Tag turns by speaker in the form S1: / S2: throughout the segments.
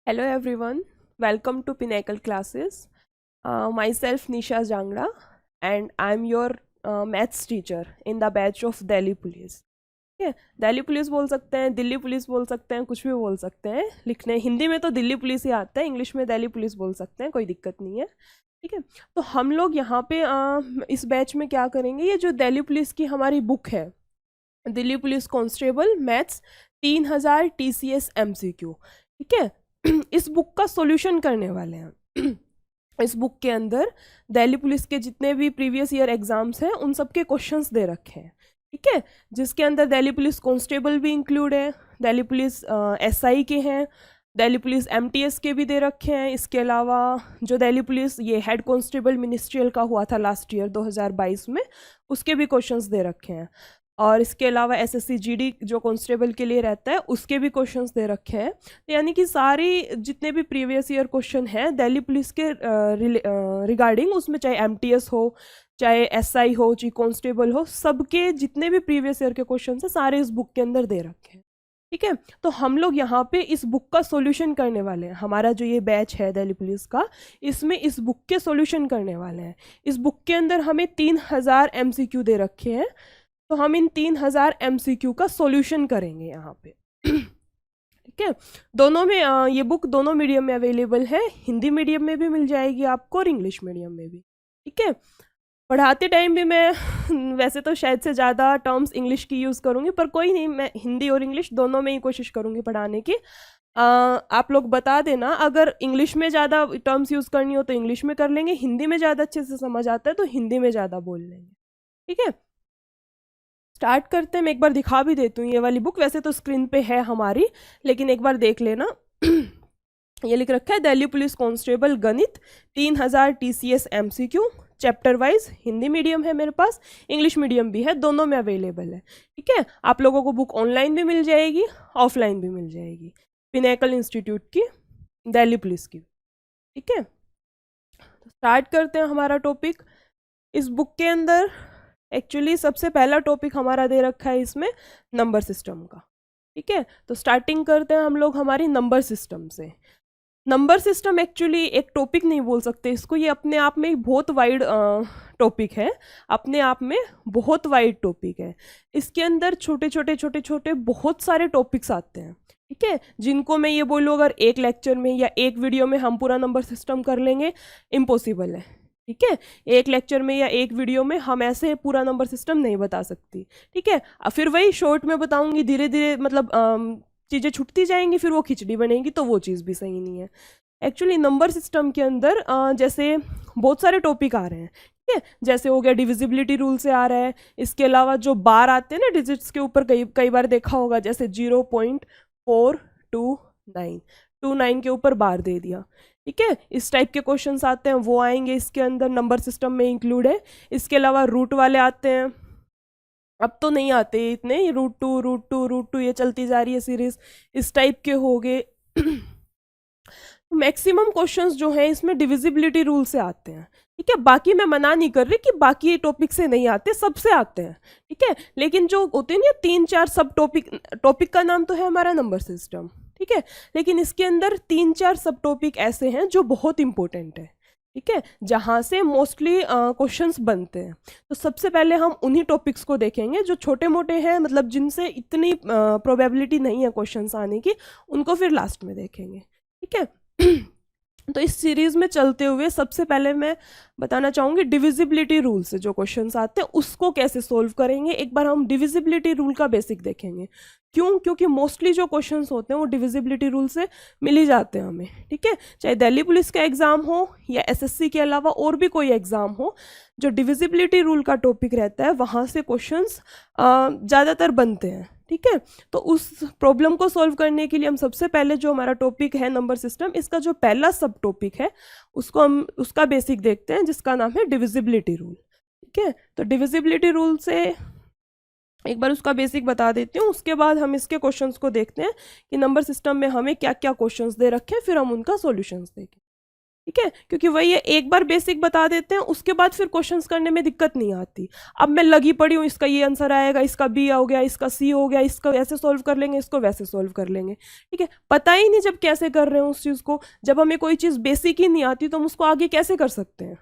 S1: Hello everyone, welcome to Pinnacle Classes. Myself Nisha Jangra and I'm your maths teacher in the batch of Delhi Police. ठीक है, Delhi police बोल सकते हैं, Delhi police बोल सकते हैं, कुछ भी बोल सकते हैं। लिखने हिंदी में तो दिल्ली पुलिस ही आता है, इंग्लिश में दिल्ली पुलिस बोल सकते हैं, कोई दिक्कत नहीं है। ठीक है, तो हम लोग यहाँ पे इस बैच में क्या करेंगे, ये जो दिल्ली पुलिस की हमारी बुक है, Delhi police constable maths 3000 TCS MCQ, ठीक है, इस बुक का सॉल्यूशन करने वाले हैं। इस बुक के अंदर दिल्ली पुलिस के जितने भी प्रीवियस ईयर एग्जाम्स हैं उन सब के क्वेश्चंस दे रखे हैं, ठीक है, जिसके अंदर दिल्ली पुलिस कांस्टेबल भी इंक्लूड है, दिल्ली पुलिस SI के हैं, दिल्ली पुलिस MTS के भी दे रखे हैं। इसके अलावा जो दिल्ली पुलिस ये हेड कांस्टेबल मिनिस्ट्रियल का हुआ था लास्ट ईयर 2022 में, उसके भी क्वेश्चंस दे रखे हैं। और इसके अलावा SSC GD जो कांस्टेबल के लिए रहता है उसके भी क्वेश्चंस दे रखे हैं। यानी कि सारी जितने भी प्रीवियस ईयर क्वेश्चन हैं दिल्ली पुलिस के रिगार्डिंग, उसमें चाहे MTS हो, चाहे SI हो, चाहे कांस्टेबल हो, सबके जितने भी प्रीवियस ईयर के क्वेश्चन हैं सारे इस बुक के अंदर दे रखे हैं। ठीक है, तो हम लोग यहाँ पे इस बुक का सॉल्यूशन करने वाले हैं। हमारा जो ये बैच है दिल्ली पुलिस का, इसमें इस बुक के सॉल्यूशन करने वाले हैं। इस बुक के अंदर हमें 3000 MCQ दे रखे हैं, तो हम इन 3000 MCQ का सॉल्यूशन करेंगे यहाँ पे। ठीक है, दोनों में ये बुक दोनों मीडियम में अवेलेबल है, हिंदी मीडियम में भी मिल जाएगी आपको और इंग्लिश मीडियम में भी। ठीक है, पढ़ाते टाइम भी मैं वैसे तो शायद से ज़्यादा टर्म्स इंग्लिश की यूज़ करूँगी, पर कोई नहीं, मैं हिंदी और इंग्लिश दोनों में ही कोशिश करूँगी पढ़ाने की। आप लोग बता देना, अगर इंग्लिश में ज़्यादा टर्म्स यूज़ करनी हो तो इंग्लिश में कर लेंगे, हिंदी में ज़्यादा अच्छे से समझ आता है तो हिंदी में ज़्यादा बोल लेंगे। ठीक है, स्टार्ट करते हैं। मैं एक बार दिखा भी देती हूँ ये वाली बुक, वैसे तो स्क्रीन पे है हमारी, लेकिन एक बार देख लेना। ये लिख रखा है दिल्ली पुलिस कांस्टेबल गणित 3000 TCS MCQ, chapter wise. Hindi medium है मेरे पास, इंग्लिश मीडियम भी है, दोनों में अवेलेबल है। ठीक है, आप लोगों को बुक ऑनलाइन भी मिल जाएगी, ऑफलाइन भी मिल जाएगी, पिनेकल इंस्टीट्यूट की, दिल्ली पुलिस की। ठीक है, तो स्टार्ट करते हैं हमारा टॉपिक। इस बुक के अंदर एक्चुअली सबसे पहला टॉपिक हमारा दे रखा है इसमें नंबर सिस्टम का। ठीक है, तो स्टार्टिंग करते हैं हम लोग हमारी नंबर सिस्टम से। नंबर सिस्टम एक्चुअली एक टॉपिक नहीं बोल सकते इसको, ये अपने आप में बहुत वाइड टॉपिक है, अपने आप में बहुत वाइड टॉपिक है। इसके अंदर छोटे छोटे बहुत सारे टॉपिक्स आते हैं। ठीक है, जिनको मैं ये बोलूँ अगर एक लेक्चर में या एक वीडियो में हम पूरा नंबर सिस्टम कर लेंगे, इम्पॉसिबल है। ठीक है, एक लेक्चर में या एक वीडियो में हम ऐसे पूरा नंबर सिस्टम नहीं बता सकती। ठीक है, फिर वही शॉर्ट में बताऊंगी, धीरे धीरे मतलब चीज़ें छूटती जाएंगी, फिर वो खिचड़ी बनेगी, तो वो चीज़ भी सही नहीं है। एक्चुअली नंबर सिस्टम के अंदर जैसे बहुत सारे टॉपिक आ रहे हैं। ठीक है, जैसे हो गया डिविजिबिलिटी रूल से आ रहा है। इसके अलावा जो बार आते हैं ना डिजिट्स के ऊपर, कई बार देखा होगा, जैसे 0.429 के ऊपर बार दे दिया। ठीक है, इस टाइप के क्वेश्चंस आते हैं, वो आएंगे इसके अंदर, नंबर सिस्टम में इंक्लूड है। इसके अलावा रूट वाले आते हैं, अब तो नहीं आते इतने, रूट टू ये चलती जा रही है सीरीज, इस टाइप के हो गए। मैक्सिमम क्वेश्चंस जो हैं इसमें डिविजिबिलिटी रूल से आते हैं। ठीक है, बाकी मैं मना नहीं कर रही कि बाकी टॉपिक से नहीं आते, सबसे आते हैं। ठीक है, लेकिन जो होते हैं ना 3-4 सब टॉपिक का नाम तो है हमारा नंबर सिस्टम। ठीक है, लेकिन इसके अंदर 3-4 सब टॉपिक ऐसे हैं जो बहुत इंपॉर्टेंट है। ठीक है, जहाँ से मोस्टली क्वेश्चंस बनते हैं। तो सबसे पहले हम उन्हीं टॉपिक्स को देखेंगे जो छोटे मोटे हैं, मतलब जिनसे इतनी प्रोबेबिलिटी नहीं है क्वेश्चंस आने की, उनको फिर लास्ट में देखेंगे। ठीक है, तो इस सीरीज में चलते हुए सबसे पहले मैं बताना चाहूँगी डिविजिबिलिटी रूल से जो क्वेश्चंस आते हैं उसको कैसे सोल्व करेंगे। एक बार हम डिविजिबिलिटी रूल का बेसिक देखेंगे। क्यों? क्योंकि मोस्टली जो क्वेश्चंस होते हैं वो डिविजिबिलिटी रूल से मिल ही जाते हैं हमें। ठीक है, चाहे दिल्ली पुलिस का एग्जाम हो या SSC के अलावा और भी कोई एग्जाम हो, जो डिविजिबिलिटी रूल का टॉपिक रहता है वहाँ से क्वेश्चंस ज़्यादातर बनते हैं। ठीक है, तो उस प्रॉब्लम को सॉल्व करने के लिए हम सबसे पहले जो हमारा टॉपिक है नंबर सिस्टम, इसका जो पहला सब टॉपिक है उसको हम उसका बेसिक देखते हैं, जिसका नाम है डिविजिबिलिटी रूल। ठीक है, तो डिविजिबिलिटी रूल से एक बार उसका बेसिक बता देती हूँ, उसके बाद हम इसके क्वेश्चंस को देखते हैं कि नंबर सिस्टम में हमें क्या क्या क्वेश्चंस दे रखे हैं, फिर हम उनका सॉल्यूशंस देखें। ठीक है, क्योंकि वही है, एक बार बेसिक बता देते हैं, उसके बाद फिर क्वेश्चंस करने में दिक्कत नहीं आती। अब मैं लगी पड़ी हूँ, इसका ये आंसर आएगा, इसका बी हो गया, इसका सी हो गया, इसको ऐसे सोल्व कर लेंगे, इसको वैसे सोल्व कर लेंगे, ठीक है, पता ही नहीं जब कैसे कर रहे हैं उस चीज़ को। जब हमें कोई चीज़ बेसिक ही नहीं आती तो हम उसको आगे कैसे कर सकते हैं,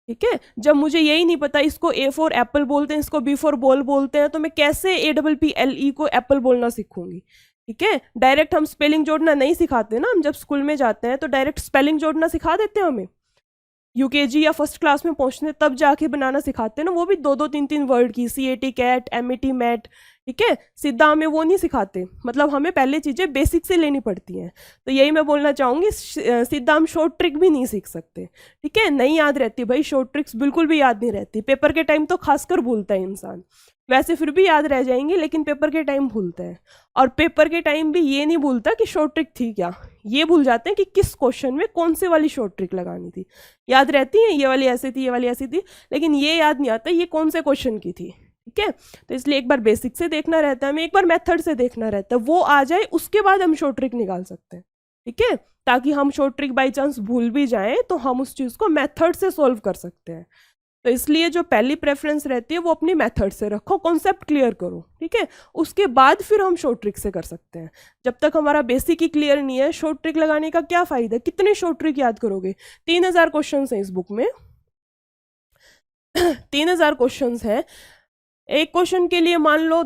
S1: ठीक है। जब मुझे यही नहीं पता इसको ए फॉर एप्पल बोलते हैं, इसको बी फॉर बॉल बोलते हैं, तो मैं कैसे APPLE को एप्पल बोलना सीखूंगी, ठीक है। डायरेक्ट हम स्पेलिंग जोड़ना नहीं सिखाते ना, हम जब स्कूल में जाते हैं तो डायरेक्ट स्पेलिंग जोड़ना सिखा देते हैं हमें, UKG या फर्स्ट क्लास में पहुंचने तब जाके बनाना सिखाते हैं ना, वो भी 2-2 3-3 वर्ड की, CAT कैट, MET मैट, ठीक है। सीधा हमें वो नहीं सिखाते, मतलब हमें पहले चीज़ें बेसिक से लेनी पड़ती हैं। तो यही मैं बोलना चाहूँगी, सीधा हम शॉर्ट ट्रिक भी नहीं सीख सकते, ठीक है, नहीं याद रहती भाई, शॉर्ट ट्रिक्स बिल्कुल भी याद नहीं रहती, पेपर के टाइम तो खासकर भूलता है इंसान, वैसे फिर भी याद रह जाएंगे लेकिन पेपर के टाइम भूलता है। और पेपर के टाइम भी ये नहीं भूलता कि शॉर्ट ट्रिक थी क्या, ये भूल जाते हैं कि किस क्वेश्चन में कौन से वाली शॉर्ट ट्रिक लगानी थी। याद रहती है ये वाली ऐसी थी, ये वाली ऐसी थी, लेकिन ये याद नहीं आता ये कौन से क्वेश्चन की थी, ठीक है। तो इसलिए एक बार बेसिक से देखना रहता है हमें, एक बार मेथड से देखना रहता है, वो आ जाए उसके बाद हम शॉर्ट ट्रिक निकाल सकते हैं, ठीक है, ताकि हम शॉर्ट ट्रिक बाई चांस भूल भी जाएं तो हम उस चीज़ को मेथड से सॉल्व कर सकते हैं। तो इसलिए जो पहली प्रेफरेंस रहती है वो अपनी मेथड से रखो, कॉन्सेप्ट क्लियर करो, ठीक है, उसके बाद फिर हम शॉर्ट ट्रिक से कर सकते हैं। जब तक हमारा बेसिक ही क्लियर नहीं है, शॉर्ट ट्रिक लगाने का क्या फ़ायदा, कितने शॉर्ट ट्रिक याद करोगे, 3000 क्वेश्चन हैं इस बुक में 3000 क्वेश्चन हैं, एक क्वेश्चन के लिए मान लो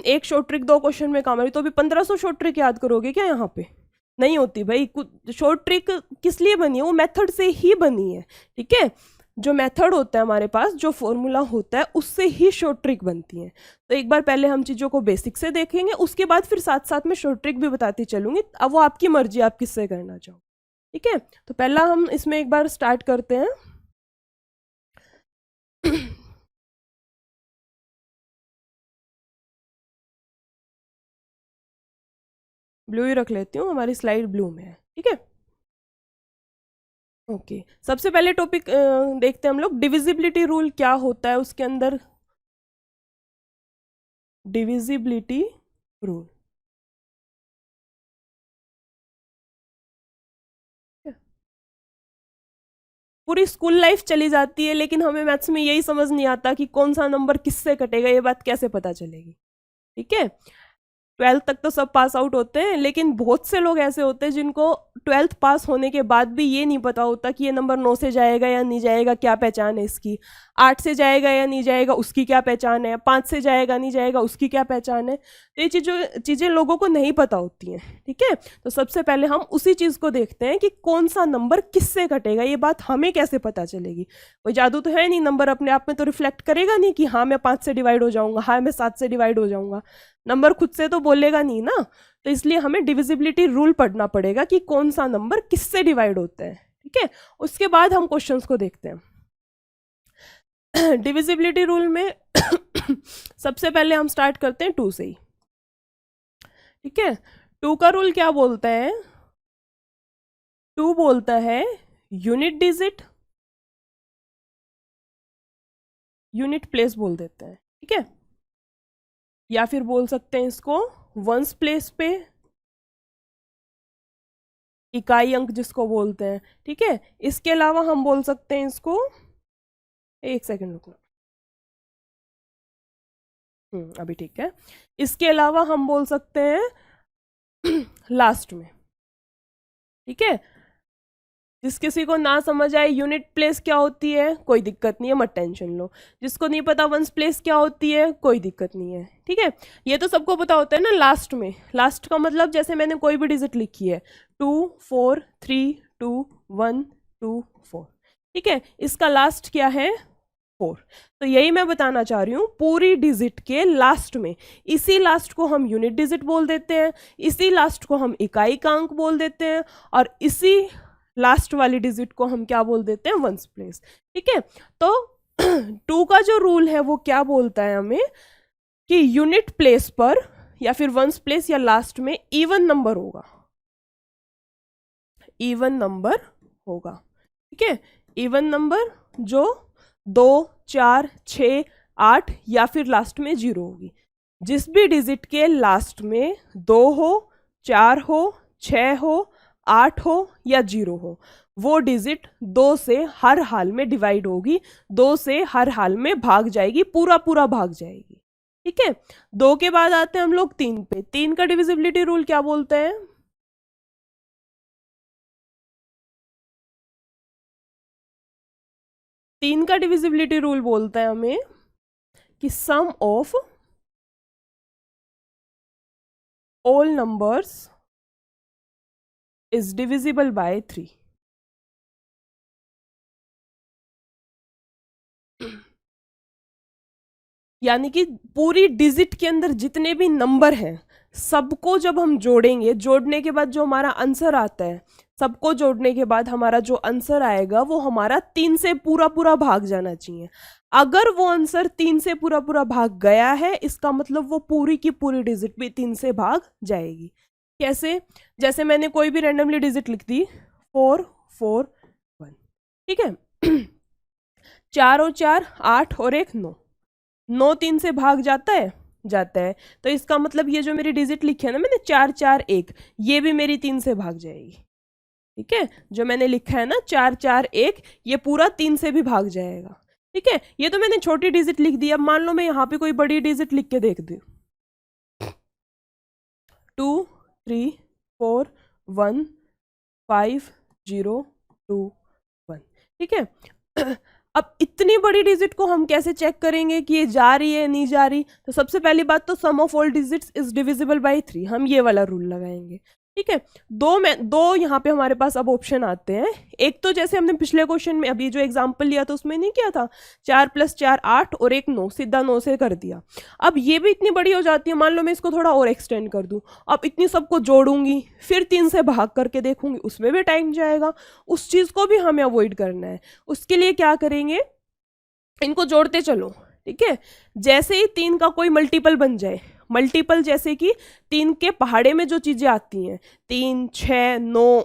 S1: एक शॉर्ट ट्रिक 2 क्वेश्चन में काम आ रही, तो भी 1500 शॉर्ट ट्रिक याद करोगे क्या, यहाँ पे नहीं होती भाई। शॉर्ट ट्रिक किस लिए बनी है, वो मेथड से ही बनी है, ठीक है, जो मेथड होता है हमारे पास, जो फॉर्मूला होता है, उससे ही शॉर्ट ट्रिक बनती है। तो एक बार पहले हम चीज़ों को बेसिक से देखेंगे, उसके बाद फिर साथ साथ में शॉर्ट ट्रिक भी बताती चलूंगी, अब वो आपकी मर्जी, आप किससे करना चाहो, ठीक है। तो पहला हम इसमें एक बार स्टार्ट करते हैं ब्लू ही रख लेती हूँ, हमारी स्लाइड ब्लू में है, ठीक है। ओके, सबसे पहले टॉपिक देखते हैं हम लोग, डिविजिबिलिटी रूल क्या होता है उसके अंदर। डिविजिबिलिटी रूल, पूरी स्कूल लाइफ चली जाती है लेकिन हमें मैथ्स में यही समझ नहीं आता कि कौन सा नंबर किससे कटेगा, ये बात कैसे पता चलेगी, ठीक है। 12th तक तो सब पास आउट होते हैं, लेकिन बहुत से लोग ऐसे होते हैं जिनको 12th पास होने के बाद भी ये नहीं पता होता कि ये नंबर 9 से जाएगा या नहीं जाएगा, क्या पहचान है इसकी, 8 से जाएगा या नहीं जाएगा, उसकी क्या पहचान है, 5 से जाएगा नहीं जाएगा, उसकी क्या पहचान है। तो ये चीज़ें लोगों को नहीं पता होती हैं, ठीक है। तो सबसे पहले हम उसी चीज़ को देखते हैं कि कौन सा नंबर किससे कटेगा, ये बात हमें कैसे पता चलेगी। कोई जादू तो है नहीं, नंबर अपने आप में तो रिफ्लेक्ट करेगा नहीं कि हाँ मैं 5 से डिवाइड हो जाऊंगा, हाँ मैं 7 से डिवाइड हो जाऊंगा, नंबर खुद से तो बोलेगा नहीं ना। तो इसलिए हमें डिविजिबिलिटी रूल पढ़ना पड़ेगा कि कौन सा नंबर किससे डिवाइड होता है, ठीक है। उसके बाद हम क्वेश्चंस को देखते हैं। डिविजिबिलिटी रूल में सबसे पहले हम स्टार्ट करते हैं 2 से ही, ठीक है। 2 का रूल क्या बोलता है, 2 बोलता है यूनिट डिजिट, यूनिट प्लेस बोल देते हैं, ठीक है, या फिर बोल सकते हैं इसको वंस प्लेस पे, इकाई अंक जिसको बोलते हैं, ठीक है। इसके अलावा हम बोल सकते हैं इसको, एक सेकंड रुकना, अभी ठीक है। इसके अलावा हम बोल सकते हैं लास्ट में, ठीक है। जिस किसी को ना समझ आए यूनिट प्लेस क्या होती है, कोई दिक्कत नहीं है, मत टेंशन लो। जिसको नहीं पता वंस प्लेस क्या होती है, कोई दिक्कत नहीं है, ठीक है। ये तो सबको पता होता है ना लास्ट में, लास्ट का मतलब जैसे मैंने कोई भी डिजिट लिखी है 2 4 3 2 1 2 4, ठीक है, इसका लास्ट क्या है 4। तो यही मैं बताना चाह रही हूँ, पूरी डिजिट के लास्ट में, इसी लास्ट को हम यूनिट डिजिट बोल देते हैं, इसी लास्ट को हम इकाई का अंक बोल देते हैं, और इसी लास्ट वाली डिजिट को हम क्या बोल देते हैं वंस प्लेस, ठीक है। तो 2 का जो रूल है वो क्या बोलता है हमें कि यूनिट प्लेस पर या फिर वंस प्लेस या लास्ट में इवन नंबर होगा, इवन नंबर होगा, ठीक है। इवन नंबर जो 2 4 6 8 या फिर लास्ट में 0 होगी। जिस भी डिजिट के लास्ट में 2 हो, 4 हो, 6 हो, 8 हो या 0 हो, वो डिजिट 2 से हर हाल में डिवाइड होगी, 2 से हर हाल में भाग जाएगी, पूरा पूरा भाग जाएगी। ठीक है, 2 के बाद आते हैं हम लोग 3 पे। 3 का डिविजिबिलिटी रूल क्या बोलते हैं? तीन का डिविजिबिलिटी रूल बोलता है हमें कि sum of all numbers is divisible by 3। यानी कि पूरी डिजिट के अंदर जितने भी नंबर हैं सबको जब हम जोड़ेंगे, जोड़ने के बाद जो हमारा आंसर आता है, सबको जोड़ने के बाद हमारा जो आंसर आएगा वो हमारा 3 से पूरा पूरा भाग जाना चाहिए। अगर वो आंसर 3 से पूरा पूरा भाग गया है, इसका मतलब वो पूरी की पूरी डिजिट भी 3 से भाग जाएगी। कैसे? जैसे मैंने कोई भी रैंडमली डिजिट लिख दी 4 4 1, ठीक है। 4 और 4 8 और 1 9, 9 3 से भाग जाता है, जाता है। तो इसका मतलब ये जो मेरी डिजिट लिखी है ना मैंने 4 4 1, ये भी मेरी 3 से भाग जाएगी। ठीक है, जो मैंने लिखा है ना 4 4 1, ये पूरा 3 से भी भाग जाएगा। ठीक है, ये तो मैंने छोटी डिजिट लिख दी। अब मान लो मैं यहाँ पे कोई बड़ी डिजिट लिख के देख दूँ, 2 3 4 1 5 0 2 1। ठीक है। अब इतनी बड़ी डिजिट को हम कैसे चेक करेंगे कि ये जा रही है नहीं जा रही? तो सबसे पहली बात तो sum of all digits is divisible by 3, हम ये वाला रूल लगाएंगे। ठीक है, दो यहाँ पे हमारे पास अब ऑप्शन आते हैं। एक तो जैसे हमने पिछले क्वेश्चन में अभी जो एग्जांपल लिया था उसमें नहीं किया था, 4 + 4 8 और 1 9, सीधा 9 से कर दिया। अब ये भी इतनी बड़ी हो जाती है, मान लो मैं इसको थोड़ा और एक्सटेंड कर दूं, अब इतनी सबको जोड़ूंगी, फिर 3 से भाग करके देखूंगी, उसमें भी टाइम जाएगा। उस चीज को भी हमें अवॉइड करना है। उसके लिए क्या करेंगे, इनको जोड़ते चलो। ठीक है, जैसे ही 3 का कोई मल्टीपल बन जाए, मल्टीपल जैसे कि 3 के पहाड़े में जो चीजें आती हैं, 3 6 9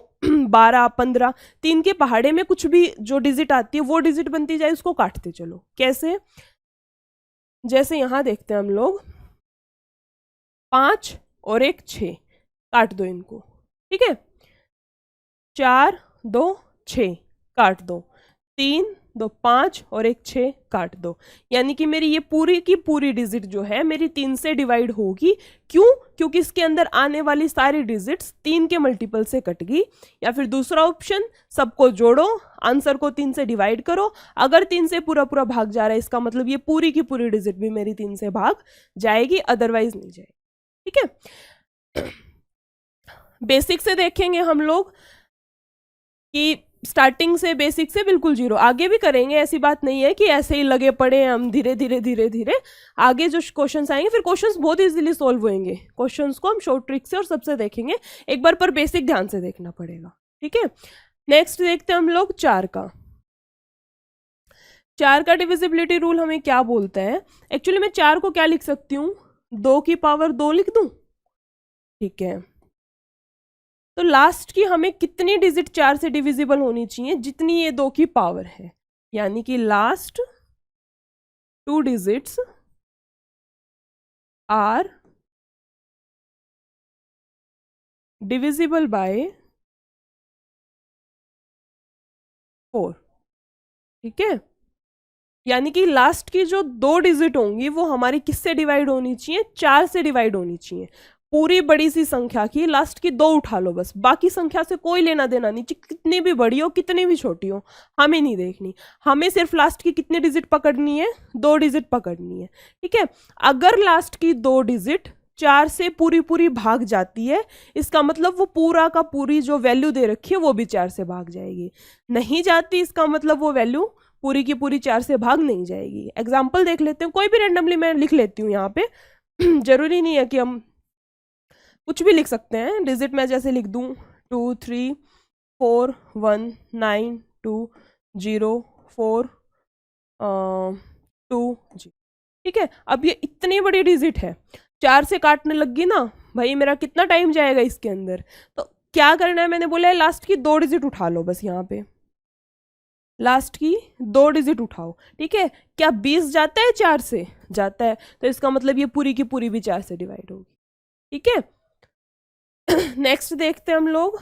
S1: 12 15, 3 के पहाड़े में कुछ भी जो डिजिट आती है वो डिजिट बनती जाए, उसको काटते चलो। कैसे? जैसे यहां देखते हैं हम लोग 5 और 1 6, काट दो इनको। ठीक है, 4 2 6 काट दो, 3 2 5 और 1 6 काट दो। यानी कि मेरी ये पूरी की पूरी डिजिट जो है मेरी 3 से डिवाइड होगी। क्यों? क्योंकि इसके अंदर आने वाली सारी डिजिट्स 3 के मल्टीपल से कट गई। या फिर दूसरा ऑप्शन, सबको जोड़ो, आंसर को 3 से डिवाइड करो, अगर 3 से पूरा पूरा भाग जा रहा है इसका मतलब ये पूरी की पूरी डिजिट भी मेरी 3 से भाग जाएगी, अदरवाइज नहीं जाएगी। ठीक है, बेसिक से देखेंगे हम लोग कि स्टार्टिंग से बेसिक से बिल्कुल जीरो, आगे भी करेंगे, ऐसी बात नहीं है कि ऐसे ही लगे पड़े हैं हम, धीरे धीरे धीरे धीरे आगे जो क्वेश्चंस आएंगे फिर क्वेश्चंस बहुत इजीली सॉल्व होंगे। क्वेश्चंस को हम शॉर्ट ट्रिक से और सबसे देखेंगे एक बार, पर बेसिक ध्यान से देखना पड़ेगा। ठीक है, नेक्स्ट देखते हैं हम लोग 4 का। 4 का डिविजिबिलिटी रूल हमें क्या बोलता है? एक्चुअली मैं 4 को क्या लिख सकती हूँ, 2 की पावर 2 लिख दूं। ठीक है, तो लास्ट की हमें कितनी डिजिट 4 से डिविजिबल होनी चाहिए? जितनी ये 2 की पावर है, यानी कि last 2 digits are divisible by 4। ठीक है, यानी कि लास्ट की जो 2 डिजिट होंगी वो हमारी किससे डिवाइड होनी चाहिए? 4 से डिवाइड होनी चाहिए। पूरी बड़ी सी संख्या की लास्ट की 2 उठा लो बस, बाकी संख्या से कोई लेना देना नहीं, कितनी भी बड़ी हो कितनी भी छोटी हो हमें नहीं देखनी। हमें सिर्फ लास्ट की कितनी डिजिट पकड़नी है? 2 डिजिट पकड़नी है। ठीक है, अगर लास्ट की 2 डिजिट 4 से पूरी पूरी भाग जाती है, इसका मतलब वो पूरा का पूरी जो वैल्यू दे रखी है वो भी 4 से भाग जाएगी। नहीं जाती, इसका मतलब वो वैल्यू पूरी की पूरी 4 से भाग नहीं जाएगी। एग्जाम्पल देख लेते हैं, कोई भी रेंडमली मैं लिख लेती हूँ यहाँ पे। जरूरी नहीं है कि हम कुछ भी लिख सकते हैं। डिजिट में जैसे लिख दूं 2 3 4 1 9 2 0 4 2 0। ठीक है, अब ये इतनी बड़ी डिजिट है, 4 से काटने लगी ना भाई, मेरा कितना टाइम जाएगा इसके अंदर? तो क्या करना है, मैंने बोला है लास्ट की 2 डिजिट उठा लो बस, यहाँ पे लास्ट की 2 डिजिट उठाओ। ठीक है, क्या 20 जाता है 4 से? जाता है, तो इसका मतलब ये पूरी की पूरी भी 4 से डिवाइड होगी। ठीक है, नेक्स्ट देखते हैं हम लोग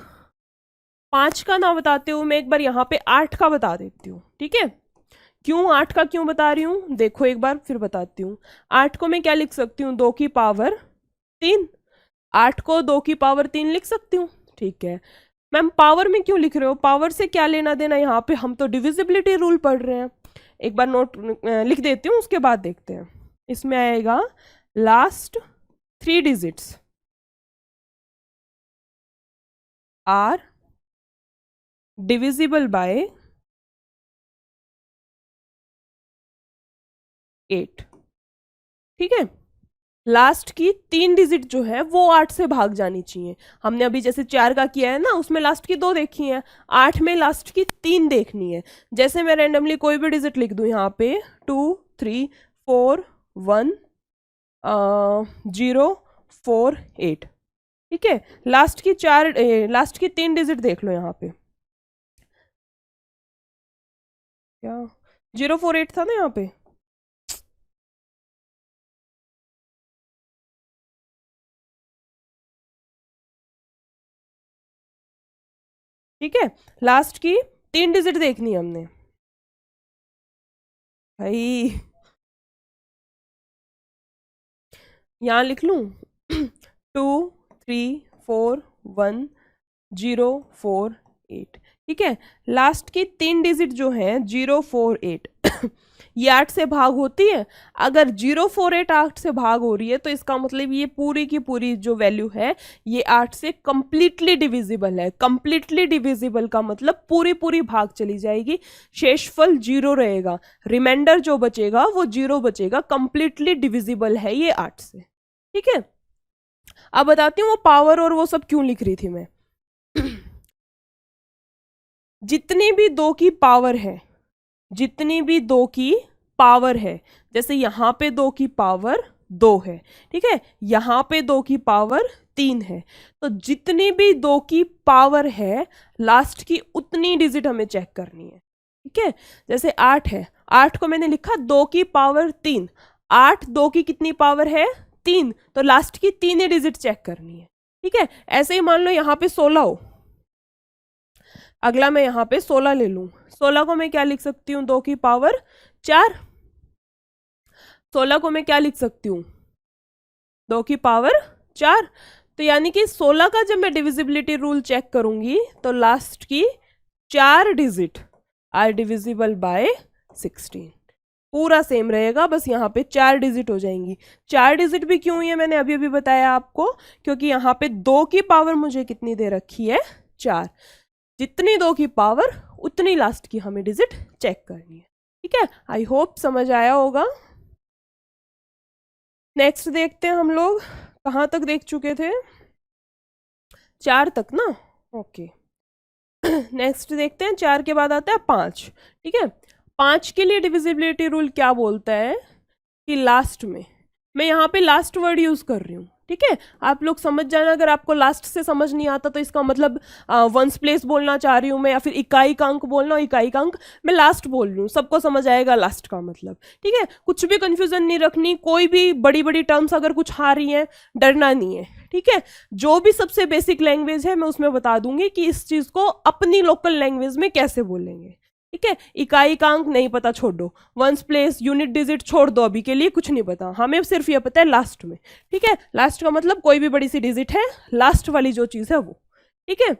S1: 5 का ना बताते हुए मैं एक बार यहाँ पे 8 का बता देती हूँ, ठीक है। क्यों 8 का क्यों बता रही हूँ देखो एक बार फिर बताती हूँ। 8 को मैं क्या लिख सकती हूँ, 2 की पावर 3। 8 को 2 की पावर 3 लिख सकती हूँ, ठीक है। मैम पावर में क्यों लिख रहे हो, पावर से क्या लेना देना, यहाँ पे हम तो डिविजिबिलिटी रूल पढ़ रहे हैं। एक बार नोट लिख देती हूँ, उसके बाद देखते हैं। इसमें आएगा last 3 digits are divisible by 8, ठीक है। लास्ट की 3 डिजिट जो है वो 8 से भाग जानी चाहिए। हमने अभी जैसे 4 का किया है ना, उसमें लास्ट की 2 देखी है, 8 में लास्ट की 3 देखनी है। जैसे मैं रैंडमली कोई भी डिजिट लिख दूं यहाँ पे 2 3 4 1 0 4 8, ठीक है। लास्ट की 3 डिजिट देख लो यहाँ पे, क्या 0 4 8 था ना यहाँ पे, ठीक है। लास्ट की 3 डिजिट देखनी है हमने भाई, यहाँ लिख लूँ 2 3 4 1 0 4 8, ठीक है। लास्ट की 3 डिजिट जो है 0 4 8 ये 8 से भाग होती है। अगर 0 4 8 8 से भाग हो रही है तो इसका मतलब ये पूरी की पूरी जो वैल्यू है ये 8 से कंप्लीटली डिविजिबल है। कंप्लीटली डिविजिबल का मतलब पूरी पूरी भाग चली जाएगी, शेषफल 0 रहेगा, रिमाइंडर जो बचेगा वो 0 बचेगा। कंप्लीटली डिविजिबल है ये 8 से, ठीक है। अब बताती हूँ वो पावर और वो सब क्यों लिख रही थी मैं। जितनी भी 2 की पावर है, जितनी भी 2 की पावर है, जैसे यहाँ पे 2 की पावर 2 है, ठीक है, यहाँ पे 2 की पावर 3 है, तो जितनी भी 2 की पावर है लास्ट की उतनी डिजिट हमें चेक करनी है, ठीक है। जैसे 8 है, 8 को मैंने लिखा 2 की पावर 3, 8 2 की कितनी पावर है 3, तो लास्ट की 3 ही डिजिट चेक करनी है, ठीक है। ऐसे ही मान लो यहाँ पे 16 हो, अगला मैं यहाँ पे 16 ले लूँ, 16 को मैं क्या लिख सकती हूँ 2 की पावर 4, 16 को मैं क्या लिख सकती हूँ 2 की पावर 4। तो यानी कि 16 का जब मैं डिविजिबिलिटी रूल चेक करूंगी तो लास्ट की 4 डिजिट आर डिविजिबल बाय 16, पूरा सेम रहेगा, बस यहाँ पे 4 डिजिट हो जाएंगी। 4 डिजिट भी क्यों हुई है मैंने अभी अभी बताया आपको, क्योंकि यहाँ पे 2 की पावर मुझे कितनी दे रखी है 4, जितनी 2 की पावर उतनी लास्ट की हमें डिजिट चेक करनी है, ठीक है। आई होप समझ आया होगा। नेक्स्ट देखते हैं हम लोग कहाँ तक देख चुके थे, 4 तक ना, ओके। नेक्स्ट देखते हैं 4 के बाद आता है 5, ठीक है। 5 के लिए डिविजिबिलिटी रूल क्या बोलता है कि लास्ट में, मैं यहाँ पे लास्ट वर्ड यूज कर रही हूँ, ठीक है। आप लोग समझ जाना, अगर आपको लास्ट से समझ नहीं आता तो इसका मतलब वंस प्लेस बोलना चाह रही हूँ मैं, या फिर इकाई का अंक बोलना, इकाई का अंक मैं लास्ट बोल रही हूँ, सबको समझ आएगा लास्ट का मतलब, ठीक है। कुछ भी कंफ्यूजन नहीं रखनी, कोई भी बड़ी बड़ी टर्म्स अगर कुछ आ रही हैं डरना नहीं है, ठीक है। जो भी सबसे बेसिक लैंग्वेज है मैं उसमें बता दूंगी कि इस चीज को अपनी लोकल लैंग्वेज में कैसे बोलेंगे, ठीक है। इकाई का अंक नहीं पता छोड़ दो, वंस प्लेस यूनिट डिजिट छोड़ दो, अभी के लिए कुछ नहीं पता, हमें सिर्फ ये पता है लास्ट में, ठीक है। लास्ट का मतलब कोई भी बड़ी सी डिजिट है, लास्ट वाली जो चीज है वो, ठीक है।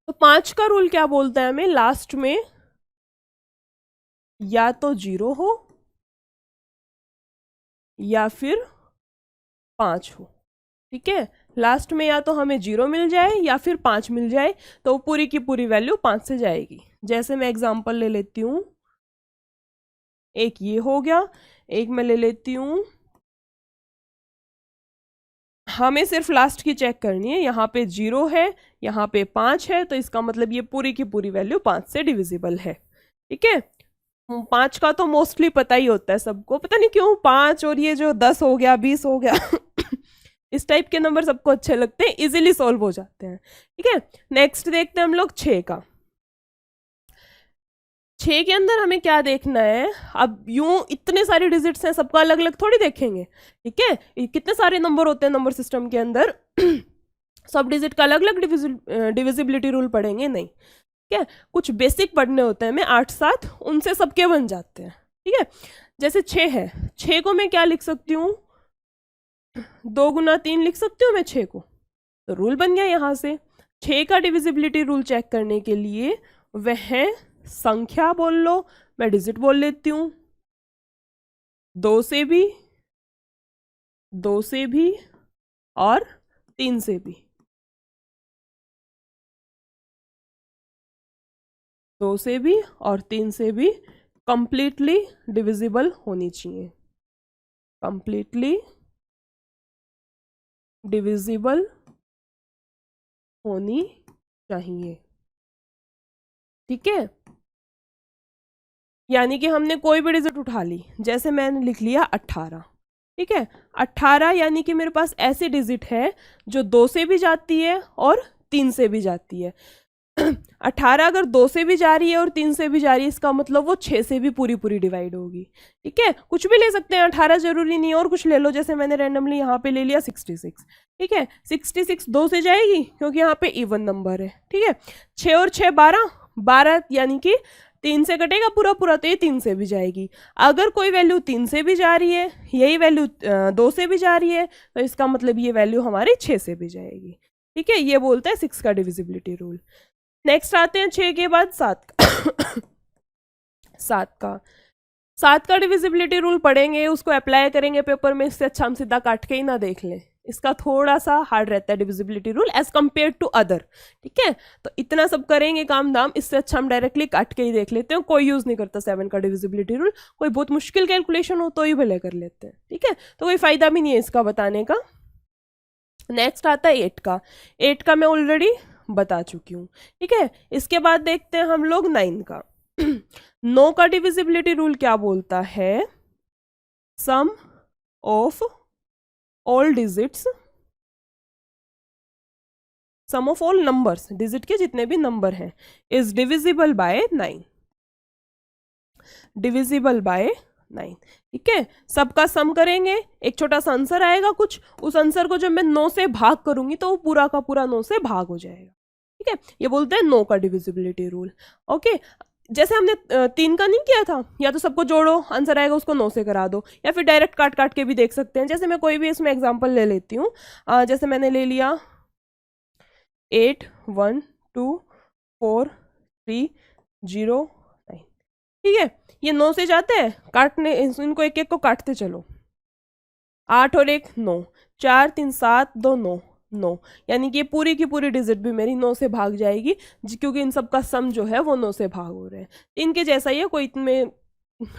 S1: तो 5 का रूल क्या बोलता है हमें, लास्ट में या तो 0 हो या फिर 5 हो, ठीक है। लास्ट में या तो हमें 0 मिल जाए या फिर 5 मिल जाए, तो पूरी की पूरी वैल्यू 5 से जाएगी। जैसे मैं एग्जांपल ले लेती हूँ, एक ये हो गया, एक मैं ले लेती हूँ, हमें सिर्फ लास्ट की चेक करनी है, यहाँ पे 0 है, यहाँ पे 5 है, तो इसका मतलब ये पूरी की पूरी वैल्यू 5 से डिविजिबल है, ठीक है। 5 का तो मोस्टली पता ही होता है सबको, पता नहीं क्यों 5 और ये जो 10 हो गया 20 हो गया इस टाइप के नंबर सबको अच्छे लगते हैं, इजीली सॉल्व हो जाते हैं, ठीक है। नेक्स्ट देखते हैं हम लोग 6 का। 6 के अंदर हमें क्या देखना है, अब यूं इतने सारे डिजिट्स हैं, सबका अलग अलग थोड़ी देखेंगे, ठीक है। कितने सारे नंबर होते हैं नंबर सिस्टम के अंदर सब डिजिट का अलग अलग डिविजिबिलिटी रूल पढ़ेंगे नहीं, ठीक है। कुछ बेसिक पढ़ने होते हैं, मैं 8 7 उनसे सबके बन जाते हैं, ठीक है। जैसे 6 है, 6 को मैं क्या लिख सकती हूँ, 2 गुना 3 लिख सकती हूँ मैं 6 को, तो रूल बन गया यहाँ से। 6 का डिविजिबिलिटी रूल चेक करने के लिए वह संख्या बोल लो, मैं डिजिट बोल लेती हूँ, 2 से भी, 2 से भी और 3 से भी, 2 से भी और 3 से भी कंप्लीटली डिविजिबल होनी चाहिए, कंप्लीटली डिविजिबल होनी चाहिए, ठीक है। यानी कि हमने कोई भी डिजिट उठा ली, जैसे मैंने लिख लिया 18, ठीक है। 18 यानी कि मेरे पास ऐसी डिजिट है जो 2 से भी जाती है और 3 से भी जाती है। 18 अगर 2 से भी जा रही है और 3 से भी जा रही है, इसका मतलब वो 6 से भी पूरी पूरी डिवाइड होगी, ठीक है। कुछ भी ले सकते हैं, 18 जरूरी नहीं है, और कुछ ले लो, जैसे मैंने रैंडमली यहाँ पे ले लिया 66, ठीक है। 66 2 से जाएगी क्योंकि यहाँ पे इवन नंबर है, ठीक है। 6 और 6 12, 12 यानी कि 3 से कटेगा पूरा पूरा, तो ये 3 से भी जाएगी। अगर कोई वैल्यू 3 से भी जा रही है, यही वैल्यू 2 से भी जा रही है, तो इसका मतलब ये वैल्यू हमारी 6 से भी जाएगी, ठीक है। ये बोलता है 6 का डिविजिबिलिटी रूल। नेक्स्ट आते हैं 6 के बाद 7 का। 7 का डिविजिबिलिटी रूल पढ़ेंगे, उसको अप्लाई करेंगे पेपर में, इससे अच्छा हम सीधा काट के ही ना देख लें, इसका थोड़ा सा हार्ड रहता है divisibility rule as compare to other, ठीक है। तो इतना सब करेंगे काम धाम, इससे अच्छा हम डायरेक्टली काट के ही देख लेते हैं। कोई यूज नहीं करता 7 का डिविजिबिलिटी रूल, कोई बहुत मुश्किल कैलकुलेशन हो तो ही भले कर लेते हैं, ठीक है। तो कोई फायदा भी नहीं है इसका बताने का। नेक्स्ट आता है 8 का। 8 का मैं ऑलरेडी बता चुकी हूँ, ठीक है। इसके बाद देखते हैं हम लोग 9 का। 9 का डिविजिबिलिटी रूल क्या बोलता है, sum of all digits, sum of all numbers, digit के जितने भी नंबर हैं, is divisible by 9, divisible by 9, ठीक है। सबका सम करेंगे, एक छोटा सा आंसर आएगा कुछ, उस आंसर को जब मैं 9 से भाग करूंगी तो वो पूरा का पूरा 9 से भाग हो जाएगा, ठीक है। ये बोलते हैं 9 का डिविजिबिलिटी रूल, ओके। जैसे हमने 3 का नहीं किया था, या तो सबको जोड़ो, आंसर आएगा उसको 9 से करा दो, या फिर डायरेक्ट काट काट के भी देख सकते हैं। जैसे मैं कोई भी इसमें एग्जांपल ले लेती हूँ, जैसे मैंने ले लिया 8 1 2 4 3 0 9, ठीक है। ये 9 से जाते हैं, काटने इनको एक एक को काटते चलो, 8 और 1 9, 4 3 7 2 9 9, यानी कि पूरी की पूरी डिजिट भी मेरी 9 से भाग जाएगी, क्योंकि इन सब का सम जो है वो 9 से भाग हो रहे हैं। इनके जैसा ही है, कोई इनमें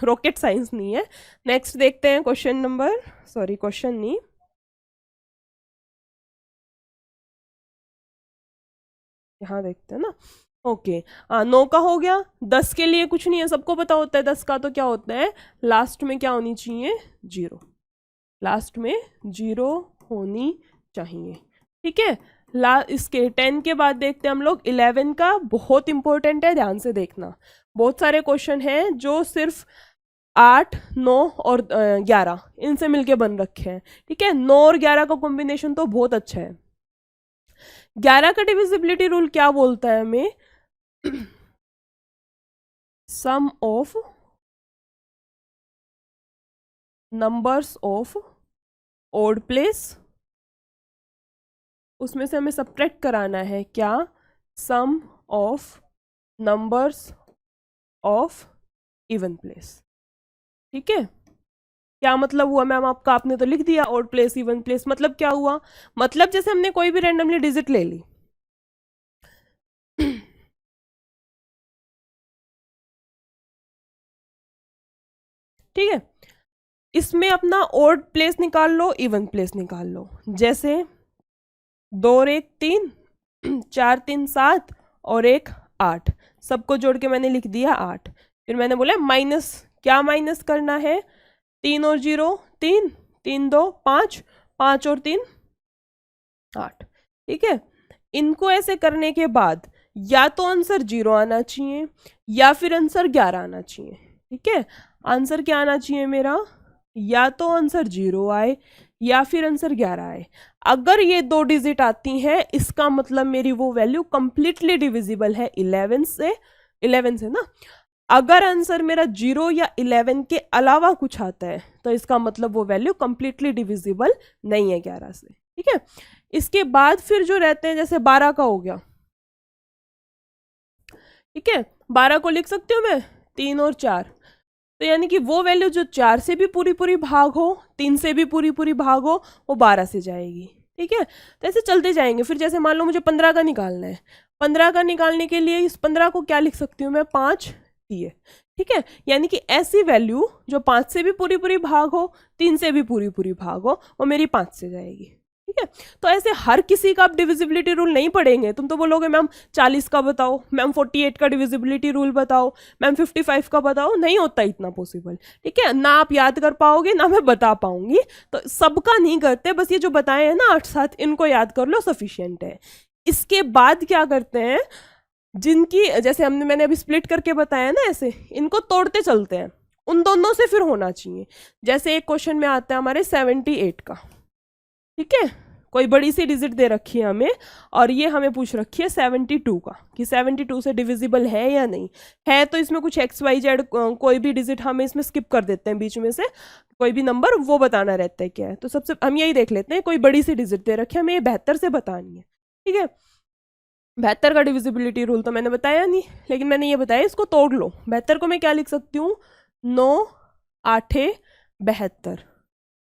S1: रॉकेट साइंस नहीं है। नेक्स्ट देखते हैं क्वेश्चन नंबर, सॉरी क्वेश्चन नहीं, यहाँ देखते हैं ना, ओके। 9 का हो गया। 10 के लिए कुछ नहीं है, सबको पता होता है 10 का तो क्या होता है, लास्ट में क्या होनी चाहिए, 0, लास्ट में 0 होनी चाहिए, ठीक है। इसके 10 के बाद देखते हैं हम लोग 11 का, बहुत इंपॉर्टेंट है, ध्यान से देखना। बहुत सारे क्वेश्चन हैं जो सिर्फ 8 9 और 11 इनसे मिलके बन रखे हैं, ठीक है। 9 और 11 का कॉम्बिनेशन तो बहुत अच्छा है। 11 का डिविजिबिलिटी रूल क्या बोलता है हमें, sum of numbers of odd place, उसमें से हमें सब्ट्रैक्ट कराना है क्या, sum of numbers of even place, ठीक है। क्या मतलब हुआ मैम आपका, आपने तो लिख दिया ओड प्लेस इवन प्लेस, मतलब क्या हुआ, मतलब जैसे हमने कोई भी रैंडमली डिजिट ले ली, ठीक है, इसमें अपना ओड प्लेस निकाल लो, इवन प्लेस निकाल लो। जैसे 2 और 1 3, 4 3 7 और 1 8, सबको जोड़ के मैंने लिख दिया 8। फिर मैंने बोला माइनस, क्या माइनस करना है, 3 और 0 3, 3 2 5, 5 और 3 8, ठीक है। इनको ऐसे करने के बाद या तो आंसर 0 आना चाहिए या फिर आंसर 11 आना चाहिए, ठीक है। आंसर क्या आना चाहिए मेरा, या तो आंसर 0 आए या फिर आंसर 11 आए। अगर ये 2 डिजिट आती हैं इसका मतलब मेरी वो वैल्यू कंप्लीटली डिविजिबल है 11 से ना। अगर आंसर मेरा 0 या 11 के अलावा कुछ आता है तो इसका मतलब वो वैल्यू कंप्लीटली डिविजिबल नहीं है 11 से। ठीक है, इसके बाद फिर जो रहते हैं जैसे 12 का हो गया, ठीक है, 12 को लिख सकती हूँ मैं 3 और 4, तो यानी कि वो वैल्यू जो 4 से भी पूरी पूरी भाग हो, 3 से भी पूरी पूरी भाग हो, वो 12 से जाएगी। ठीक है, तो ऐसे चलते जाएंगे। फिर जैसे मान लो मुझे 15 का निकालना है, 15 का निकालने के लिए इस 15 को क्या लिख सकती हूँ मैं, 5 दिए। ठीक है, यानी कि ऐसी वैल्यू जो 5 से भी पूरी पूरी भाग हो, 3 से भी पूरी पूरी भाग हो, वो मेरी 5 से जाएगी। ठीक है, तो ऐसे हर किसी का आप डिविजिबिलिटी रूल नहीं पढ़ेंगे। तुम तो बोलोगे मैम 40 का बताओ, मैम 48 का डिविजिबिलिटी रूल बताओ, मैम 55 का बताओ, नहीं होता इतना पॉसिबल। ठीक है, ना आप याद कर पाओगे ना मैं बता पाऊंगी, तो सबका नहीं करते, बस ये जो बताए हैं ना 8-7 इनको याद कर लो, सफिशियंट है। इसके बाद क्या करते हैं, जिनकी जैसे मैंने अभी स्प्लिट करके बताया ना, ऐसे इनको तोड़ते चलते हैं, उन दोनों से फिर होना चाहिए। जैसे एक क्वेश्चन में आता है हमारे 78 का, ठीक है, कोई बड़ी सी डिजिट दे रखी है हमें, और ये हमें पूछ रखी है 72 का, कि 72 से डिविजिबल है या नहीं है। तो इसमें कुछ XYZ कोई भी डिजिट हमें इसमें स्किप कर देते हैं, बीच में से कोई भी नंबर वो बताना रहता है क्या है। तो सबसे हम यही देख लेते हैं, कोई बड़ी सी डिजिट दे रखी है हमें 72 से बतानी है। ठीक है, 72 का डिविजिबिलिटी रूल तो मैंने बताया नहीं, लेकिन मैंने ये बताया इसको तोड़ लो। 72 को मैं क्या लिख सकती हूँ, 9 8 72।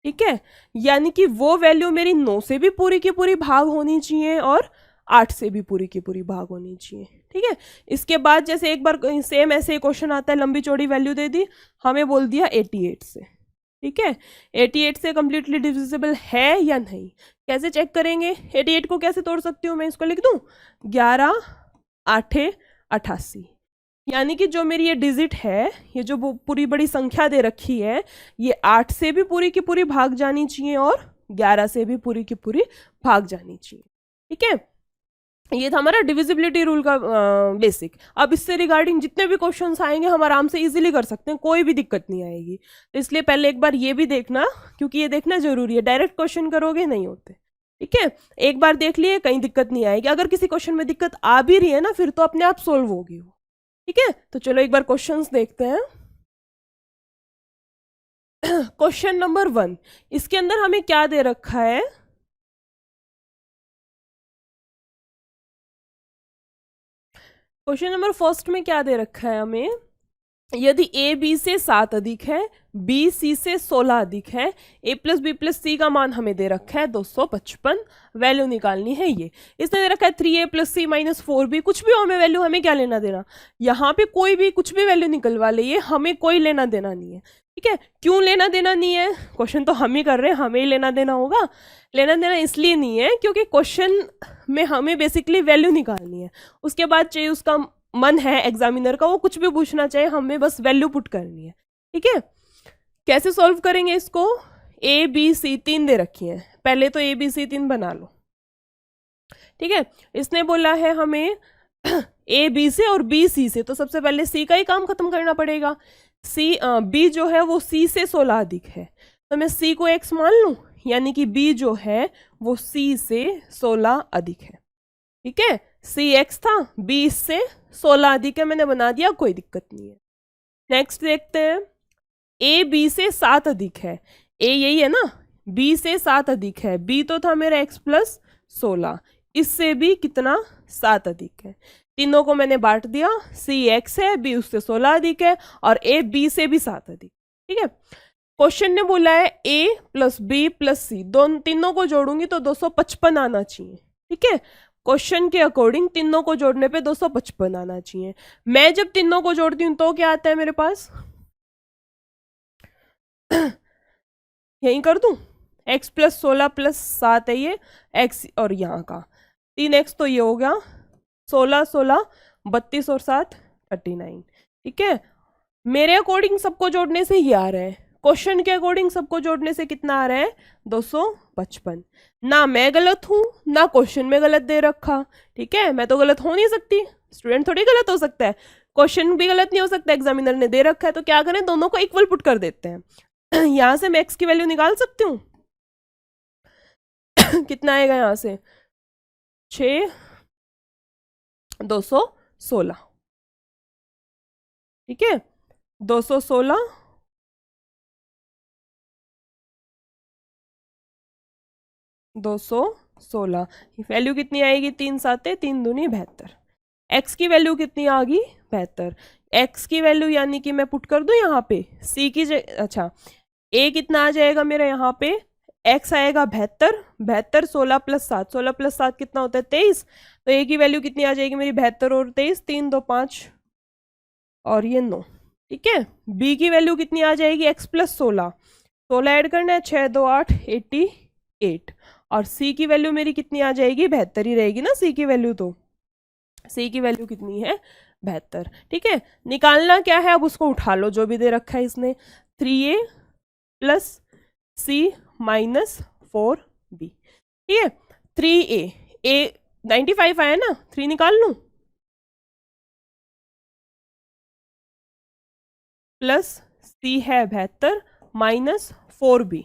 S1: ठीक है, यानी कि वो वैल्यू मेरी 9 से भी पूरी की पूरी भाग होनी चाहिए और 8 से भी पूरी की पूरी भाग होनी चाहिए। ठीक है, इसके बाद जैसे एक बार सेम ऐसे क्वेश्चन आता है, लंबी चौड़ी वैल्यू दे दी, हमें बोल दिया 88 से। ठीक है, 88 से कंप्लीटली डिविजिबल है या नहीं, कैसे चेक करेंगे। 88 को कैसे तोड़ सकती हूँ मैं, इसको लिख दूँ 11 8 88, यानी कि जो मेरी ये डिजिट है, ये जो पूरी बड़ी संख्या दे रखी है, ये 8 से भी पूरी की पूरी भाग जानी चाहिए और 11 से भी पूरी की पूरी भाग जानी चाहिए। ठीक है, ये था हमारा डिविजिबिलिटी रूल का बेसिक। अब इससे रिगार्डिंग जितने भी क्वेश्चंस आएंगे हम आराम से इजीली कर सकते हैं, कोई भी दिक्कत नहीं आएगी। तो इसलिए पहले एक बार ये भी देखना, क्योंकि ये देखना जरूरी है, डायरेक्ट क्वेश्चन करोगे नहीं होते। ठीक है, एक बार देख लिए कहीं दिक्कत नहीं आएगी। अगर किसी क्वेश्चन में दिक्कत आ भी रही है ना, फिर तो अपने आप सोल्व होगी वो। ठीक है, तो चलो एक बार क्वेश्चंस देखते हैं। क्वेश्चन नंबर 1, इसके अंदर हमें क्या दे रखा है, क्वेश्चन नंबर फर्स्ट में क्या दे रखा है हमें, यदि A B से 7 अधिक है, B C से 16 अधिक है, A plus B plus C का मान हमें दे रखा है 255, वैल्यू निकालनी है ये। इसने दे रखा है 3A plus C minus 4B, कुछ भी हो हमें वैल्यू, हमें क्या लेना देना, यहाँ पे कोई भी कुछ भी वैल्यू निकलवा ले, ये हमें कोई लेना देना नहीं है। ठीक है, क्यों लेना देना नहीं है, क्वेश्चन तो हम ही कर रहे हैं, हमें ही लेना देना होगा। लेना देना इसलिए नहीं है क्योंकि क्वेश्चन में हमें बेसिकली वैल्यू निकालनी है, उसके बाद चाहिए उसका मन है एग्जामिनर का, वो कुछ भी पूछना चाहे, हमें बस वैल्यू पुट करनी है। ठीक है, कैसे सॉल्व करेंगे इसको, A B C 3 दे रखी है, पहले तो A B C 3 बना लो। ठीक है, इसने बोला है हमें A B से और B C से, तो सबसे पहले C का ही काम खत्म करना पड़ेगा। B जो है वो C से 16 अधिक है, तो मैं C को X मान लूं, यानी कि B जो है वो C से 16 अधिक है। ठीक है, C X था, B इससे 16 अधिक है, मैंने बना दिया, कोई दिक्कत नहीं है। नेक्स्ट देखते हैं, A B से 7 अधिक है, A यही है ना, B से 7 अधिक है, B तो था मेरा X प्लस 16, इससे भी कितना 7 अधिक है, तीनों को मैंने बांट दिया, C X है, B उससे 16 अधिक है, और A B से भी 7 अधिक। ठीक है, क्वेश्चन ने बोला है A plus B plus C, तीनों को जोड़ूंगी तो 255 आना चाहिए। ठीक है, क्वेश्चन के अकॉर्डिंग तीनों को जोड़ने पे 255 आना चाहिए। मैं जब तीनों को जोड़ती हूँ तो क्या आता है मेरे पास, यहीं कर दूं, x प्लस 16 प्लस 7 है ये x, और यहाँ का 3x, तो ये हो गया 16 16 32 और 7 39। ठीक है, मेरे अकॉर्डिंग सबको जोड़ने से ये आ रहा है, क्वेश्चन के अकॉर्डिंग सबको जोड़ने से कितना आ रहा है 255। ना मैं गलत हूं ना क्वेश्चन में गलत दे रखा। ठीक है, मैं तो गलत हो नहीं सकती, स्टूडेंट थोड़ी गलत हो सकता है, क्वेश्चन भी गलत नहीं हो सकता, एग्जामिनर ने दे रखा है, तो क्या करें, दोनों को इक्वल पुट कर देते हैं। यहाँ से मैं x की वैल्यू निकाल सकती हूँ, कितना आएगा यहाँ से 6 216, ठीक है 216 216 वैल्यू कितनी आएगी 3 साते 3 दूनी 72। एक्स की वैल्यू कितनी आ गई 72। एक्स की वैल्यू यानी कि मैं पुट कर दूं यहाँ पे सी की अच्छा ए कितना आ जाएगा मेरा यहाँ पे एक्स आएगा 72, 72 16 + 7, 16 + 7 कितना होता है 23। तो ए की वैल्यू कितनी आ जाएगी मेरी 72 और 23, 3 2 5 और ये 9, ठीक है। बी की वैल्यू कितनी आ जाएगी एक्स + 16, 16 ऐड करना है 6 2 8 88 और सी की वैल्यू मेरी कितनी आ जाएगी 72 ही रहेगी ना सी की वैल्यू, तो सी की वैल्यू कितनी है 72, ठीक है। निकालना क्या है अब उसको उठा लो जो भी दे रखा है इसने 3a + c - 4b, ठीक है 3a a 95 आया ना 3 निकाल लूं प्लस c है 72 - 4b,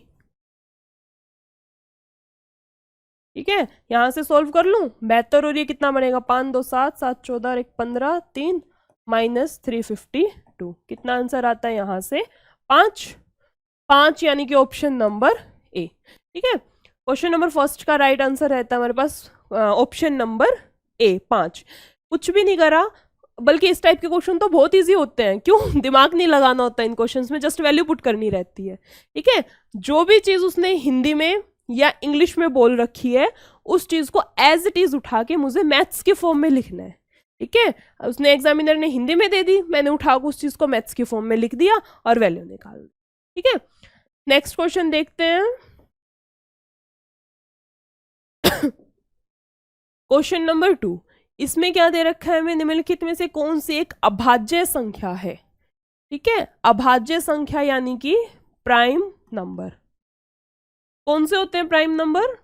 S1: ठीक है यहां से सोल्व कर लूं 72 और ये कितना बनेगा 5 2 7 7 14 और 1 15 3 - 352, कितना आंसर आता है यहाँ से 5 5 यानी कि ऑप्शन नंबर ए, ठीक है। क्वेश्चन नंबर फर्स्ट का राइट आंसर रहता है हमारे पास ऑप्शन नंबर ए 5। कुछ भी नहीं करा, बल्कि इस टाइप के क्वेश्चन तो बहुत इजी होते हैं, क्यों दिमाग नहीं लगाना होता इन क्वेश्चंस में, जस्ट वैल्यू पुट करनी रहती है, ठीक है। जो भी चीज उसने हिंदी में या इंग्लिश में बोल रखी है उस चीज को एज इट इज उठा के मुझे मैथ्स के फॉर्म में लिखना है, ठीक है। उसने एग्जामिनर ने हिंदी में दे दी, मैंने उठा के उस चीज को मैथ्स के फॉर्म में लिख दिया और वैल्यू निकाल दी, ठीक है। नेक्स्ट क्वेश्चन देखते हैं क्वेश्चन नंबर 2। इसमें क्या दे रखा है हमें निम्नलिखित में से कौन सी एक अभाज्य संख्या है, ठीक है। अभाज्य संख्या यानी कि प्राइम नंबर। कौन से होते हैं प्राइम नंबर,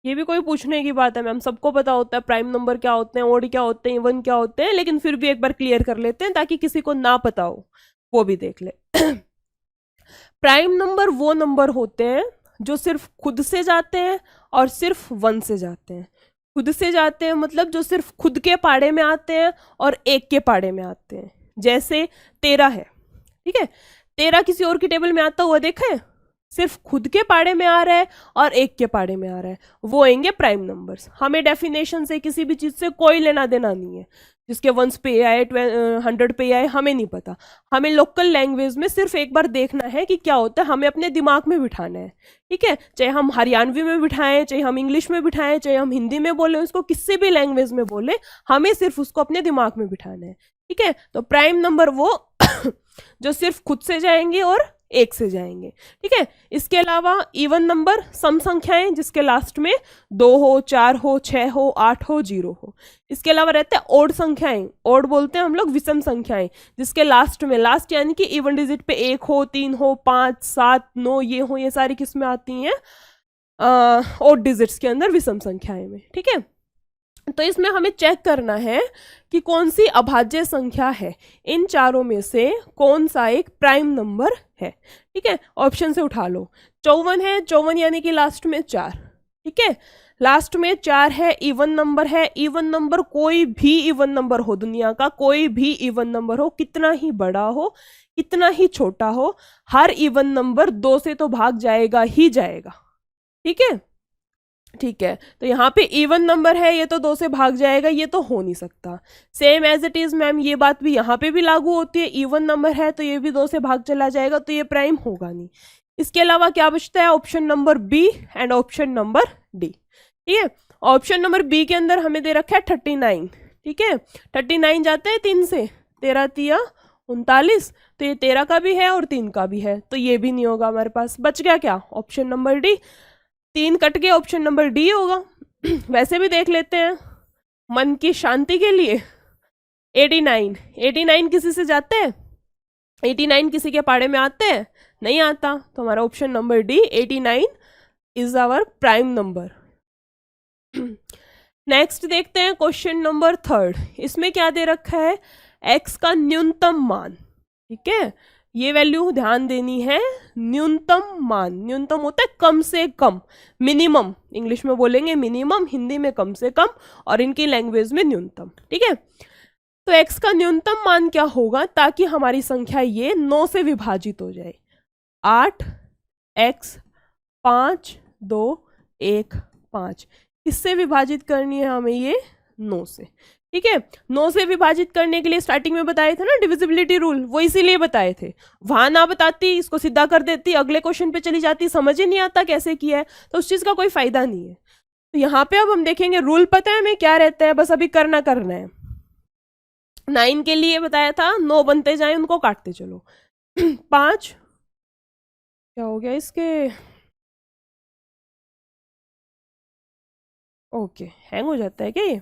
S1: ये भी कोई पूछने की बात है मैम, सबको पता होता है प्राइम नंबर क्या होते हैं, ओड क्या होते हैं, इवन क्या होते हैं, लेकिन फिर भी एक बार क्लियर कर लेते हैं ताकि किसी को ना पता हो वो भी देख ले। प्राइम नंबर वो नंबर होते हैं जो सिर्फ खुद से जाते हैं और सिर्फ 1 से जाते हैं। खुद से जाते हैं मतलब जो सिर्फ खुद के पाड़े में आते हैं और 1 के पाड़े में आते हैं, जैसे 13 है, ठीक है 13 किसी और की टेबल में आता हुआ देखा है, सिर्फ खुद के पाड़े में आ रहा है और 1 के पाड़े में आ रहा है, वो आएंगे प्राइम नंबर्स। हमें डेफिनेशन से किसी भी चीज से कोई लेना देना नहीं है, जिसके 1 पे आए 100 पे आए हमें नहीं पता, हमें लोकल लैंग्वेज में सिर्फ एक बार देखना है कि क्या होता है, हमें अपने दिमाग में बिठाना है, ठीक है। चाहे हम हरियाणवी में बिठाएं, चाहे हम इंग्लिश में बिठाएं, चाहे हम हिंदी में बोले, उसको किसी भी लैंग्वेज में बोले, हमें सिर्फ उसको अपने दिमाग में बिठाना है, ठीक है। तो प्राइम नंबर वो जो सिर्फ खुद से जाएंगे और 1 से जाएंगे, ठीक है। इसके अलावा इवन नंबर सम संख्याएं जिसके लास्ट में 2 हो 4 हो 6 हो 8 हो 0 हो। इसके अलावा रहते हैं ओड संख्याएं, ओड बोलते हैं हम लोग विषम संख्याएं, जिसके लास्ट में लास्ट यानी कि इवन डिजिट पे 1 हो 3 हो 5 7 9 ये हो, ये सारी किस्में आती हैं ओड डिजिट्स के अंदर विषम संख्याएं में, ठीक है। तो इसमें हमें चेक करना है कि कौन सी अभाज्य संख्या है, इन चारों में से कौन सा एक प्राइम नंबर है, ठीक है। ऑप्शन से उठा लो 54 है, 54 यानी कि लास्ट में 4, ठीक है लास्ट में 4 है, इवन नंबर है। इवन नंबर कोई भी इवन नंबर हो, दुनिया का कोई भी इवन नंबर हो, कितना ही बड़ा हो कितना ही छोटा हो, हर इवन नंबर 2 से तो भाग जाएगा ही जाएगा, ठीक है ठीक है। तो यहाँ पे इवन नंबर है, ये तो 2 से भाग जाएगा, ये तो हो नहीं सकता। Same as it is ma'am ये बात भी यहाँ पे भी लागू होती है, इवन नंबर है तो ये भी 2 से भाग चला जाएगा, तो ये प्राइम होगा नहीं। इसके अलावा क्या बचता है, option number B and option number D, ठीक है। ऑप्शन नंबर बी के अंदर हमें दे रखा है 39, ठीक है 39 जाते हैं 3 से, 13 तिया 39, तो ये 13 का भी है और 3 का भी है, तो ये भी नहीं होगा हमारे पास। बच गया क्या, ऑप्शन नंबर डी, 3 कट गया, ऑप्शन नंबर डी होगा। वैसे भी देख लेते हैं मन की शांति के लिए। 89 किसी से जाते हैं, 89 किसी के पाड़े में आते हैं, नहीं आता, तो हमारा option number D 89 is our prime number. Next देखते हैं क्वेश्चन नंबर 3। इसमें क्या दे रखा है, एक्स का न्यूनतम मान, ठीक है ये वैल्यू ध्यान देनी है न्यूनतम मान, न्यूनतम होता है कम से कम, मिनिमम इंग्लिश में बोलेंगे मिनिमम, हिंदी में कम से कम और इनकी लैंग्वेज में न्यूनतम। ठीक है, तो x का न्यूनतम मान क्या होगा ताकि हमारी संख्या ये 9 से विभाजित हो जाए। 8x 5 2 1 5 किससे विभाजित करनी है हमें, ये 9 से। ठीक है, 9 से विभाजित करने के लिए स्टार्टिंग में बताए थे ना डिविजिबिलिटी रूल, वो इसीलिए बताए थे। वहां ना बताती, इसको सीधा कर देती, अगले क्वेश्चन पे चली जाती, समझ ही नहीं आता कैसे किया है, तो उस चीज का कोई फायदा नहीं है। तो यहाँ पे अब हम देखेंगे रूल पता है हमें क्या रहता है, बस अभी करना है। 9 के लिए बताया था 9 बनते जाए उनको काटते चलो। 5 क्या हो गया इसके, ओके हैंग हो जाता है क्या ये।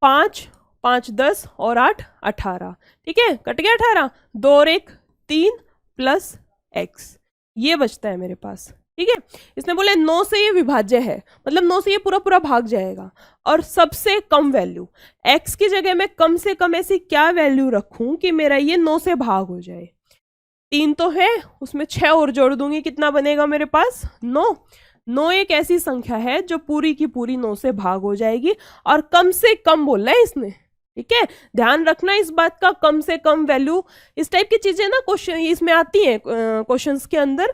S1: 5 5 10 और 8 18, ठीक है कट गया 18, 2 और 1 3 प्लस x, ये बचता है मेरे पास। ठीक है, इसने बोले 9 से ये विभाज्य है, मतलब 9 से ये पूरा पूरा भाग जाएगा। और सबसे कम वैल्यू x की जगह मैं कम से कम ऐसी क्या वैल्यू रखूं कि मेरा ये 9 से भाग हो जाए। 3 तो है, उसमें 6 और जोड़ दूंगी, कितना बनेगा मेरे पास 9। 9 एक ऐसी संख्या है जो पूरी की पूरी 9 से भाग हो जाएगी, और कम से कम बोला है इसने। ठीक है, ध्यान रखना इस बात का, कम से कम वैल्यू, इस टाइप की चीजें ना क्वेश्चन इसमें आती हैं क्वेश्चंस के अंदर,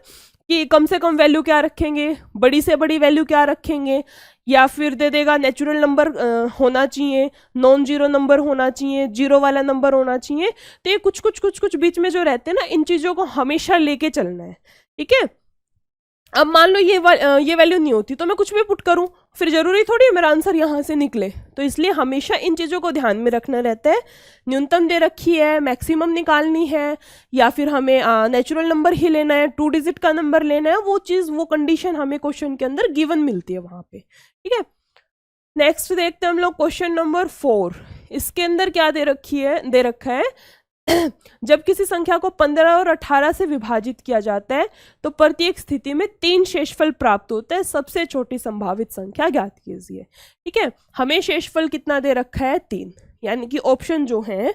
S1: कि कम से कम वैल्यू क्या रखेंगे, बड़ी से बड़ी वैल्यू क्या रखेंगे, या फिर दे देगा नेचुरल नंबर होना चाहिए, नॉन जीरो नंबर होना चाहिए, जीरो वाला नंबर होना चाहिए। तो ये कुछ कुछ कुछ कुछ बीच में जो रहते हैं ना, इन चीजों को हमेशा लेके चलना है। ठीक है, अब मान लो ये वैल्यू नहीं होती तो मैं कुछ भी पुट करूं, फिर जरूरी थोड़ी है मेरा आंसर यहाँ से निकले। तो इसलिए हमेशा इन चीज़ों को ध्यान में रखना रहता है। न्यूनतम दे रखी है, मैक्सिमम निकालनी है, या फिर हमें नेचुरल नंबर ही लेना है, 2 डिजिट का नंबर लेना है, वो चीज़ वो कंडीशन हमें क्वेश्चन के अंदर गिवन मिलती है वहाँ पे। ठीक है, नेक्स्ट देखते हैं हम लोग क्वेश्चन नंबर 4। इसके अंदर क्या दे रखा है जब किसी संख्या को 15 और 18 से विभाजित किया जाता है तो प्रत्येक स्थिति में 3 शेषफल प्राप्त होता है, सबसे छोटी संभावित संख्या ज्ञात कीजिए। ठीक है, हमें शेषफल कितना दे रखा है 3, यानी कि ऑप्शन जो है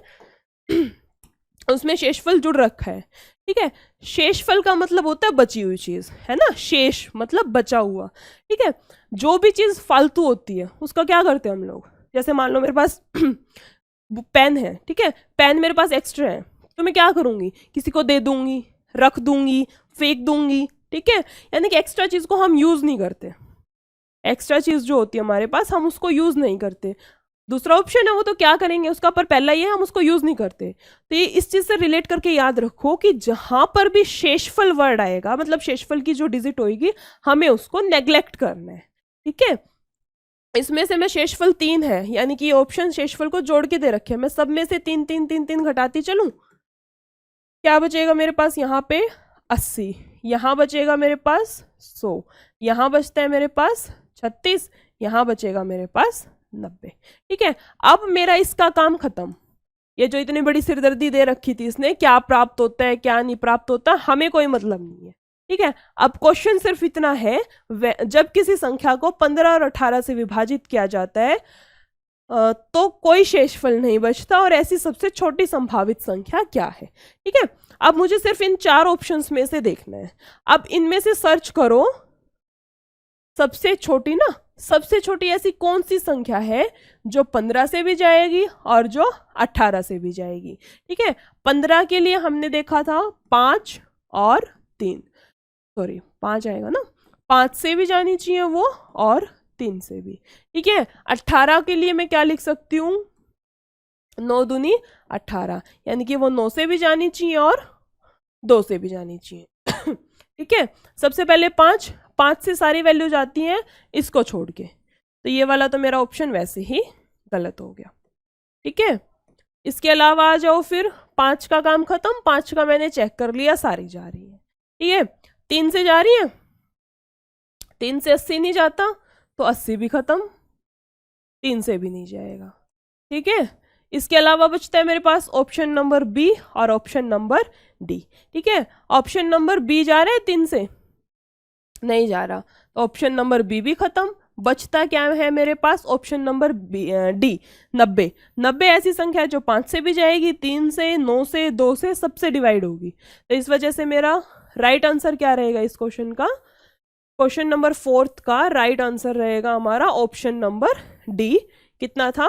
S1: उसमें शेषफल जुड़ रखा है। ठीक है, शेषफल का मतलब होता है बची हुई चीज, है ना, शेष मतलब बचा हुआ। ठीक है, जो भी चीज फालतू होती है उसका क्या करते हैं हम लोग, जैसे मान लो मेरे पास पेन है, ठीक है, पेन मेरे पास एक्स्ट्रा है, तो मैं क्या करूंगी, किसी को दे दूंगी, रख दूंगी, फेंक दूंगी। ठीक है, यानी कि एक्स्ट्रा चीज को हम यूज नहीं करते, एक्स्ट्रा चीज जो होती है हमारे पास हम उसको यूज नहीं करते। दूसरा ऑप्शन है वो तो क्या करेंगे उसका, पर पहला ये हम उसको यूज नहीं करते। तो ये इस चीज से रिलेट करके याद रखो कि जहां पर भी शेषफल वर्ड आएगा, मतलब शेषफल की जो डिजिट होगी, हमें उसको नेग्लेक्ट करना है। ठीक है, इसमें से मैं शेषफल 3 है, यानी कि ऑप्शन शेषफल को जोड़ के दे रखे हैं, मैं सब में से 3 3 3 3 घटाती चलूं, क्या बचेगा मेरे पास यहाँ पे 80, यहाँ बचेगा मेरे पास 100, यहाँ बचता है मेरे पास 36, यहाँ बचेगा मेरे पास 90। ठीक है, अब मेरा इसका काम खत्म। ये जो इतनी बड़ी सिरदर्दी दे रखी थी इसने, क्या प्राप्त होता है क्या नहीं प्राप्त होता, हमें कोई मतलब नहीं है। ठीक है, अब क्वेश्चन सिर्फ इतना है, जब किसी संख्या को 15 और 18 से विभाजित किया जाता है तो कोई शेषफल नहीं बचता, और ऐसी सबसे छोटी संभावित संख्या क्या है। ठीक है, अब मुझे सिर्फ इन 4 ऑप्शंस में से देखना है। अब इनमें से सर्च करो सबसे छोटी ना, सबसे छोटी ऐसी कौन सी संख्या है जो 15 से भी जाएगी और जो 18 से भी जाएगी। ठीक है, 15 के लिए हमने देखा था 5 और 3, सॉरी 5 आएगा ना, 5 से भी जानी चाहिए वो और 3 से भी। ठीक है, 18 के लिए मैं क्या लिख सकती हूँ, 9 दूनी 18, यानी कि वो 9 से भी जानी चाहिए और 2 से भी जानी चाहिए। ठीक है, सबसे पहले 5 से सारी वैल्यू जाती हैं इसको छोड़ के, तो ये वाला तो मेरा ऑप्शन वैसे ही गलत हो गया। ठीक है, इसके अलावा आ जाओ फिर, 5 का काम खत्म, 5 का मैंने चेक कर लिया सारी जा रही है। ठीक है, 3 से जा रही है, 3 से 80 नहीं जाता तो 80 भी खत्म, 3 से भी नहीं जाएगा। ठीक है, इसके अलावा बचता है मेरे पास ऑप्शन नंबर बी और ऑप्शन नंबर डी। ठीक है, ऑप्शन नंबर बी जा रहा है 3 से, नहीं जा रहा, तो ऑप्शन नंबर बी भी खत्म, बचता क्या है मेरे पास, ऑप्शन नंबर डी 90। 90 ऐसी संख्या है जो 5 से भी जाएगी, 3 से, 9 से, 2 से, सबसे डिवाइड होगी। तो इस वजह से मेरा राइट आंसर क्या रहेगा इस क्वेश्चन का, क्वेश्चन नंबर 4 का राइट आंसर रहेगा हमारा ऑप्शन नंबर डी। कितना था,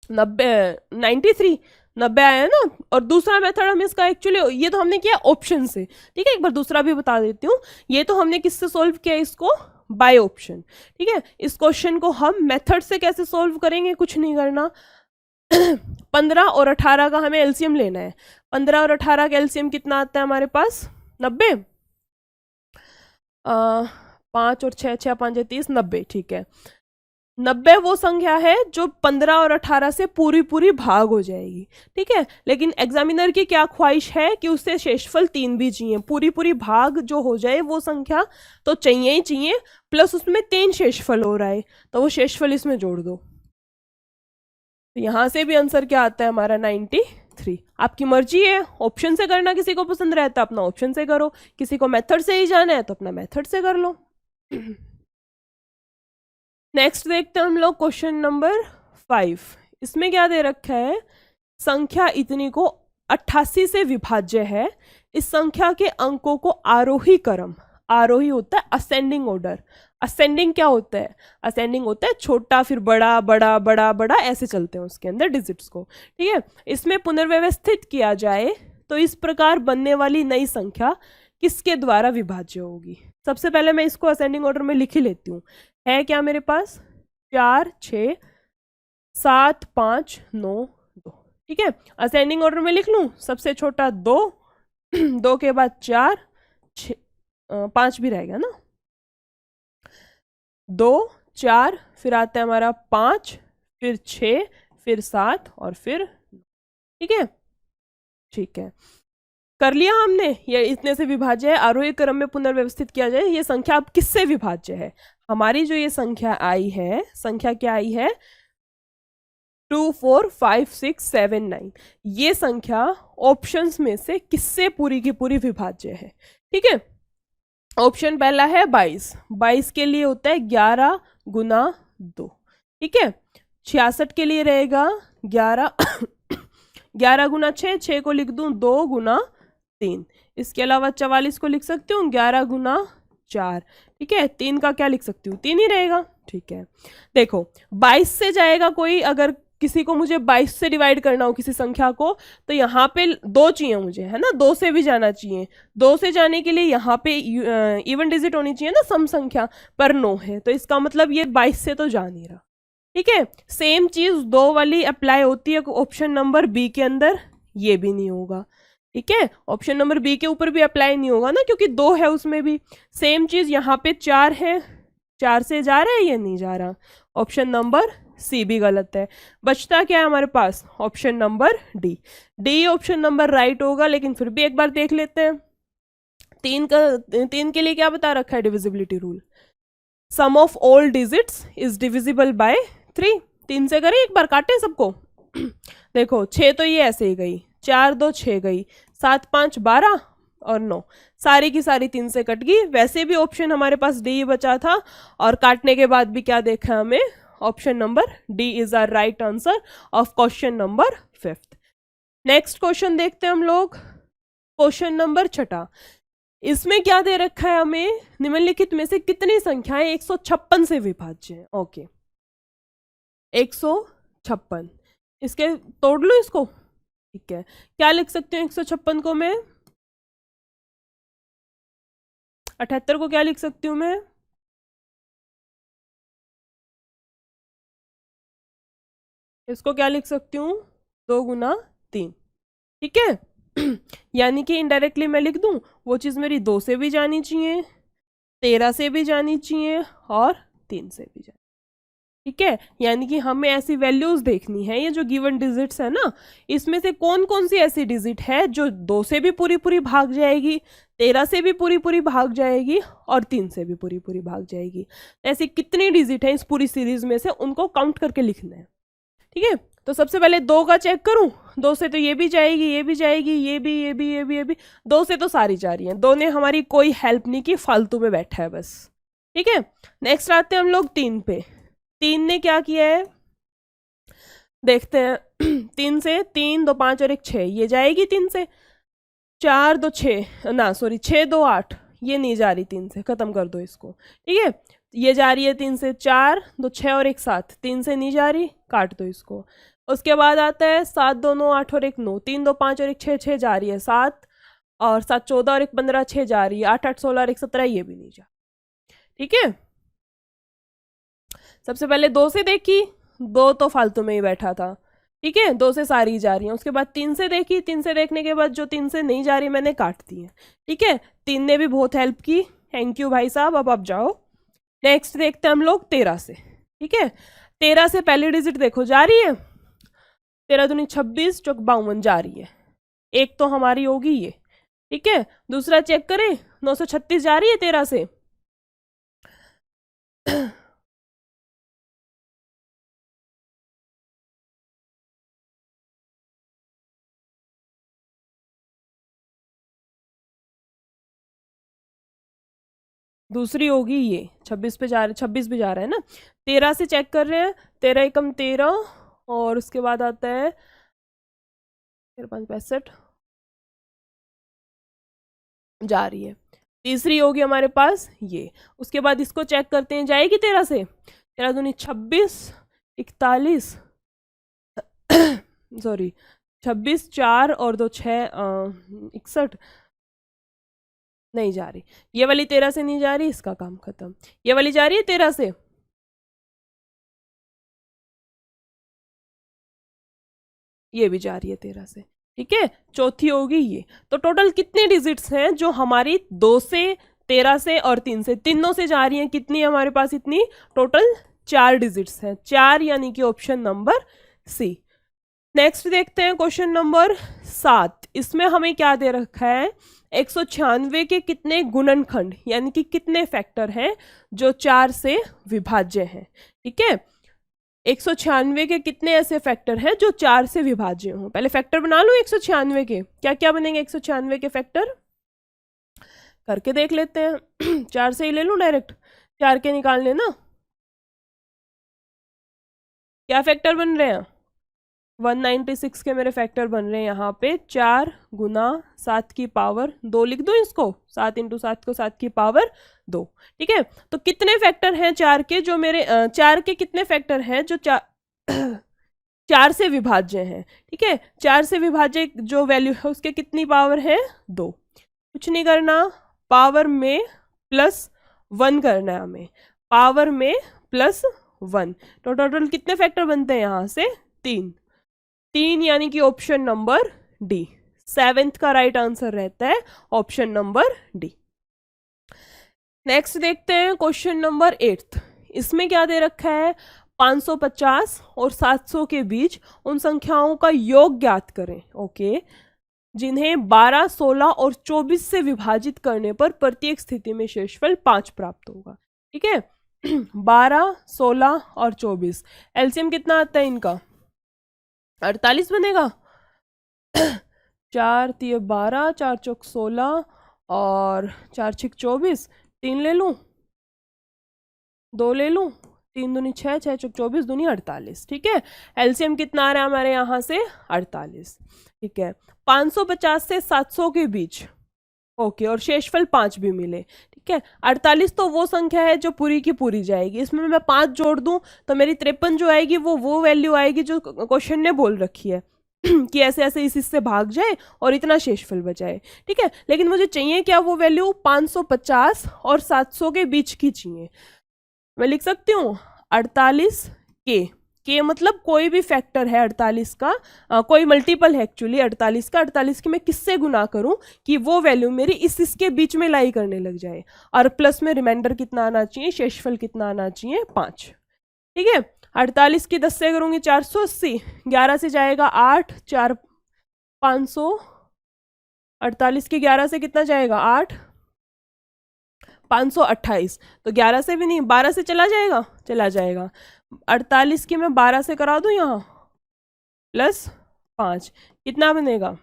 S1: 93 90 आया ना। और दूसरा मेथड हम इसका एक्चुअली, ये तो हमने किया ऑप्शन से, ठीक है। एक बार दूसरा भी बता देती हूँ, ये तो हमने किससे सोल्व किया इसको, बाय ऑप्शन, ठीक है। इस क्वेश्चन को हम मेथड से कैसे सोल्व करेंगे, कुछ नहीं करना 15 और 18 का हमें एलसीएम लेना है। 15 और 18 का एलसीएम कितना आता है हमारे पास, 90। 5 और 6, 6 5 30, 90, ठीक है। 90 वो संख्या है जो 15 और 18 से पूरी पूरी भाग हो जाएगी, ठीक है। लेकिन एग्जामिनर की क्या ख्वाहिश है कि उससे शेषफल 3 भी चाहिए, पूरी पूरी भाग जो हो जाए वो संख्या तो चाहिए ही चाहिए, प्लस उसमें 3 शेषफल हो रहा है, तो वो शेषफल इसमें जोड़ दो। तो यहां से भी आंसर क्या आता है हमारा 93। आपकी मर्जी है, ऑप्शन से करना किसी को पसंद रहता है अपना ऑप्शन से करो, किसी को मेथड से ही जाना है तो अपना मेथड से कर लो। नेक्स्ट देखते हैं हम लोग क्वेश्चन नंबर 5। इसमें क्या दे रखा है, संख्या इतनी को 88 से विभाज्य है, इस संख्या के अंकों को आरोही क्रम, आरोही होता है असेंडिंग ऑर्डर, असेंडिंग क्या होता है, असेंडिंग होता है छोटा फिर बड़ा बड़ा बड़ा बड़ा ऐसे चलते हैं उसके अंदर डिजिट्स को, ठीक है। इसमें पुनर्व्यवस्थित किया जाए तो इस प्रकार बनने वाली नई संख्या किसके द्वारा विभाज्य होगी। सबसे पहले मैं इसको असेंडिंग ऑर्डर में लिख ही लेती हूँ। है क्या मेरे पास 4 6 7 5 9 2, ठीक है। असेंडिंग ऑर्डर में लिख लूँ, सबसे छोटा 2, 2 के बाद 4 6 5 भी रहेगा ना, 2 4 फिर आता है हमारा 5 फिर 6 फिर 7 और फिर, ठीक है, ठीक है। कर लिया हमने, ये इतने से विभाज्य है, आरोही क्रम में पुनर्व्यवस्थित किया जाए, ये संख्या अब किससे विभाज्य है, हमारी जो ये संख्या आई है, संख्या क्या आई है 2 4 5 6 7 9, ये संख्या ऑप्शंस में से किससे पूरी की पूरी विभाज्य है, ठीक है। ऑप्शन पहला है 22, 22 के लिए होता है 11 गुना 2, ठीक है। 66 के लिए रहेगा 11 11 गुना 6, 6 को लिख दूं 2 गुना 3, इसके अलावा 44 को लिख सकती हूँ 11 गुना 4, ठीक है। 3 का क्या लिख सकती हूँ, 3 ही रहेगा, ठीक है। देखो 22 से जाएगा कोई, अगर किसी को मुझे 22 से डिवाइड करना हो किसी संख्या को, तो यहाँ पे 2 चाहिए मुझे, है ना, 2 से भी जाना चाहिए। 2 से जाने के लिए यहाँ पे इवन डिजिट होनी चाहिए ना, सम संख्या, पर 9 है, तो इसका मतलब ये 22 से तो जा नहीं रहा, ठीक है। सेम चीज 2 वाली अप्लाई होती है ऑप्शन नंबर बी के अंदर, ये भी नहीं होगा, ठीक है। ऑप्शन नंबर बी के ऊपर भी अप्लाई नहीं होगा ना, क्योंकि 2 है उसमें भी। सेम चीज यहाँ पे 4 है, 4 से जा रहा है, ये नहीं जा रहा, ऑप्शन नंबर सी भी गलत है। बचता क्या है हमारे पास, option number D. D option number right होगा, लेकिन फिर भी एक बार देख लेते हैं। 3 के लिए क्या बता रखा है divisibility rule, sum of all digits is divisible by 3। 3 से करें एक बार, काटे सबको देखो 6 तो ये ऐसे ही गई, 4 2 6 गई, 7 5 12 और 9, सारी की सारी 3 से कट गई। वैसे भी ऑप्शन हमारे पास डी बचा था, और काटने के बाद भी क्या देखा हमें, option number D is our right answer of question number 5। Next question देखते हैं हम लोग, क्वेश्चन नंबर 6। इसमें क्या दे रखा है हमें, निम्नलिखित में से कितनी संख्याएं 156 से विभाज्य है। ओके 156, इसके तोड़ लो इसको, ठीक है। क्या लिख सकते हो 156 को मैं, 78 को क्या लिख सकती हूँ मैं, इसको क्या लिख सकती हूँ 2 गुना 3, ठीक है। यानी कि इनडायरेक्टली मैं लिख दूं, वो चीज़ मेरी 2 से भी जानी चाहिए, 13 से भी जानी चाहिए और 3 से भी जानी, ठीक है। यानी कि हमें ऐसी वैल्यूज देखनी है, ये जो गिवन डिजिट्स है ना, इसमें से कौन कौन सी ऐसी डिजिट है जो 2 से भी पूरी पूरी भाग जाएगी, 13 से भी पूरी पूरी भाग जाएगी और 3 से भी पूरी पूरी भाग जाएगी। ऐसी कितनी डिजिट है इस पूरी सीरीज में से, उनको काउंट करके लिखना है, ठीक है। तो सबसे पहले 2 का चेक करूं, 2 से तो ये भी जाएगी, ये भी जाएगी, ये भी, ये भी, ये भी, ये भी, 2 से तो सारी जा रही हैं। 2 ने हमारी कोई हेल्प नहीं की, फालतू में बैठा है बस, ठीक है, नेक्स्ट आते हैं हम लोग 3 पे। 3 ने क्या किया है देखते हैं। 3 से 3 2 5 और 1 6, ये जाएगी 3 से। 4 2 6 ना सॉरी 6 2 8, ये नहीं जा रही 3 से, खत्म कर दो इसको। ठीक है, ये जा रही है 3 से। 4 2 6 और 1 7, 3 से नहीं जा रही, काट दो इसको। उसके बाद आता है 7 2 9 8 और 1 9, 3 2 5 और 1 6 6 जा रही है 7, और 7 14 और 1 15 6 जा रही है 8 8 16 और 1 17, ये भी नहीं जा। ठीक है, सबसे पहले 2 से देखी, 2 तो फालतू में ही बैठा था। ठीक है, 2 से सारी जा रही है। उसके बाद 3 से देखी, 3 से देखने के बाद जो 3 से नहीं जा रही मैंने काट दी है। ठीक है, 3 ने भी बहुत हेल्प की, थैंक यू भाई साहब। अब आप जाओ। नेक्स्ट देखते हैं हम लोग 13 से। ठीक है, 13 से पहली डिजिट देखो जा रही है, 13 दूनी 26 चौक 52 जा रही है, एक तो हमारी होगी ये। ठीक है, दूसरा चेक करें, 936 जा रही है 13 से। दूसरी होगी ये, 26 पे जा रहे, 26 भी जा रहा है ना। 13 से चेक कर रहे हैं, 13 एकम 13, और उसके बाद आता है 13 5 65 जा रही है। तीसरी होगी हमारे पास ये। उसके बाद इसको चेक करते हैं, जाएगी 13 से। 13 दूनी 26, 41 सॉरी 26 4 और 2 6 61, नहीं जा रही। ये वाली 13 से नहीं जा रही, इसका काम खत्म। ये वाली जा रही है 13 से, ये भी जा रही है 13 से। ठीक है, चौथी होगी ये। तो टोटल कितने डिजिट्स हैं जो हमारी 2 से 13 से और 3 से, तीनों से जा रही हैं? कितनी है हमारे पास? इतनी टोटल 4 डिजिट्स हैं, 4, यानी कि ऑप्शन नंबर सी। नेक्स्ट देखते हैं क्वेश्चन नंबर 7। इसमें हमें क्या दे रखा है, 196 के कितने गुणनखंड यानी कि कितने फैक्टर हैं जो 4 से विभाज्य हैं। ठीक है, 196 के कितने ऐसे फैक्टर हैं जो 4 से विभाज्य हों। पहले फैक्टर बना लो 196 के, क्या क्या बनेंगे 196 के फैक्टर, करके देख लेते हैं। 4 से ही ले लूं डायरेक्ट, 4 के निकालने ना। क्या फैक्टर बन रहे हैं? 196 के मेरे फैक्टर बन रहे हैं यहाँ पे। 4 गुना 7 की पावर 2 लिख दो इसको, 7 इंटू 7 को 7 की पावर 2। ठीक है, तो कितने फैक्टर हैं 4 के जो मेरे 4 के कितने फैक्टर हैं जो 4 4 से विभाज्य हैं। ठीक है, 4 से विभाज्य जो वैल्यू है उसके कितनी पावर है? 2। कुछ नहीं करना, पावर में प्लस 1 करना है हमें, पावर में प्लस 1। तो टोटल कितने फैक्टर बनते हैं यहाँ से? 3। 3 यानी कि ऑप्शन नंबर डी, 7th का राइट आंसर रहता है ऑप्शन नंबर डी। नेक्स्ट देखते हैं क्वेश्चन नंबर 8। इसमें क्या दे रखा है, 550 और 700 के बीच उन संख्याओं का योग ज्ञात करें। ओके, जिन्हें 12 16 और 24 से विभाजित करने पर प्रत्येक स्थिति में शेषफल 5 प्राप्त होगा। ठीक है, 12 16 और 24, एलसीएम कितना आता है इनका? 48 बनेगा। 4 3 12, 4 चौक 16 और 4 6 24, 3 ले लूं, 2 ले लूं, 3 दूनी 6, 6 चौक 24, दूनी 48। ठीक है, एलसीएम कितना आ रहा है हमारे यहाँ से? 48। ठीक है, 550 से 700 के बीच, ओके, और शेषफल 5 भी मिले। ठीक है, 48 तो वो संख्या है जो पूरी की पूरी जाएगी, इसमें मैं 5 जोड़ दूं तो मेरी 53 जो आएगी वो वैल्यू आएगी जो क्वेश्चन ने बोल रखी है कि ऐसे ऐसे इससे भाग जाए और इतना शेषफल बचाए। ठीक है, लेकिन मुझे चाहिए क्या? वो वैल्यू 550 और 700 के बीच की चाहिए। मैं लिख सकती हूँ 48 के मतलब कोई भी फैक्टर है 48 का, कोई मल्टीपल है एक्चुअली 48 का। 48 की मैं किससे गुना करूं कि वो वैल्यू मेरी इसके बीच में लाई करने लग जाए, और प्लस में रिमाइंडर कितना आना चाहिए, शेषफल कितना आना चाहिए? 5। ठीक है, 48 की 10 से करूंगी 480, 11 से जाएगा 8, 4 500, 48 की 11 से कितना जाएगा? 8, 528। तो 11 से भी नहीं, 12 से चला जाएगा, चला जाएगा। 48 की मैं 12 से करा दूं यहाँ, प्लस 5, कितना बनेगा?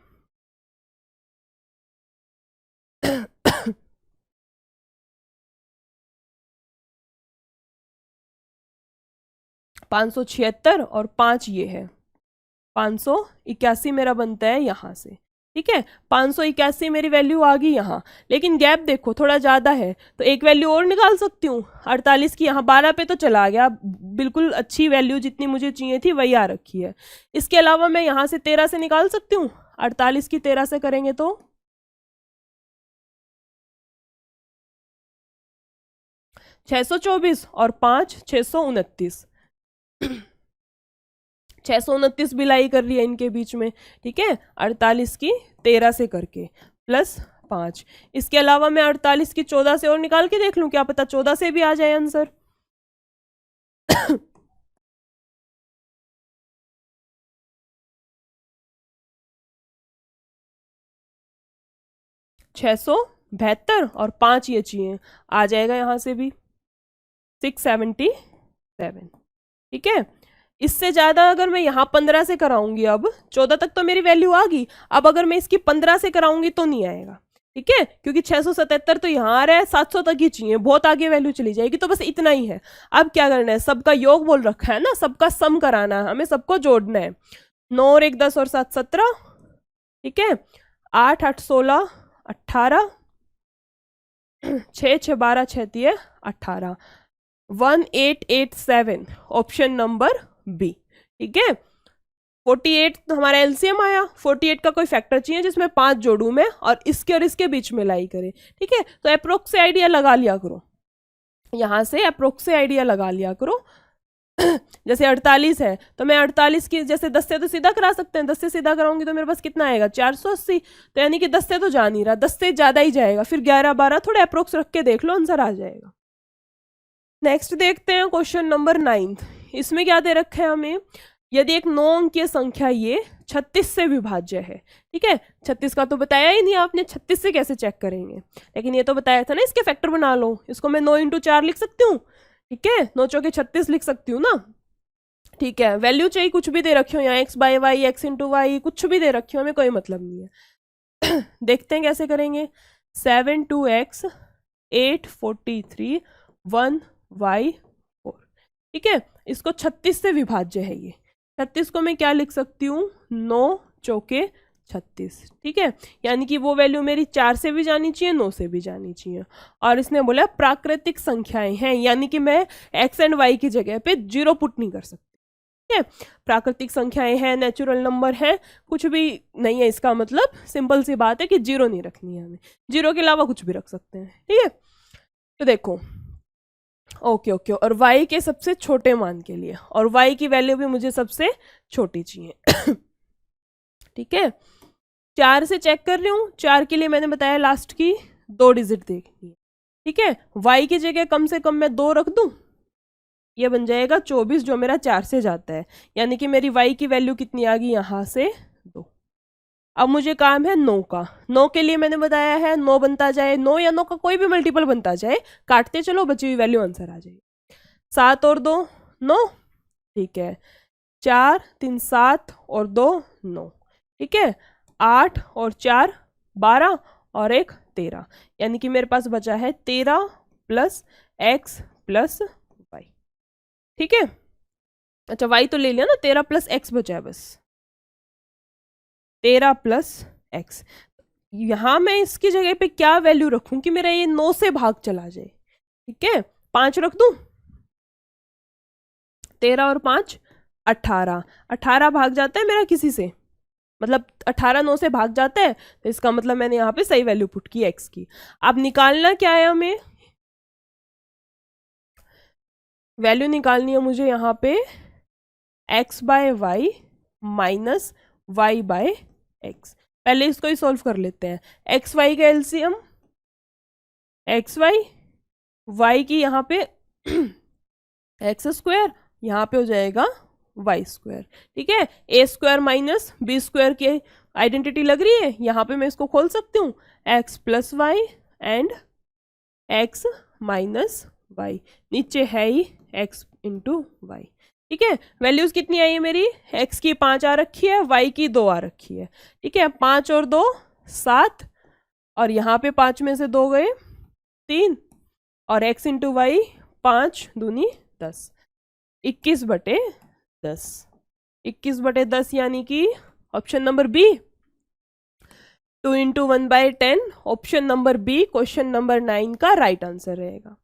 S1: 576 और 5 ये है, 581 मेरा बनता है यहाँ से। ठीक है, 581 मेरी वैल्यू आ गई यहाँ, लेकिन गैप देखो थोड़ा ज़्यादा है, तो एक वैल्यू और निकाल सकती हूँ 48 की, यहाँ 12 पे तो चला गया, बिल्कुल अच्छी वैल्यू जितनी मुझे चाहिए थी वही आ रखी है। इसके अलावा मैं यहाँ से 13 से निकाल सकती हूँ, 48 की 13 से करेंगे तो 624 और 5 629, 629 बिलाई कर रही है इनके बीच में। ठीक है, 48 की 13 से करके प्लस 5, इसके अलावा मैं 48 की 14 से और निकाल के देख लूं, क्या पता 14 से भी आ जाए आंसर। 672 और 5 ये चाहिए, आ जाएगा यहाँ से भी 677। ठीक है, इससे ज़्यादा अगर मैं यहाँ 15 से कराऊंगी, अब 14 तक तो मेरी वैल्यू आ गई, अब अगर मैं इसकी 15 से कराऊंगी तो नहीं आएगा। ठीक है, क्योंकि 677 तो यहाँ आ रहा है, 700 तक ही चाहिए, बहुत आगे वैल्यू चली जाएगी, तो बस इतना ही है। अब क्या करना है, सबका योग बोल रखा है ना, सबका सम कराना है, हमें सबको जोड़ना है। 9 और 1 10 और 7 17। ठीक है, 8 8 16 18, 6 6 12 6 3 18, 1887 ऑप्शन नंबर बी। ठीक है, 48 हमारा एलसीएम आया, 48 का कोई फैक्टर चाहिए जिसमें 5 जोड़ू मैं और इसके बीच में लाई करे। ठीक है, तो अप्रोक्स से आइडिया लगा लिया करो, यहाँ से अप्रोक्स से आइडिया लगा लिया करो। जैसे 48 है तो मैं 48 की जैसे 10 से तो सीधा करा सकते हैं, 10 से सीधा कराऊंगी तो मेरे पास कितना आएगा 480, तो यानी कि 10 से तो जा नहीं रहा, 10 से ज़्यादा ही जाएगा, फिर 11 12 थोड़ा अप्रोक्स रख के देख लो, आंसर आ जाएगा। नेक्स्ट देखते हैं क्वेश्चन नंबर 9। इसमें क्या दे रखा है हमें, यदि एक 9 अंकीय संख्या ये 36 से विभाज्य है। ठीक है, 36 का तो बताया ही नहीं आपने, 36 से कैसे चेक करेंगे, लेकिन ये तो बताया था ना, इसके फैक्टर बना लो, इसको मैं 9 × 4 लिख सकती हूँ। ठीक है, 9 चौके 36 लिख सकती हूँ ना। ठीक है, वैल्यू चाहिए कुछ भी दे रखी हो, यहाँ x by y, x into y, कुछ भी दे रखी हो, हमें कोई मतलब नहीं है। देखते हैं कैसे करेंगे। 7 2x 8 43 1 y 4। ठीक है, इसको 36 से विभाज्य है ये, 36 को मैं क्या लिख सकती हूँ, 9 चौके 36। ठीक है, यानी कि वो वैल्यू मेरी 4 से भी जानी चाहिए, 9 से भी जानी चाहिए। और इसने बोला प्राकृतिक संख्याएं हैं, यानी कि मैं x एंड y की जगह पे 0 पुट नहीं कर सकती। ठीक है, प्राकृतिक संख्याएं हैं, नेचुरल नंबर है, कुछ भी नहीं है, इसका मतलब सिंपल सी बात है कि 0 नहीं रखनी है हमें, 0 के अलावा कुछ भी रख सकते हैं। ठीक है, तो देखो ओके, और y के सबसे छोटे मान के लिए, और y की वैल्यू भी मुझे सबसे छोटी चाहिए। ठीक है, 4 से चेक कर रही हूँ, 4 के लिए मैंने बताया लास्ट की 2 डिजिट देखनी है। ठीक है, y की जगह कम से कम मैं 2 रख दूं, ये बन जाएगा 24 जो मेरा 4 से जाता है, यानी कि मेरी y की वैल्यू कितनी आ गई यहाँ से 2। अब मुझे काम है 9 का, 9 के लिए मैंने बताया है 9 बनता जाए, 9 या 9 का कोई भी मल्टीपल बनता जाए, काटते चलो, बची हुई वैल्यू आंसर आ जाएगी। 7 और 2 9। ठीक है, 4 3 7 और 2 9। ठीक है, 8 और 4 12 और 1 13, यानी कि मेरे पास बचा है 13 प्लस x प्लस y। ठीक है, अच्छा y तो ले लिया ना, 13 प्लस x बचा है बस, 13 प्लस x। यहां मैं इसकी जगह पे क्या वैल्यू रखूं कि मेरा ये 9 से भाग चला जाए। ठीक है, 5 रख दूं, 13 और 5 18, 18 भाग जाता है मेरा किसी से, मतलब 18 9 से भाग जाता है, तो इसका मतलब मैंने यहाँ पे सही वैल्यू पुट की x की। अब निकालना क्या है हमें, वैल्यू निकालनी है मुझे यहाँ पे x by y minus y by x। पहले इसको ही सॉल्व कर लेते हैं, एक्स वाई का एलसीएम एक्स वाई, वाई की यहाँ पे एक्स स्क्वायर, यहाँ पे हो जाएगा वाई स्क्वायर। ठीक है, a square minus b square की आइडेंटिटी लग रही है, यहाँ पे मैं इसको खोल सकती हूँ, x plus y and x minus y, नीचे है ही एक्स इंटू वाई। ठीक है, वैल्यूज कितनी आई है मेरी, x की 5 आ रखी है, y की 2 आ रखी है। ठीक है, 5 और 2 7, और यहाँ पे 5 में से 2 गए 3, और x इंटू वाई 5 दूनी 10। 21/10। 21/10 यानी कि option number B 2 × 1/10, option number B question number 9 का राइट आंसर रहेगा।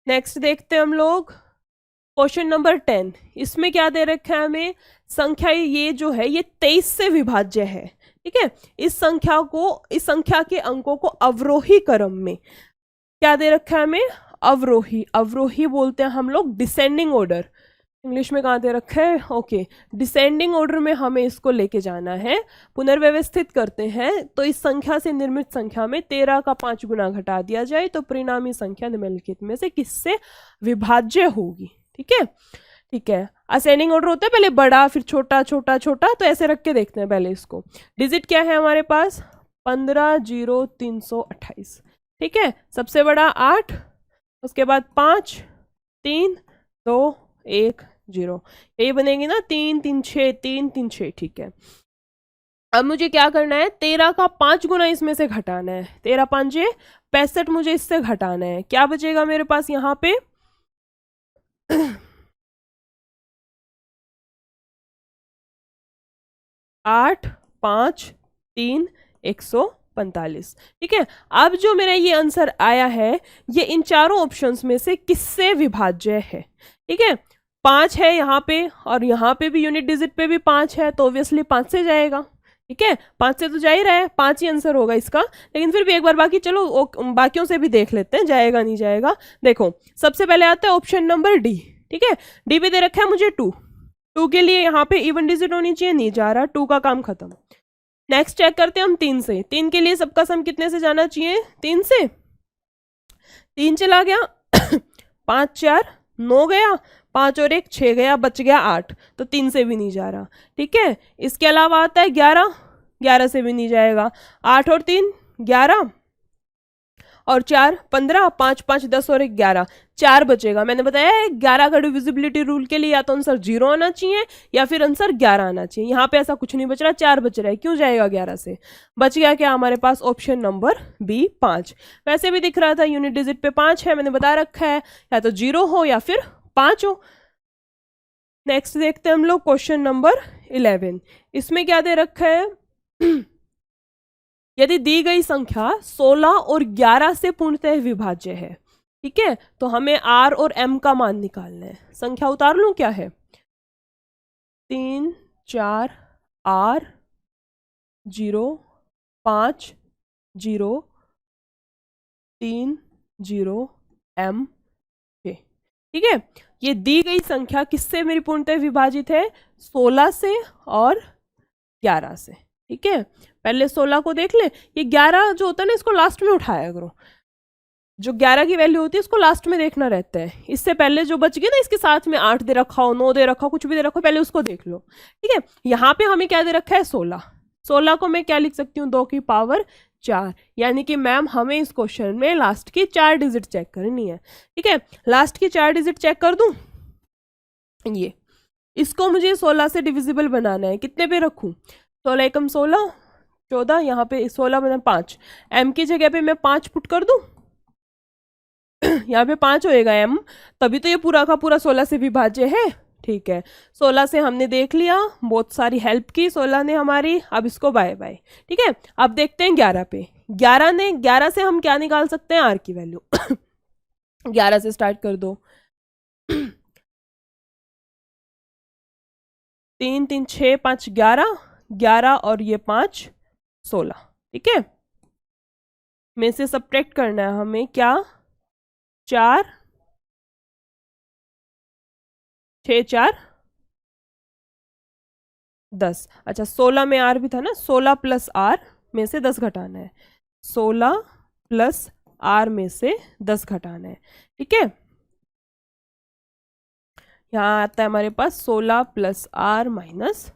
S1: नेक्स्ट देखते हैं हम लोग क्वेश्चन नंबर 10। इसमें क्या दे रखा है हमें, संख्या ये जो है ये 23 से विभाज्य है, ठीक है। इस संख्या के अंकों को अवरोही क्रम में क्या दे रखा है हमें, अवरोही बोलते हैं हम लोग, डिसेंडिंग ऑर्डर, इंग्लिश में कहाँ दे रखा है, ओके, डिसेंडिंग ऑर्डर में हमें इसको लेके जाना है। पुनर्व्यवस्थित करते हैं तो इस संख्या से निर्मित संख्या में 13 का 5 गुना घटा दिया जाए तो परिणामी संख्या निम्नलिखित में से किससे विभाज्य होगी, ठीक है। ठीक है, असेंडिंग ऑर्डर होता है, पहले बड़ा फिर छोटा छोटा छोटा, तो ऐसे रख के देखते हैं पहले इसको। डिजिट क्या है हमारे पास, 15,0328, ठीक है। सबसे बड़ा 8, उसके बाद 5, 3, 2, 1, 0, यही बनेगी ना, 3, 3, 6, 3, 3, 6, ठीक है। अब मुझे क्या करना है, 13 का 5 गुना इसमें से घटाना है, 13 5 65 मुझे इससे घटाना है। क्या बचेगा मेरे पास यहाँ पे 8, 5, 3, 145, ठीक है। अब जो मेरा ये आंसर आया है ये इन चारों ऑप्शंस में से किससे विभाज्य है, ठीक है। 5 है यहाँ पे और यहाँ पे भी यूनिट डिजिट पे भी 5 है, तो ऑब्वियसली 5 से जाएगा, ठीक है। 5 से तो जा ही रहा है, 5 ही आंसर होगा इसका। लेकिन फिर भी एक बार बाकी चलो बाकियों से भी देख लेते हैं, जाएगा नहीं जाएगा। देखो सबसे पहले आता है ऑप्शन नंबर डी, ठीक है। डी पे दे रखा है मुझे 2 के लिए यहाँ पे इवन डिजिट होनी चाहिए, नहीं जा रहा, 2 का काम खत्म। नेक्स्ट चेक करते हैं हम 3 से। 3 के लिए सबका सम कितने से जाना चाहिए, 3 से, 3 चला गया 5 4 9 गया, 5 और 1 6 गया, बच गया 8, तो 3 से भी नहीं जा रहा, ठीक है। इसके अलावा आता है 11, 11 से भी नहीं जाएगा, 8 और 3 11 और 4 15, 5 5 10 और 1 11, 4 बचेगा। मैंने बताया 11 का डिविजिबिलिटी रूल के लिए या तो आंसर 0 आना चाहिए या फिर आंसर 11 आना चाहिए। यहाँ पे ऐसा कुछ नहीं बच रहा, 4 बच रहा है, क्यों जाएगा 11 से, बच गया क्या हमारे पास ऑप्शन नंबर बी 5। वैसे भी दिख रहा था यूनिट डिजिट पे 5 है, मैंने बता रखा है या तो 0 हो या फिर 5 हो। नेक्स्ट देखते हैं हम लोग क्वेश्चन नंबर 11। इसमें क्या दे रखा है यदि दी गई संख्या 16 और 11 से पूर्णतः विभाज्य है, ठीक है, तो हमें r और m का मान निकालना है। संख्या उतार लूं, क्या है 3 4 r 0 5 0 3 0 m 6, ठीक है। ये दी गई संख्या किससे मेरी पूर्णतः विभाजित है, 16 से और 11 से, ठीक है। पहले 16 को देख ले, ये 11 जो होता है ना इसको लास्ट में उठाया करो, जो 11 की वैल्यू होती है इसको लास्ट में देखना रहता है। इससे पहले जो बच गया ना इसके साथ में 8 दे रखा हो, 9 दे रखा हो, कुछ भी दे रखा हो, पहले उसको देख लो, ठीक है। यहाँ पे हमें क्या दे रखा है 16, 16 को मैं क्या लिख सकती हूँ 2 की पावर 4, यानी कि मैम हमें इस क्वेश्चन में लास्ट की 4 डिजिट चेक करनी है, ठीक है। लास्ट की 4 डिजिट चेक कर दूं, ये इसको मुझे 16 से डिविजिबल बनाना है, कितने पे रखूं, 16 एकम 16 14, यहाँ पे 16 बना 5, m की जगह पे मैं 5 पुट कर दूं, यहाँ पे 5 होएगा m, तभी तो ये पूरा का पूरा 16 से विभाज्य है, ठीक है। 16 से हमने देख लिया, बहुत सारी हेल्प की 16 ने हमारी, अब इसको बाय बाय, ठीक है। अब देखते हैं 11 पे, 11 से हम क्या निकाल सकते हैं, r की वैल्यू 11 से स्टार्ट कर दो 3 3 6 5 11, 11 और ये 5 16, ठीक है। में से सब्ट्रैक्ट करना है हमें, क्या 4 6 4 10, अच्छा 16 में r भी था ना, 16 प्लस r में से 10 घटाना है, 16 प्लस r में से 10 घटाना है, ठीक है। यहाँ आता है हमारे पास 16 प्लस r माइनस,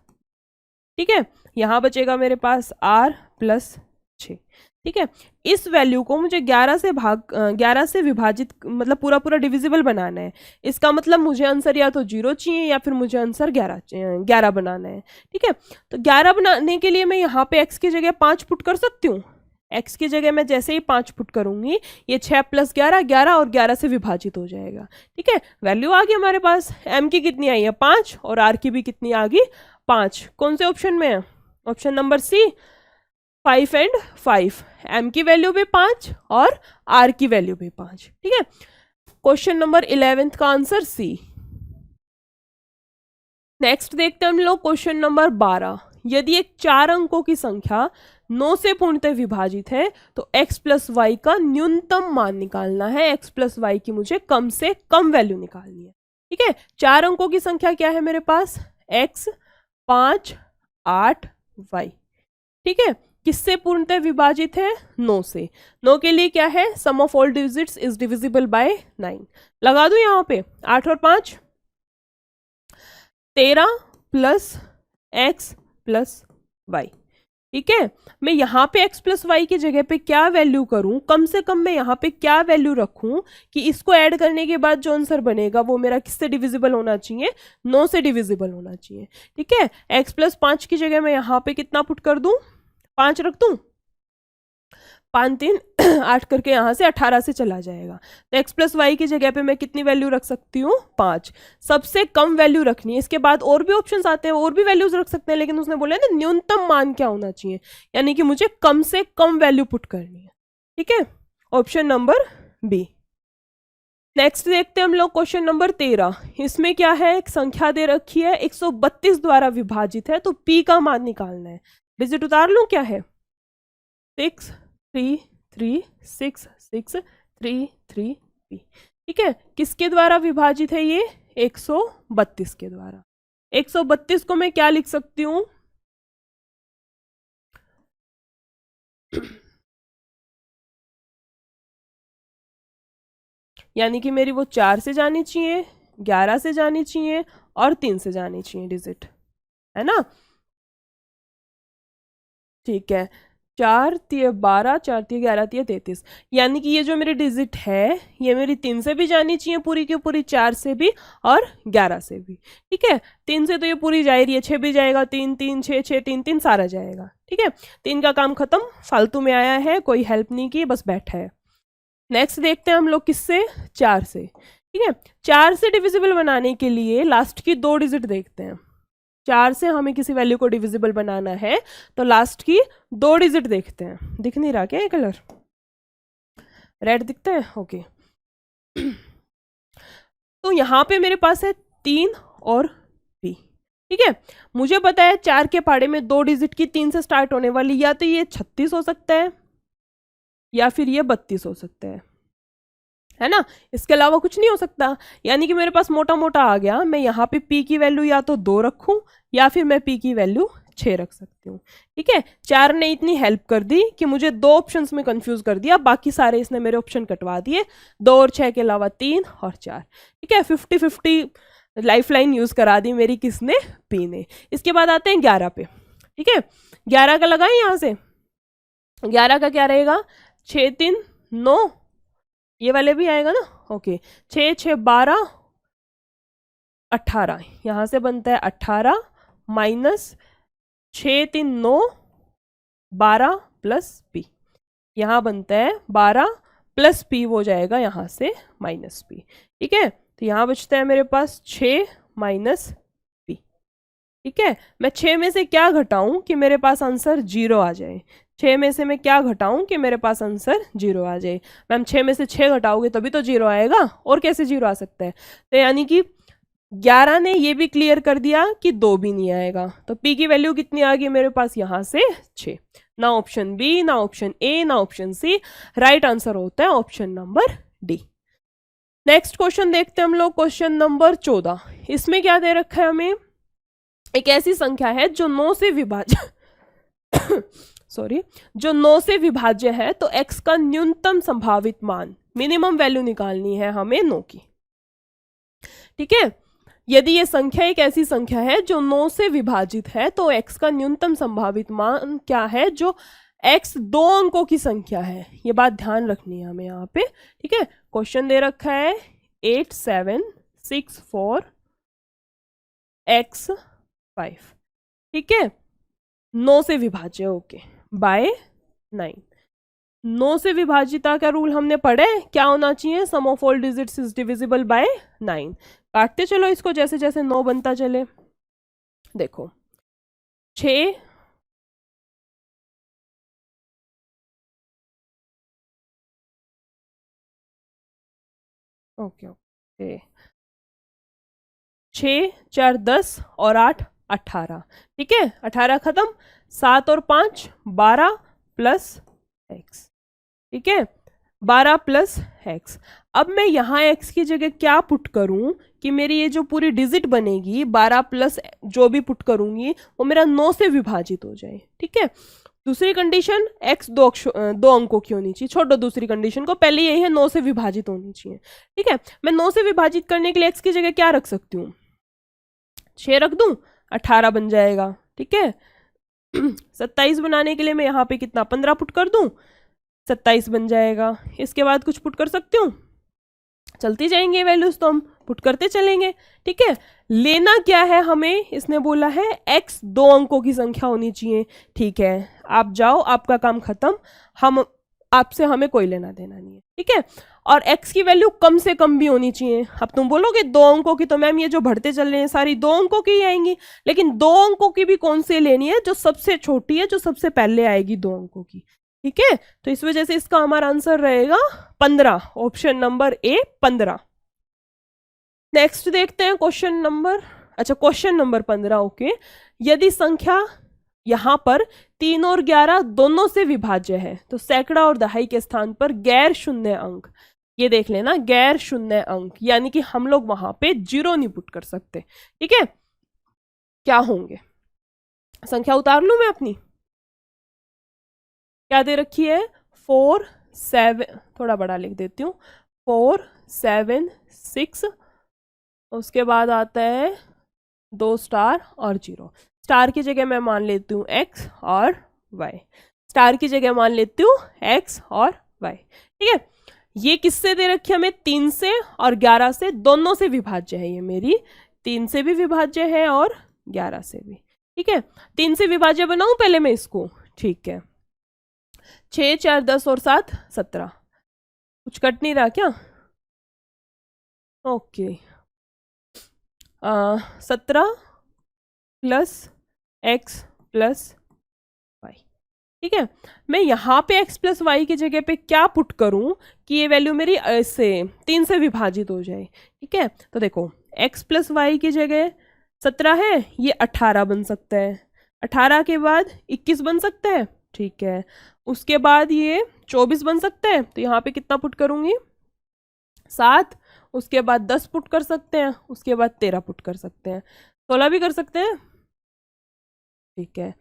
S1: ठीक है। यहाँ बचेगा मेरे पास r प्लस 6, ठीक है। इस वैल्यू को मुझे 11 से विभाजित मतलब पूरा पूरा डिविजिबल बनाना है। इसका मतलब मुझे आंसर या तो 0 चाहिए या फिर मुझे आंसर 11 बनाना है, ठीक है। तो 11 बनाने के लिए मैं यहाँ पे x की जगह 5 पुट कर सकती हूँ, x की जगह मैं जैसे ही 5 पुट करूंगी ये 6 + 11 11 और 11 से विभाजित हो जाएगा। ठीक है, वैल्यू आ गई हमारे पास। m की कितनी आई है 5 और r की भी कितनी आ गई 5। कौन से ऑप्शन में है? Option number C 5 and 5। m की वैल्यू भी 5 और r की वैल्यू भी 5। ठीक है, क्वेश्चन नंबर 11 का आंसर सी। नेक्स्ट देखते हैं हम लोग क्वेश्चन नंबर 12। यदि एक 4 अंकों की संख्या 9 से पूर्णतः विभाजित है तो x + y का न्यूनतम मान निकालना है। x + y की मुझे कम से कम वैल्यू निकालनी है। ठीक है, 4 अंकों की संख्या क्या है मेरे पास? x 5 8 y। ठीक है, किससे पूर्णतः विभाजित है? 9 से। 9 के लिए क्या है? Sum of all digits is divisible by 9। लगा दूं यहाँ पे 8 और 5 13 + x + y। ठीक है, मैं यहाँ पे x + y की जगह पे क्या वैल्यू करूं? कम से कम मैं यहाँ पे क्या वैल्यू रखूं कि इसको ऐड करने के बाद जो आंसर बनेगा वो मेरा किससे डिविजिबल होना चाहिए? 9 से डिविजिबल होना चाहिए। ठीक है, x + 5 की जगह मैं यहाँ पे कितना पुट कर दूं? 5 रख दूं। 5 3 8 करके यहाँ से 18 से चला जाएगा। तो x + y की जगह पे मैं कितनी वैल्यू रख सकती हूँ? 5। सबसे कम वैल्यू रखनी है। इसके बाद और भी ऑप्शंस आते हैं, और भी वैल्यूज रख सकते हैं, लेकिन उसने बोला ना न्यूनतम मान क्या होना चाहिए, यानी कि मुझे कम से कम वैल्यू पुट करनी है। ठीक है, ऑप्शन नंबर बी। नेक्स्ट देखते हैं हम लोग क्वेश्चन नंबर 13। इसमें क्या है? एक संख्या दे रखी है 132 द्वारा विभाजित है, तो p का मान निकालना है। डिजिट उतार लूं? क्या है? 6 3 3 6 6 3 3 p। ठीक है, किसके द्वारा विभाजित है ये? 132 के द्वारा। 132 को मैं क्या लिख सकती हूँ? यानी कि मेरी वो 4 से जानी चाहिए, 11 से जानी चाहिए और 3 से जानी चाहिए डिजिट, है ना? ठीक है, 4 3 12 4 3 11 3 33। यानी कि ये जो मेरी डिजिट है ये मेरी 3 से भी जानी चाहिए पूरी की पूरी, 4 से भी और 11 से भी। ठीक है, 3 से तो ये पूरी जा रही है, 6 भी जाएगा, 3 3 6 6 3 3 सारा जाएगा। ठीक है, 3 का काम खत्म, फालतू में आया है, कोई हेल्प नहीं की, बस बैठा है। नेक्स्ट देखते हैं हम लोग किससे? 4 से। ठीक है, 4 से डिविजिबल बनाने के लिए लास्ट की 2 डिजिट देखते हैं। 4 से हमें किसी वैल्यू को डिविजिबल बनाना है तो लास्ट की 2 डिजिट देखते हैं। दिख नहीं रहा क्या ये कलर? रेड दिखता है? ओके। तो यहाँ पे मेरे पास है 3 और p। ठीक है, मुझे पता है 4 के पहाड़े में 2 डिजिट की 3 से स्टार्ट होने वाली, या तो ये 36 हो सकता है या फिर ये 32 हो सकता है ना? इसके अलावा कुछ नहीं हो सकता। यानी कि मेरे पास मोटा मोटा आ गया, मैं यहाँ पे p की वैल्यू या तो 2 रखूं या फिर मैं p की वैल्यू 6 रख सकती हूँ। ठीक है, 4 ने इतनी हेल्प कर दी कि मुझे 2 ऑप्शंस में कंफ्यूज कर दिया, बाकी सारे इसने मेरे ऑप्शन कटवा दिए। 2 और 6 के अलावा 3 और 4। ठीक है, 50-50 लाइफ लाइन यूज करा दी मेरी किसने? p ने। इसके बाद आते हैं 11 पे। ठीक है, 11 का लगाएं यहाँ से। 11 का क्या रहेगा? 6 3 9, ये वाले भी आएगा ना? ओके, 6 6 12 18, यहां से बनता है 18 माइनस 6 3 9 12 प्लस p, यहां बनता है 12 प्लस p हो जाएगा यहां से माइनस p। ठीक है, तो यहां बचता है मेरे पास 6 माइनस p। ठीक है, मैं 6 में से क्या घटाऊं कि मेरे पास आंसर 0 आ जाए? 6 में से मैं क्या घटाऊं कि मेरे पास आंसर 0 आ जाए? मैम 6 में से 6 घटाओगे तभी तो 0 आएगा, और कैसे 0 आ सकता है? तो यानी कि 11 ने ये भी क्लियर कर दिया कि 2 भी नहीं आएगा। तो p की वैल्यू कितनी आ गई मेरे पास? यहाँ से 6। ना ऑप्शन बी, ना ऑप्शन ए, ना ऑप्शन सी, राइट आंसर होता है option number D. Next question देखते हैं हम लोग, क्वेश्चन नंबर 14। इसमें क्या दे रखा है हमें? एक ऐसी संख्या है जो 9 से विभाज्य सॉरी, जो 9 से विभाज्य है, तो x का न्यूनतम संभावित मान, मिनिमम वैल्यू निकालनी है हमें 9 की। ठीक है, यदि ये संख्या एक ऐसी संख्या है जो 9 से विभाजित है तो x का न्यूनतम संभावित मान क्या है? जो x 2 अंकों की संख्या है, ये बात ध्यान रखनी है हमें यहाँ पे। ठीक है, क्वेश्चन दे रखा है 8 7 6 4 x 5। ठीक है, 9 से विभाज्य, ओके, बाय 9। 9 से विभाजिता का रूल हमने पढ़े, क्या होना चाहिए, sum of all digits is divisible by 9। काटते चलो इसको जैसे जैसे 9 बनता चले। देखो 6 ओके ओके 6 4 10 और 8 18, ठीक है, 18 खत्म, 7 और 5 12 प्लस एक्स, ठीक है, 12 प्लस एक्स। अब मैं यहाँ एक्स की जगह क्या पुट करूं कि मेरी ये जो पूरी डिजिट बनेगी 12 प्लस जो भी पुट करूंगी वो मेरा 9 से विभाजित हो जाए, ठीक है। दूसरी कंडीशन एक्स दो अंकों की होनी चाहिए, छोड़ो दूसरी कंडीशन को, पहले यही है 9 से विभाजित होनी चाहिए, ठीक है। मैं 9 से विभाजित करने के लिए एक्स की जगह क्या रख सकती हूँ, 6 रख दूं, 18 बन जाएगा, ठीक है। 27 बनाने के लिए मैं यहाँ पे कितना 15 पुट कर दूं, 27 बन जाएगा। इसके बाद कुछ पुट कर सकती हूँ, चलती जाएंगे वैल्यूज तो हम पुट करते चलेंगे, ठीक है। लेना क्या है हमें, इसने बोला है x 2 अंकों की संख्या होनी चाहिए, ठीक है। आप जाओ, आपका काम खत्म, हम आपसे हमें कोई लेना देना नहीं है, ठीक है। और x की वैल्यू कम से कम भी होनी चाहिए। अब तुम बोलोगे 2 अंकों की, तो मैम ये जो बढ़ते चल रहे हैं सारी 2 अंकों की ही आएंगी, लेकिन 2 अंकों की भी कौन सी लेनी है, जो सबसे छोटी है, जो सबसे पहले आएगी 2 अंकों की, ठीक है। तो इस वजह से इसका हमारा आंसर रहेगा 15, ऑप्शन नंबर ए 15। नेक्स्ट देखते हैं क्वेश्चन नंबर, अच्छा क्वेश्चन नंबर 15, ओके। यदि संख्या यहां पर 3 और 11 दोनों से विभाज्य है तो सैकड़ा और दहाई के स्थान पर गैर शून्य अंक, ये देख लेना, गैर शून्य अंक यानी कि हम लोग वहां पे 0 नहीं पुट कर सकते, ठीक है, क्या होंगे। संख्या उतार लूं मैं अपनी, क्या दे रखी है, 4 7, थोड़ा बड़ा लिख देती हूँ, 4 7 6, उसके बाद आता है 2 स्टार और 0। स्टार की जगह मैं मान लेती हूँ x और y, स्टार की जगह मान लेती हूँ x और y, ठीक है। ये किससे दे रखी है हमें, 3 से और 11 से, दोनों से विभाज्य है ये मेरी, 3 से भी विभाज्य है और 11 से भी, ठीक है। 3 से विभाज्य बनाऊं पहले मैं इसको, ठीक है। 6 4 10 और 7 17, कुछ कट नहीं रहा क्या, okay. 17 plus x plus y, ठीक है। मैं यहाँ पे x प्लस वाई की जगह पे क्या पुट करूं कि ये वैल्यू मेरी ऐसे 3 से विभाजित हो जाए, ठीक है। तो देखो x प्लस वाई की जगह 17 है, ये 18 बन सकता है, 18 के बाद 21 बन सकता है, ठीक है। उसके बाद ये 24 बन सकता है, तो यहाँ पे कितना पुट करूंगी 7, उसके बाद 10 पुट कर सकते हैं, उसके बाद 13 पुट कर सकते हैं, 16 भी कर सकते हैं, ठीक है।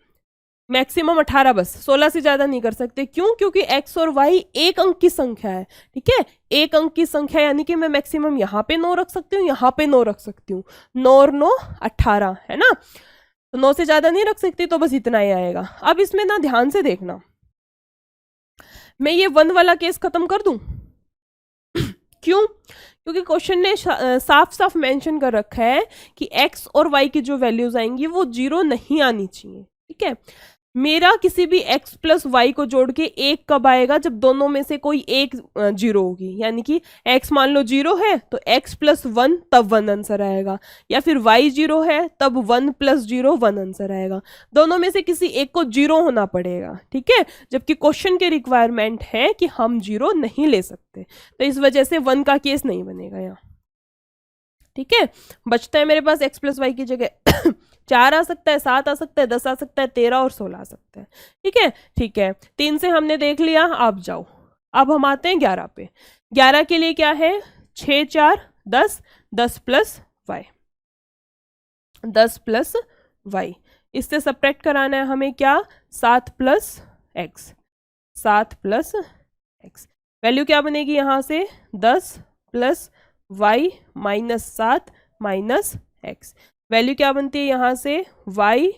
S1: मैक्सिमम 18 बस, 16 से ज्यादा नहीं कर सकते, क्यों, क्योंकि x और y एक अंक की संख्या है, ठीक है, एक अंक की संख्या यानी कि मैं मैक्सिमम यहाँ पे 9 रख सकती हूँ, यहाँ पे 9 रख सकती हूँ, 9 और 9 18 है ना, तो 9 से ज्यादा नहीं रख सकती, तो बस इतना ही आएगा। अब इसमें ना ध्यान से देखना, मैं ये 1 वाला केस खत्म कर दूं क्यों, क्योंकि क्वेश्चन ने साफ साफ मेंशन कर रखा है कि x और y की जो वैल्यूज आएंगी वो 0 नहीं आनी चाहिए, ठीक है। मेरा किसी भी x प्लस वाई को जोड़ के 1 कब आएगा, जब दोनों में से कोई एक 0 होगी, यानी कि x मान लो 0 है तो x प्लस 1 तब 1 आंसर आएगा, या फिर y 0 है तब 1 प्लस 0 1 आंसर आएगा, दोनों में से किसी एक को 0 होना पड़ेगा, ठीक है। जबकि क्वेश्चन के रिक्वायरमेंट है कि हम 0 नहीं ले सकते, तो इस वजह से 1 का केस नहीं बनेगा यहाँ, ठीक है। बचता है मेरे पास x प्लस वाई की जगह 4 आ सकता है, 7 आ सकता है, 10 आ सकता है, 13 और 16 आ सकता है, ठीक है, ठीक है। 3 से हमने देख लिया, आप जाओ, अब हम आते हैं 11 पे। 11 के लिए क्या है, 6 4 10, 10 प्लस वाई, 10 प्लस वाई, इससे सब्ट्रैक्ट कराना है हमें क्या, 7 plus x, 7 plus x, value क्या बनेगी यहाँ से, 10 plus y minus 7 minus x, value क्या बनती है यहाँ से, y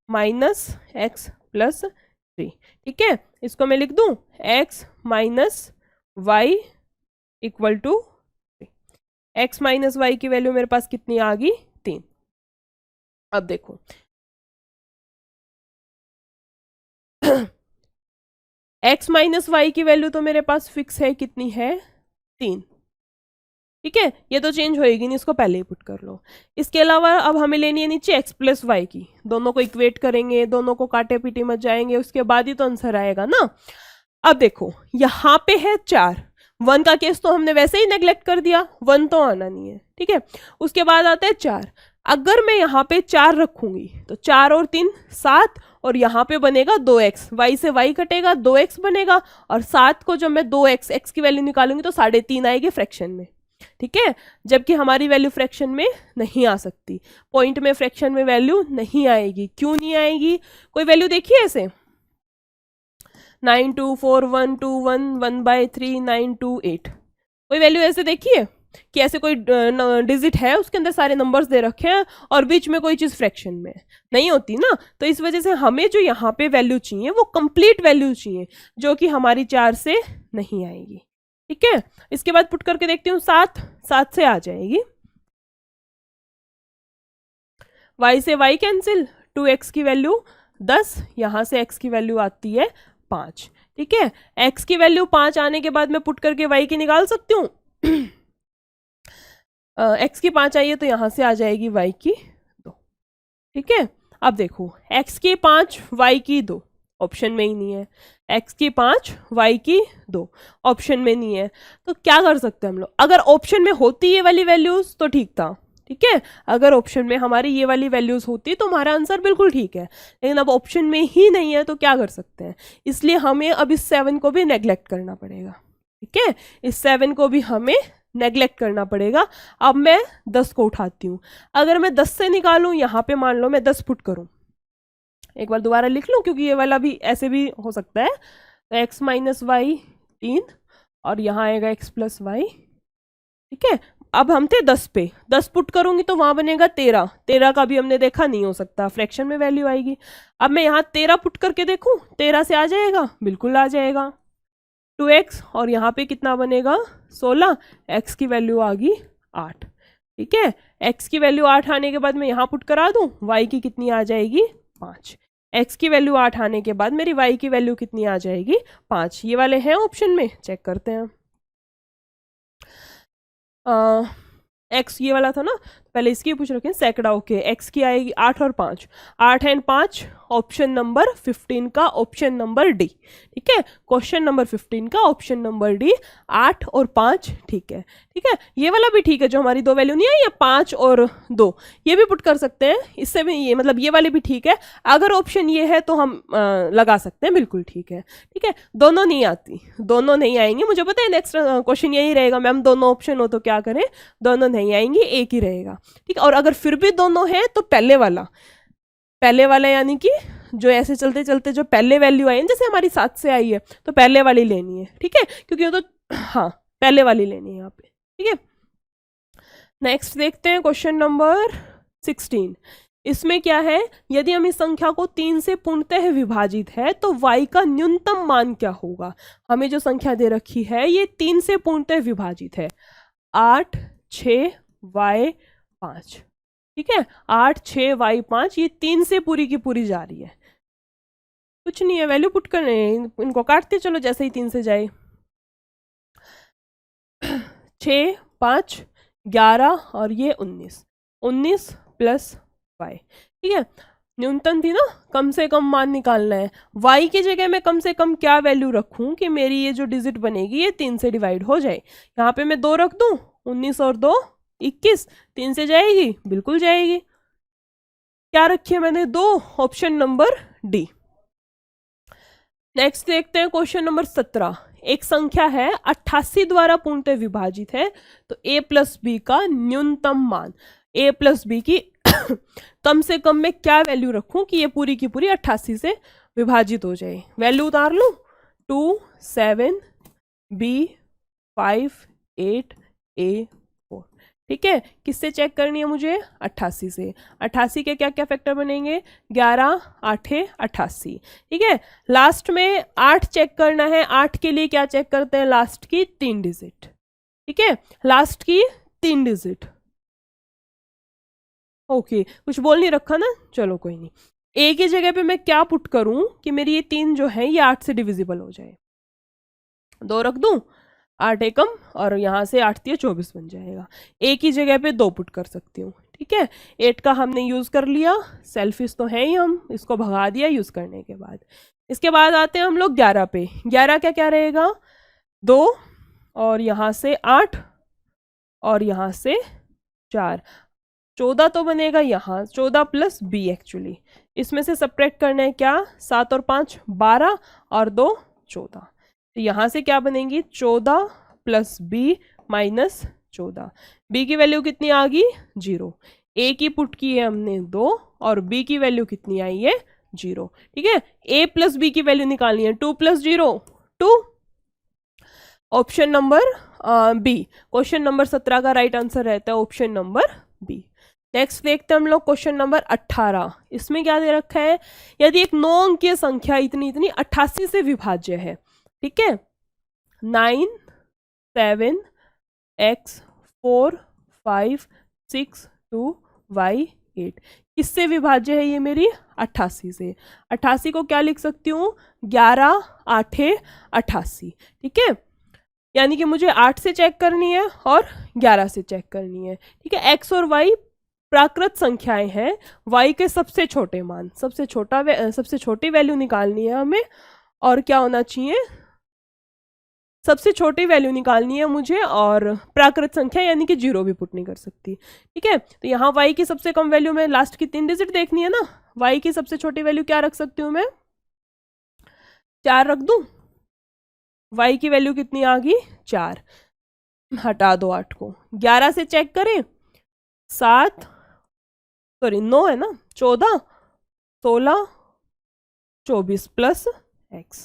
S1: माइनस एक्स प्लस 3, ठीक है। इसको मैं लिख दूं x minus y equal to, x minus y की वैल्यू मेरे पास कितनी आ गई, 3। अब देखो x माइनस वाई की वैल्यू तो मेरे पास फिक्स है, कितनी है 3, ठीक है, ये तो चेंज होएगी नहीं, इसको पहले ही पुट कर लो। इसके अलावा अब हमें लेनी है नीचे x प्लस वाई की, दोनों को इक्वेट करेंगे, दोनों को काटे पीटी मत जाएंगे, उसके बाद ही तो आंसर आएगा ना। अब देखो यहाँ पे है 4, 1 का केस तो हमने वैसे ही नेग्लेक्ट कर दिया, 1 तो आना नहीं है, ठीक है। उसके बाद आता है 4, अगर मैं यहाँ पे 4 रखूंगी तो 4 और 3 7, और यहाँ पे बनेगा 2x, y से y कटेगा 2x बनेगा, और 7 को जब मैं 2x x की वैल्यू निकालूंगी तो 3.5 आएगी फ्रैक्शन में, ठीक है। जबकि हमारी वैल्यू फ्रैक्शन में नहीं आ सकती, पॉइंट में फ्रैक्शन में वैल्यू नहीं आएगी। क्यों नहीं आएगी? कोई वैल्यू देखिए ऐसे 9 2 4 1 2 1 1/3 9 2 8, कोई वैल्यू ऐसे देखिए कि ऐसे कोई डिजिट है उसके अंदर सारे नंबर्स दे रखे हैं और बीच में कोई चीज़ फ्रैक्शन में नहीं होती ना। तो इस वजह से हमें जो यहाँ पे वैल्यू चाहिए वो कंप्लीट वैल्यू चाहिए, जो कि हमारी 4 से नहीं आएगी, ठीक है। इसके बाद पुट करके देखती हूँ 7, 7 से आ जाएगी, y से y कैंसिल, 2x की वैल्यू 10, यहाँ से x की वैल्यू आती है 5, ठीक है। x की वैल्यू 5 आने के बाद मैं पुट करके y की निकाल सकती हूँ। x की 5 आई है तो यहाँ से आ जाएगी y की 2, ठीक है। अब देखो x की 5 y की 2 ऑप्शन में ही नहीं है, x की 5 y की 2 ऑप्शन में नहीं है, तो क्या कर सकते हैं हम लोग? अगर ऑप्शन में होती ये वाली वैल्यूज तो ठीक था, ठीक है, अगर ऑप्शन में हमारी ये वाली वैल्यूज होती तो हमारा आंसर बिल्कुल ठीक है, लेकिन अब ऑप्शन में ही नहीं है तो क्या कर सकते हैं? इसलिए हमें अब इस 7 को भी नेग्लेक्ट करना पड़ेगा, ठीक है, इस 7 को भी हमें नेग्लेक्ट करना पड़ेगा। अब मैं 10 को उठाती हूँ, अगर मैं 10 से निकालूं, यहाँ पे मान लो मैं 10 पुट करूं, एक बार दोबारा लिख लूं क्योंकि ये वाला भी ऐसे भी हो सकता है, तो x माइनस वाई 3 और यहाँ आएगा x प्लस वाई, ठीक है। अब हम थे 10 पे, 10 पुट करूंगी तो वहां बनेगा 13, 13 का भी हमने देखा नहीं हो सकता, फ्रैक्शन में वैल्यू आएगी। अब मैं यहाँ 13 पुट करके देखूं, 13 से आ जाएगा, बिल्कुल आ जाएगा, 2x, और यहाँ पे कितना बनेगा 16, x की वैल्यू आ गई 8, ठीक है। x की वैल्यू 8 आने के बाद मैं यहाँ पुट करा दूं, y की कितनी आ जाएगी 5, x की वैल्यू 8 आने के बाद मेरी y की वैल्यू कितनी आ जाएगी 5, ये वाले हैं ऑप्शन में, चेक करते हैं। x ये वाला था ना, पहले इसकी पूछ रखे सैकड़ा, ओके, x की आएगी 8 और 5, 8 एंड 5 ऑप्शन नंबर 15 का ऑप्शन नंबर डी, ठीक है, क्वेश्चन नंबर 15 का ऑप्शन नंबर डी, 8 और 5, ठीक है, ठीक है। ये वाला भी ठीक है, जो हमारी 2 वैल्यू नहीं आई है 5 और 2, ये भी पुट कर सकते हैं, इससे भी ये मतलब ये वाली भी ठीक है, अगर ऑप्शन ये है तो हम लगा सकते हैं, बिल्कुल ठीक है, ठीक है। दोनों नहीं आती, दोनों नहीं आएंगे, मुझे पता है नेक्स्ट क्वेश्चन यही रहेगा, मैम दोनों ऑप्शन हो तो क्या करें, दोनों नहीं आएंगे, एक ही रहेगा, ठीक है। और अगर फिर भी दोनों हैं तो पहले वाला यानी कि जो ऐसे चलते चलते जो पहले वैल्यू आई है, जैसे हमारी 7 से आई है तो पहले वाली लेनी है, ठीक है, क्योंकि वो तो हाँ पहले वाली लेनी है यहाँ पे, ठीक है। नेक्स्ट देखते हैं क्वेश्चन नंबर 16, इसमें क्या है, यदि हम इस संख्या को 3 से पूर्णतः विभाजित है तो y का न्यूनतम मान क्या होगा। हमें जो संख्या दे रखी है ये 3 से पूर्णतः विभाजित है, 8 6 y 5, ठीक है, 8 6 y 5, ये 3 से पूरी की पूरी जा रही है, कुछ नहीं है, वैल्यू पुट करने, इनको काटते चलो जैसे ही 3 से जाए, 6 5 11 और ये 19, 19 प्लस y, ठीक है। न्यूनतम थी ना, कम से कम मान निकालना है, y की जगह मैं कम से कम क्या वैल्यू रखूं कि मेरी ये जो डिजिट बनेगी ये 3 से डिवाइड हो जाए। यहाँ पे मैं 2 रख दूं, 19 और 2 21, 3 से जाएगी, बिल्कुल जाएगी। क्या रखी है मैंने 2, ऑप्शन नंबर डी। नेक्स्ट देखते हैं क्वेश्चन नंबर 17, एक संख्या है 88 द्वारा पूर्णतः विभाजित है तो a प्लस बी का न्यूनतम मान, a प्लस बी की कम से कम मैं क्या वैल्यू रखूं कि ये पूरी की पूरी 88 से विभाजित हो जाए। वैल्यू उतार लूं, 2 7 b 5 8 a 4, ठीक है। किससे चेक करनी है मुझे, 88 से, 88 के क्या क्या फैक्टर बनेंगे, 11 8 88, ठीक है। लास्ट में 8 चेक करना है, 8 के लिए क्या चेक करते हैं, लास्ट की 3 डिजिट, ठीक है, लास्ट की 3 डिजिट, ओके कुछ बोल नहीं रखा ना, चलो कोई नहीं। ए की जगह पे मैं क्या पुट करूं कि मेरी ये 3 जो है ये 8 से डिविजिबल हो जाए। 2 रख दूं, 8 एकम, और यहाँ से 8 3 24 बन जाएगा। ए की जगह पे 2 पुट कर सकती हूँ, ठीक है। 8 का हमने यूज़ कर लिया, सेल्फिश तो है ही, हम इसको भगा दिया यूज़ करने के बाद। इसके बाद आते हैं हम लोग 11 पे। 11 क्या क्या रहेगा, 2 और यहाँ से 8 और यहाँ से 4, 14 तो बनेगा यहाँ, 14 प्लस बी एक्चुअली। इसमें से सब्ट्रैक्ट करना है क्या, 7 और 5 12 और 2 14। तो यहाँ से क्या बनेगी, 14 प्लस बी माइनस 14। बी की वैल्यू कितनी आ गई, 0। ए की पुट की है हमने 2 और बी की वैल्यू कितनी आई है, 0, ठीक है। ए प्लस बी की वैल्यू निकालनी है, 2 plus 0 2। Option number B, question number 17 का राइट आंसर रहता है ऑप्शन नंबर बी। नेक्स्ट देखते हैं हम लोग क्वेश्चन नंबर 18। इसमें क्या दे रखा है, यदि एक 9 अंकीय संख्या इतनी इतनी 88 से विभाज्य है, ठीक है, 9 7 x 4 5 6 2 y 8, किससे विभाज्य है ये मेरी, 88 से। 88 को क्या लिख सकती हूँ, 11 8 88, ठीक है। यानी कि मुझे 8 से चेक करनी है और 11 से चेक करनी है, ठीक है। x और y प्राकृत संख्याएं हैं, y के सबसे छोटे मान, सबसे छोटी वैल्यू निकालनी है हमें, और क्या होना चाहिए, सबसे छोटी वैल्यू निकालनी है मुझे, और प्राकृत संख्या यानी कि 0 भी पुट नहीं कर सकती, ठीक है। तो यहाँ y की सबसे कम वैल्यू में लास्ट की 3 डिजिट देखनी है ना, y की सबसे छोटी वैल्यू क्या रख सकती हूँ मैं, 4 रख दूं। y की वैल्यू कितनी आ गई, 4, हटा दो 8 को। 11 से चेक करें, 7 सॉरी 9 है ना, 14 16 24 प्लस x,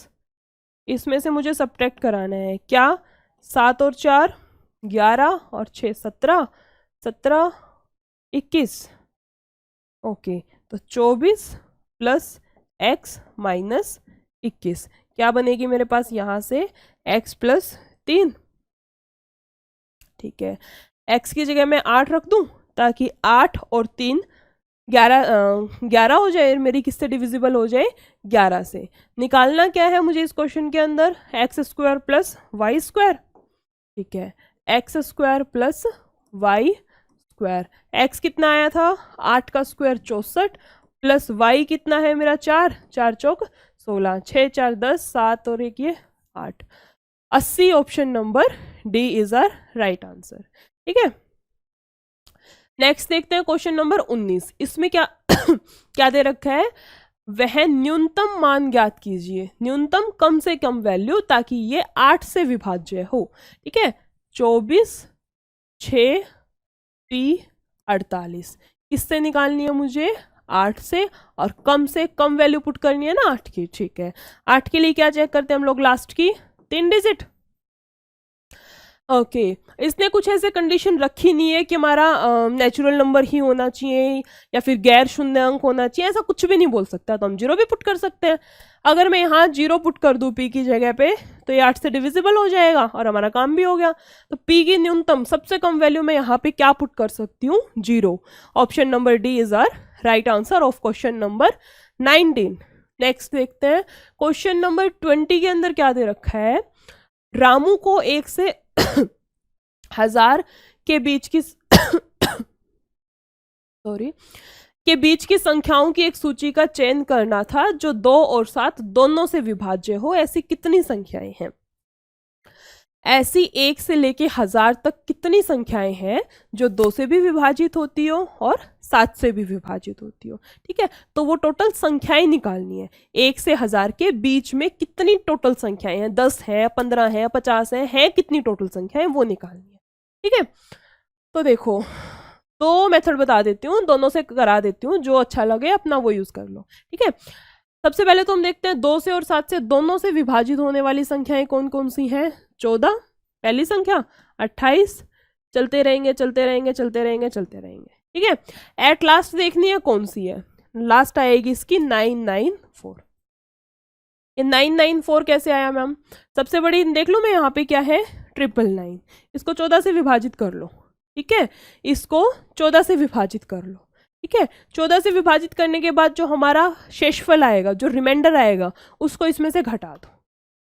S1: इसमें से मुझे सब्ट्रैक्ट कराना है क्या, 7 और 4 11 और 6 17 17 21, ओके। तो 24 प्लस x माइनस 21 क्या बनेगी मेरे पास, यहाँ से x प्लस 3, ठीक है। x की जगह मैं 8 रख दूं ताकि 8 और 3 11 हो जाए, मेरी किससे डिविजिबल हो जाए, 11 से। निकालना क्या है मुझे इस क्वेश्चन के अंदर, x square plus y square, ठीक है। X square plus y square, x कितना आया था, 8 का स्क्वायर 64 प्लस वाई कितना है मेरा, 4 4 चौक 16, 6 4 10 7 और 1 ये 8, 80 option number D is our right answer, ठीक है। नेक्स्ट देखते हैं क्वेश्चन नंबर 19। इसमें क्या क्या दे रखा है, वह न्यूनतम मान ज्ञात कीजिए, न्यूनतम कम से कम वैल्यू ताकि ये 8 से विभाज्य हो, ठीक है। 24 6 पी 48 किससे निकालनी है मुझे, 8 से, और कम से कम वैल्यू पुट करनी है ना 8 की, ठीक है। 8 के लिए क्या चेक करते हैं हम लोग, लास्ट की 3 डिजिट, ओके। इसने कुछ ऐसे कंडीशन रखी नहीं है कि हमारा नेचुरल नंबर ही होना चाहिए या फिर गैर शून्य अंक होना चाहिए, ऐसा कुछ भी नहीं बोल सकता, तो हम 0 भी पुट कर सकते हैं। अगर मैं यहाँ 0 पुट कर दूँ p की जगह पे, तो ये 8 से डिविजिबल हो जाएगा और हमारा काम भी हो गया। तो p की न्यूनतम सबसे कम वैल्यू में यहाँ पे क्या पुट कर सकती हूँ, 0। Option number D is our right answer of question number 19। Next देखते हैं क्वेश्चन नंबर 20 के अंदर क्या दे रखा है, रामू को 1 से 1000 के बीच की के बीच की संख्याओं की एक सूची का चयन करना था जो 2 और 7 दोनों से विभाज्य हो। ऐसी कितनी संख्याएं हैं, ऐसी 1 से लेके 1000 तक कितनी संख्याएं हैं जो 2 से भी विभाजित होती हो और 7 से भी विभाजित होती हो, ठीक है। तो वो टोटल संख्याएं निकालनी है, 1 से 1000 के बीच में कितनी टोटल संख्याएं हैं, 10 है 15 है 50 है कितनी टोटल संख्याएं वो निकालनी है, ठीक है। तो देखो 2 मेथड बता देती हूँ, दोनों से करा देती हूँ, जो अच्छा लगे अपना वो यूज कर लो, ठीक है। सबसे पहले तो हम देखते हैं 2 से और 7 से दोनों से विभाजित होने वाली संख्याएं कौन कौन सी हैं। 14 पहली संख्या, 28 चलते रहेंगे चलते रहेंगे चलते रहेंगे चलते रहेंगे, ठीक है। एट लास्ट देखनी है कौन सी है, लास्ट आएगी इसकी 994। ये 994 कैसे आया मैम, सबसे बड़ी देख लो मैं यहाँ पे क्या है 999, इसको 14 से विभाजित कर लो, ठीक है, इसको 14 से विभाजित कर लो, ठीक है, 14 से विभाजित करने के बाद जो हमारा शेषफल आएगा, जो रिमाइंडर आएगा, उसको इसमें से घटा दो।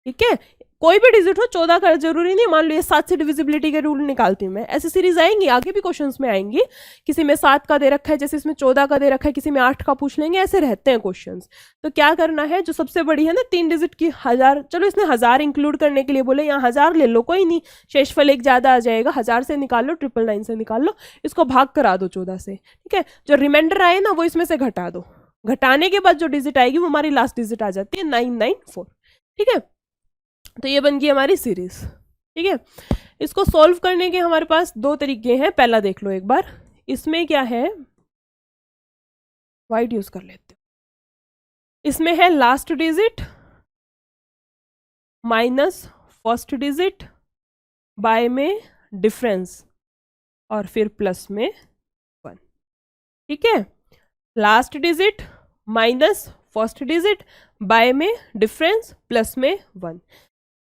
S1: ठीक है, कोई भी डिजिट हो, 14 का जरूरी नहीं, मान लो ये 7 से डिविजिबिलिटी के रूल निकालती हूँ मैं, ऐसी सीरीज आएंगी, आगे भी क्वेश्चंस में आएंगी, किसी में 7 का दे रखा है, जैसे इसमें 14 का दे रखा है, किसी में 8 का पूछ लेंगे, ऐसे रहते हैं क्वेश्चंस। तो क्या करना है, जो सबसे बड़ी है ना 3 डिजिट की 1000, चलो इसने 1000 इंक्लूड करने के लिए बोले, यहाँ 1000 ले लो, कोई नहीं, शेषफल एक ज्यादा आ जाएगा, 1000 से निकाल लो, 999 से निकाल लो, इसको भाग करा दो 14 से। ठीक है, जो रिमाइंडर आए ना वो इसमें से घटा दो, घटाने के बाद जो डिजिट आएगी वो हमारी लास्ट डिजिट आ जाती है 994। ठीक है, तो ये बन गई हमारी सीरीज। ठीक है, इसको सॉल्व करने के हमारे पास दो तरीके हैं, पहला देख लो एक बार, इसमें क्या है, वाइट यूज कर लेते हो, इसमें है last digit minus first digit bye में डिफरेंस और फिर प्लस में 1। ठीक है, last digit minus first digit bye में डिफरेंस प्लस में 1।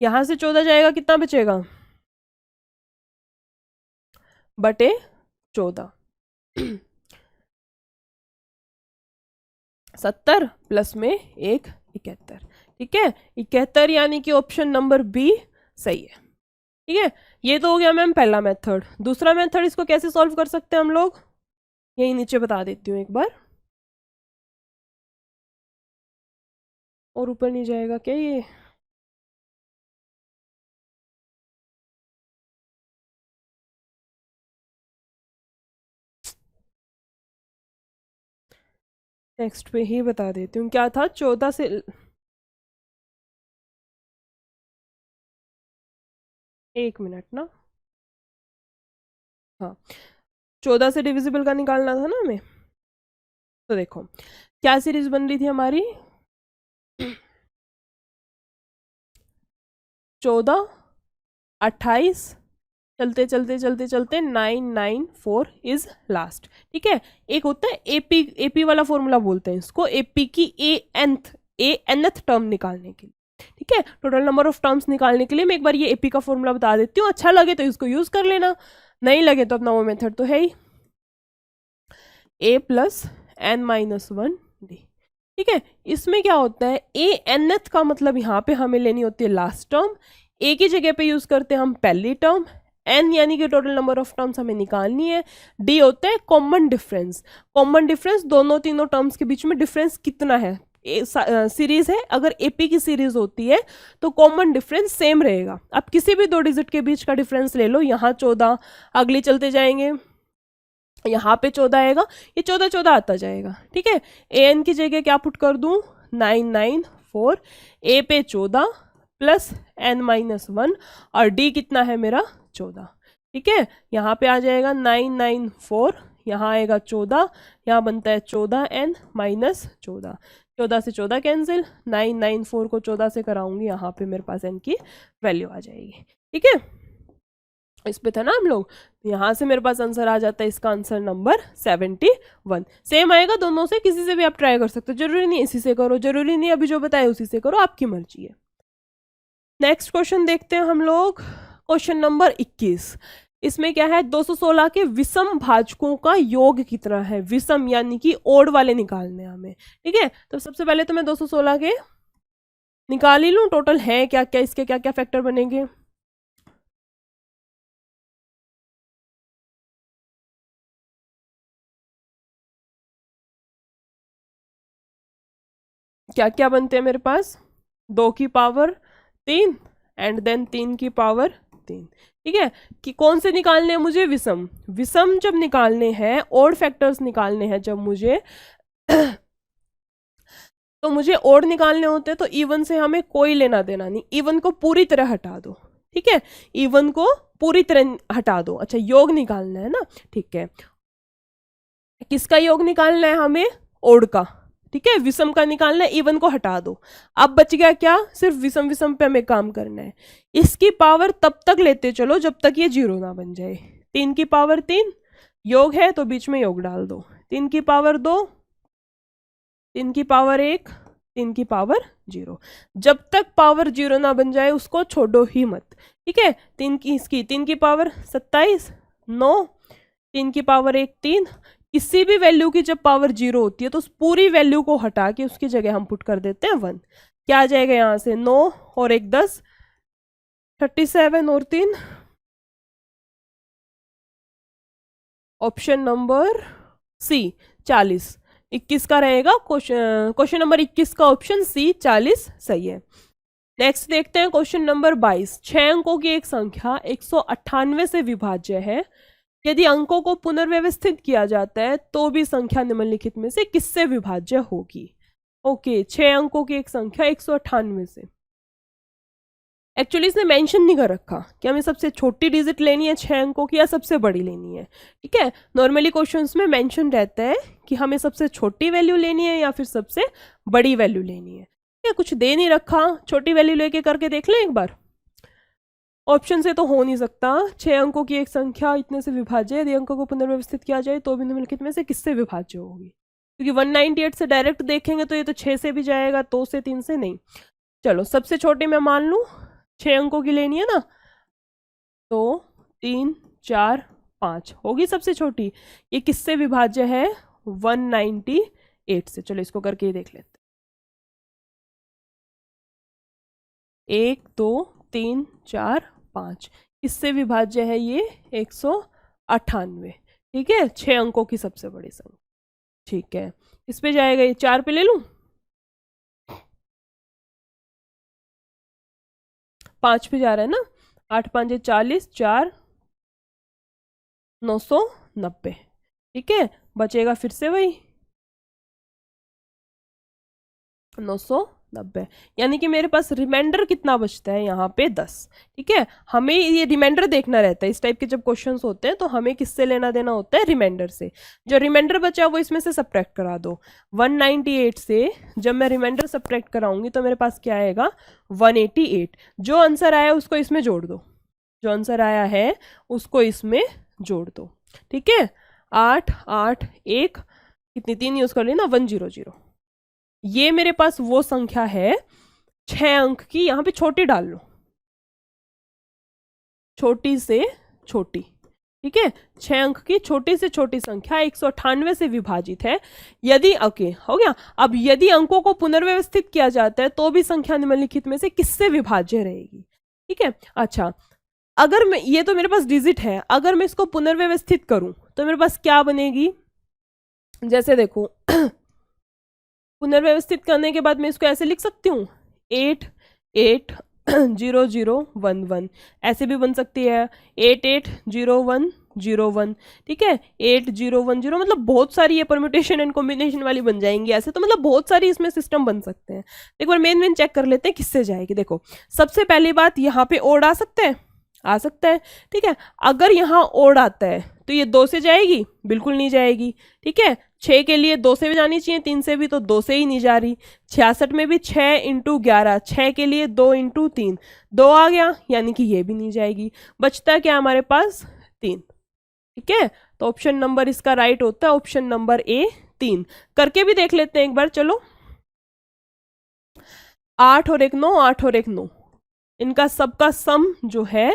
S1: यहां से 14 जाएगा, कितना बचेगा, बटे 14, 70 प्लस में 1 71। ठीक है, 71 यानी कि ऑप्शन नंबर बी सही है। ठीक है, ये तो हो गया मैम पहला मेथड। दूसरा मेथड, इसको कैसे सॉल्व कर सकते हैं हम लोग, यही नीचे बता देती हूँ एक बार, और ऊपर नहीं जाएगा क्या ये, टेक्स्ट पे ही बता देती हूँ। क्या था, 14 से, एक मिनट ना, हाँ 14 से डिविजिबल का निकालना था ना हमें। तो देखो क्या सीरीज बन रही थी हमारी, 14 28, चलते चलते चलते चलते 994 इज लास्ट। ठीक है, एक होता है एपी, एपी वाला फॉर्मूला बोलते हैं इसको, एपी की एनथ टर्म निकालने के लिए। ठीक है, टोटल नंबर ऑफ टर्म्स निकालने के लिए मैं एक बार ये एपी का फॉर्मूला बता देती हूँ, अच्छा लगे तो इसको यूज कर लेना, नहीं लगे तो अपना वो मेथड तो है ही, ए प्लस एन माइनस 1 डी। ठीक है, इसमें क्या होता है, ए एनथ का मतलब यहाँ पे हमें लेनी होती है लास्ट टर्म, ए की जगह पे यूज करते हैं हम पहली टर्म, एन यानी कि टोटल नंबर ऑफ टर्म्स हमें निकालनी है, डी होता है कॉमन डिफरेंस। कॉमन डिफरेंस दोनों तीनों टर्म्स के बीच में डिफरेंस कितना है, सीरीज है, अगर एपी की सीरीज होती है तो कॉमन डिफरेंस सेम रहेगा। अब किसी भी दो डिजिट के बीच का डिफरेंस ले लो, यहाँ 14, अगली चलते जाएंगे यहाँ पे 14 आएगा, ये 14 14 आता जाएगा। ठीक है, ए एन की जगह क्या पुट कर दूं, 994, ए पे 14 प्लस एन माइनस 1 और डी कितना है मेरा 14। ठीक है, यहाँ पे आ जाएगा 994, यहाँ आएगा 14, यहाँ बनता है 14 एन माइनस 14, 14 से 14 कैंसिल, 994 को 14 से कराऊंगी, यहाँ पे मेरे पास एन की वैल्यू आ जाएगी। ठीक है, इस पे था ना हम लोग, यहाँ से मेरे पास आंसर आ जाता है, इसका आंसर नंबर 71। सेम आएगा दोनों से, किसी से भी आप ट्राई कर सकते हो, जरूरी नहीं इसी से करो, जरूरी नहीं अभी जो बताए उसी से करो, आपकी मर्जी है। नेक्स्ट क्वेश्चन देखते हैं हम लोग, क्वेश्चन नंबर 21। इसमें क्या है, 216 के विषम भाजकों का योग कितना है, विषम यानी कि ओड वाले निकालने हमें। ठीक है, तो सबसे पहले तो मैं 216 के निकाल ही लूं, टोटल है क्या क्या, इसके क्या क्या फैक्टर बनेंगे, क्या क्या बनते हैं मेरे पास, 2 की पावर 3 एंड देन 3 की पावर 3। ठीक है, कि कौन से निकालने हैं मुझे, विषम। विषम जब निकालने हैं, ओड फैक्टर्स निकालने हैं जब मुझे तो मुझे ओड निकालने होते हैं, तो इवन से हमें कोई लेना देना नहीं, इवन को पूरी तरह हटा दो। ठीक है, इवन को पूरी तरह हटा दो। अच्छा, योग निकालना है ना, ठीक है, किसका योग निकालना है हमें, ओड का। ठीक है, विषम का निकालना है, इवन को हटा दो। अब बच गया क्या, सिर्फ विषम विषम पे हमें काम करना है। इसकी पावर तब तक लेते चलो जब तक ये 0 ना बन जाए। 3 की पावर 3 योग है तो बीच में योग डाल दो, 3 की पावर 2, 3 की पावर 1, 3 की पावर 0। जब तक पावर 0 ना बन जाए उसको छोड़ो ही मत। ठीक है, 3 की पावर 27, 9, 3 की पावर 1 3, किसी भी वैल्यू की जब पावर 0 होती है तो उस पूरी वैल्यू को हटा के उसकी जगह हम पुट कर देते हैं 1। क्या आ जाएगा यहाँ से, 9 और 1 10, 37 और 3, ऑप्शन नंबर सी 40। 21 का रहेगा क्वेश्चन नंबर 21 का ऑप्शन सी 40 सही है। नेक्स्ट देखते हैं क्वेश्चन नंबर 22। 6 अंकों की एक संख्या 198 से विभाज्य है, यदि अंकों को पुनर्व्यवस्थित किया जाता है तो भी संख्या निम्नलिखित में से किससे विभाज्य होगी। ओके 6 अंकों की एक संख्या 198 से, एक्चुअली इसने मेंशन नहीं कर रखा कि हमें सबसे छोटी डिजिट लेनी है 6 अंकों की या सबसे बड़ी लेनी है। ठीक है, नॉर्मली क्वेश्चंस में मेंशन रहता है कि हमें सबसे छोटी वैल्यू लेनी है या फिर सबसे बड़ी वैल्यू लेनी है। क्या कुछ दे नहीं रखा, छोटी वैल्यू लेके करके देख लें एक बार। ऑप्शन से तो हो नहीं सकता, 6 अंकों की एक संख्या इतने से विभाज्य, यदि अंकों को पुनर्व्यवस्थित किया जाए तो भी निम्नलिखित में से किससे विभाज्य होगी। क्योंकि 198 से डायरेक्ट देखेंगे तो ये तो 6 से भी जाएगा, 2 से 3 से नहीं। चलो सबसे छोटी मैं मान लूँ 6 अंकों की लेनी है ना, तो 3 4 5 होगी सबसे छोटी। ये किससे विभाज्य है, 198 से। चलो इसको करके ही देख लेते हैं। 1 2 3 4 5 किससे विभाज्य है ये, 198। ठीक है, 6 अंकों की सबसे बड़ी संख्या। ठीक है, इस पे जाएगा ये, 4 पे ले लूं, 5 पे जा रहा है ना, 8 5 40, 4 990। ठीक है, बचेगा फिर से वही 990, यानी कि मेरे पास रिमाइंडर कितना बचता है यहाँ पे 10। ठीक है, हमें ये रिमाइंडर देखना रहता है, इस टाइप के जब क्वेश्चंस होते हैं तो हमें किससे लेना देना होता है, रिमाइंडर से। जो रिमाइंडर बचा वो इसमें से सब्ट्रैक्ट करा दो। 198 से जब मैं रिमाइंडर सब्ट्रैक्ट कराऊंगी तो मेरे पास क्या आएगा, 188। जो आंसर आया उसको इसमें जोड़ दो, जो आंसर आया है उसको इसमें जोड़ दो। ठीक है, 8 8 1 कितनी, 3 यूज कर ली ना, 100। ये मेरे पास वो संख्या है 6 अंक की, यहां पे छोटी डाल लो, छोटी से छोटी। ठीक है, 6 अंक की छोटी से छोटी संख्या 198 से विभाजित है, यदि ओके हो गया। अब यदि अंकों को पुनर्व्यवस्थित किया जाता है तो भी संख्या निम्नलिखित में से किससे विभाज्य रहेगी। ठीक है, अच्छा अगर मैं, ये तो मेरे पास डिजिट है, अगर मैं इसको पुनर्व्यवस्थित करूं तो मेरे पास क्या बनेगी, जैसे देखो पुनर्व्यवस्थित करने के बाद मैं इसको ऐसे लिख सकती हूँ 8 8 0 0 1 1, ऐसे भी बन सकती है 8 8 0 1 0 1। ठीक है, 8 0 1 0, मतलब बहुत सारी ये परम्यूटेशन एंड कॉम्बिनेशन वाली बन जाएंगी ऐसे, तो मतलब बहुत सारी इसमें सिस्टम बन सकते हैं। एक बार मेन चेक कर लेते हैं किससे जाएगी। देखो सबसे पहली बात, यहाँ पे ओड आ सकता है, आ सकता है। ठीक है, अगर यहाँ ओड आता है तो ये 2 से जाएगी, बिल्कुल नहीं जाएगी। ठीक है, 6 के लिए 2 से भी जानी चाहिए, 3 से भी, तो 2 से ही नहीं जा रही। 66 में भी 6 इंटू 11, 6 के लिए 2 इंटू 3, 2 आ गया, यानी कि ये भी नहीं जाएगी। बचता क्या हमारे पास, 3। ठीक है, तो ऑप्शन नंबर इसका राइट होता है ऑप्शन नंबर ए 3। करके भी देख लेते हैं एक बार, चलो 8 और 1 9, 8 और 1 9, इनका सबका सम जो है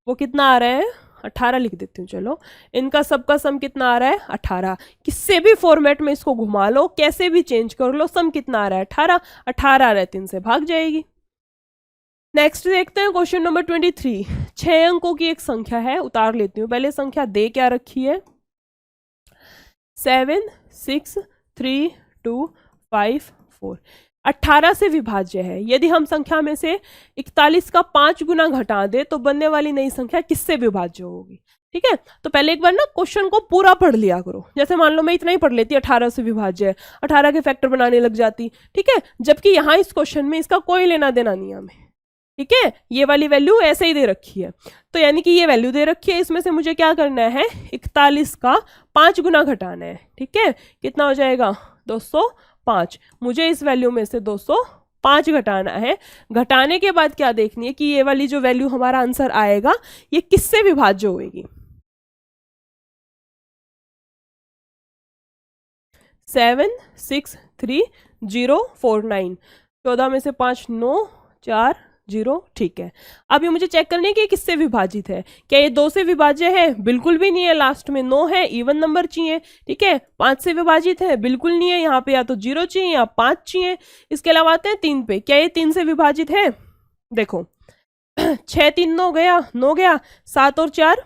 S1: वो कितना आ रहा है, 18 लिख देती हूँ। चलो इनका सबका सम कितना आ रहा है, 18। किससे भी फॉर्मेट में इसको घुमा लो, कैसे भी चेंज कर लो, सम कितना आ रहा है, 18। 18 आ रहा है, 3 से भाग जाएगी। नेक्स्ट देखते हैं क्वेश्चन नंबर 23। 6 अंकों की एक संख्या है, उतार लेती हूँ पहले, संख्या दे क्या रखी है, 7 6 3 2 5 4, 18 से विभाज्य है। यदि हम संख्या में से 41 का 5 गुना घटा दे तो बनने वाली नई संख्या किससे विभाज्य होगी। ठीक है, तो पहले एक बार ना क्वेश्चन को पूरा पढ़ लिया करो। जैसे मान लो मैं इतना ही पढ़ लेती, 18 से विभाज्य है, 18 के फैक्टर बनाने लग जाती। ठीक है, जबकि यहाँ इस क्वेश्चन में इसका कोई लेना देना नहीं है हमें। ठीक है, ये वाली वैल्यू ऐसे ही दे रखी है, तो यानी कि ये वैल्यू दे रखी है, इसमें से मुझे क्या करना है, 41 का 5 गुना घटाना है। ठीक है, कितना हो जाएगा, 205। मुझे इस वैल्यू में से 205 घटाना है। घटाने के बाद क्या देखनी है कि ये वाली जो वैल्यू हमारा आंसर आएगा ये किससे विभाज्य होगी। 7 6 3 0 4 9, 14 में से 5 9, 4 0, ठीक है। अब ये मुझे चेक करने की किससे विभाजित है, क्या ये 2 से विभाज्य है, बिल्कुल भी नहीं है, लास्ट में 9 है, इवन नंबर चाहिए, ठीक है। 5 से विभाजित है, बिल्कुल नहीं है, यहाँ पे या तो 0 चाहिए या 5 चाहिए। इसके अलावा आते हैं 3 पे, क्या ये 3 से विभाजित है, देखो 6 3 9 गया, 9 गया, 7 और 4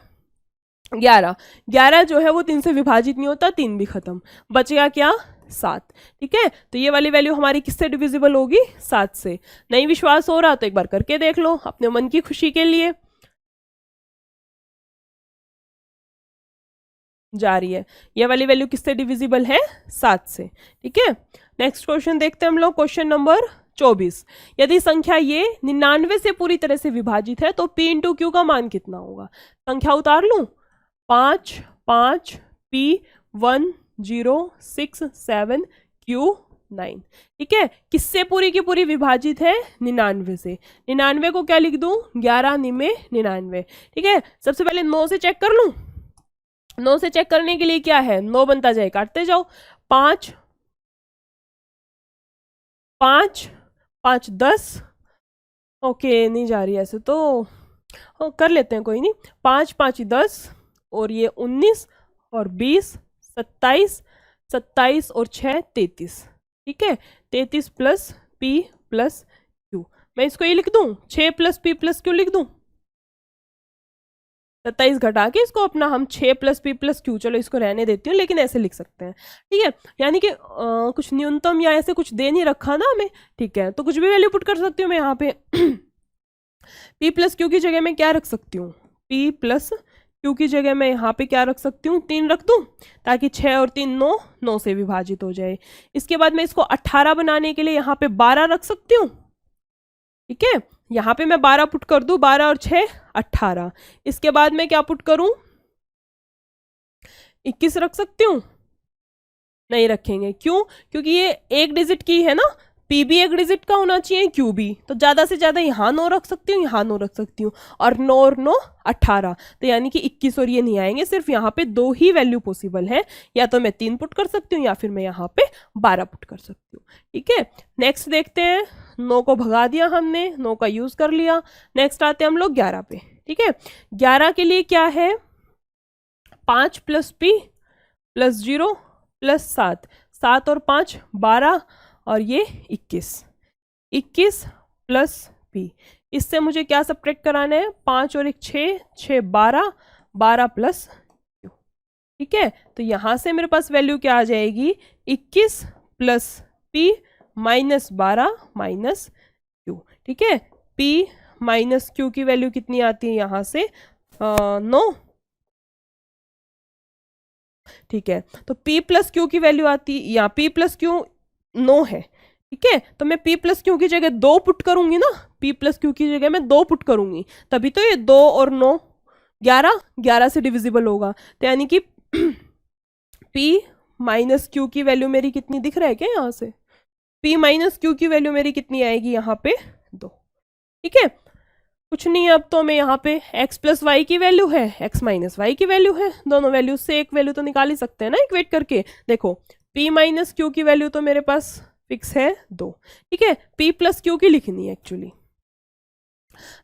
S1: 11, 11 जो है वो 3 से विभाजित नहीं होता, 3 भी खत्म, बचेगा क्या 7, ठीक है। तो ये वाली वैल्यू हमारी किससे डिविजिबल होगी, 7 से। नहीं विश्वास हो रहा तो एक बार करके देख लो अपने मन की खुशी के लिए। जा रही है, ये वाली वैल्यू किससे डिविजिबल है, 7 से, ठीक है। नेक्स्ट क्वेश्चन देखते हैं हम लोग, क्वेश्चन नंबर 24। यदि संख्या ये 99 से पूरी तरह से विभाजित है तो P इंटू क्यू का मान कितना होगा। संख्या उतार लूं, 5 5 P 1 0 6 7 Q 9, ठीक है। किससे पूरी की पूरी विभाजित है, 99 से। 99 को क्या लिख दूं, 11 निमे 99, ठीक है। सबसे पहले 9 से चेक कर लूं, 9 से चेक करने के लिए क्या है, 9 बनता जाए, काटते जाओ, 5 5 5 10, ओके नहीं जा रही ऐसे तो कर लेते हैं, कोई नहीं। 5 5 10 और ये 19 और 20 27 27 और 6 33, ठीक है। 33 प्लस P प्लस Q, मैं इसको ये लिख दूं, 6 प्लस P प्लस Q लिख दूं, 27 घटा के इसको अपना हम 6 प्लस P प्लस Q, चलो इसको रहने देती हूँ, लेकिन ऐसे लिख सकते हैं, ठीक है। यानी कि कुछ न्यूनतम या ऐसे कुछ दे नहीं रखा ना हमें, ठीक है, तो कुछ भी वैल्यू पुट कर सकती हूँ मैं यहाँ पे। P प्लस Q की जगह मैं क्या रख सकती हूँ, P प्लस Q की जगह मैं यहाँ पे क्या रख सकती हूँ, 3 रख दूँ, ताकि 6 और 3 9, 9 से विभाजित हो जाए। इसके बाद मैं इसको 18 बनाने के लिए यहाँ पे 12 रख सकती हूँ, ठीक है। यहाँ पे मैं 12 पुट कर दूं, 12 और 6 18। इसके बाद मैं क्या पुट करूं, 21 रख सकती हूँ, नहीं रखेंगे, क्यों, क्योंकि ये एक डिजिट की है ना, P भी एक डिजिट का होना चाहिए, Q भी, तो ज्यादा से ज्यादा यहाँ 9 रख सकती हूँ, यहाँ 9 रख सकती हूँ, और 9 और 9 18, तो यानी कि 21 और ये नहीं आएंगे, सिर्फ यहाँ पे 2 ही वैल्यू पॉसिबल है, या तो मैं 3 पुट कर सकती हूँ या फिर मैं यहाँ पे 12 पुट कर सकती हूँ, ठीक है। नेक्स्ट देखते हैं, 9 को भगा दिया हमने, 9 का यूज कर लिया। नेक्स्ट आते हैं हम लोग 11 पे, ठीक है। 11 के लिए क्या है, 5 प्लस P प्लस 0 प्लस 7, 7 और 5 12, और ये 21 प्लस P, इससे मुझे क्या सब्ट्रैक्ट कराना है, 5 और 1 6 6 12, 12 प्लस Q, ठीक है। तो यहां से मेरे पास वैल्यू क्या आ जाएगी, 21 plus P minus 12 minus Q, ठीक है। P माइनस Q की वैल्यू कितनी आती है यहाँ से, 9, ठीक है। तो P प्लस Q की वैल्यू आती है, यहाँ P प्लस Q 9 है, ठीक है। तो मैं P प्लस Q की जगह 2 पुट करूंगी ना, P प्लस Q की जगह मैं 2 पुट करूंगी, तभी तो ये 2 और 9 11, 11 से डिविजिबल होगा, तो यानी कि P माइनस Q की वैल्यू मेरी कितनी दिख रहा है क्या, यहाँ से P माइनस Q की वैल्यू मेरी कितनी आएगी, यहाँ पे 2, ठीक है। कुछ नहीं है, अब तो मैं यहाँ पे x प्लस वाई की वैल्यू है, x माइनस वाई की वैल्यू है, दोनों वैल्यू से एक वैल्यू तो निकाल ही सकते हैं ना इक्वेट करके। देखो p माइनस क्यू की वैल्यू तो मेरे पास फिक्स है 2, ठीक है। p प्लस क्यू की लिखनी है एक्चुअली,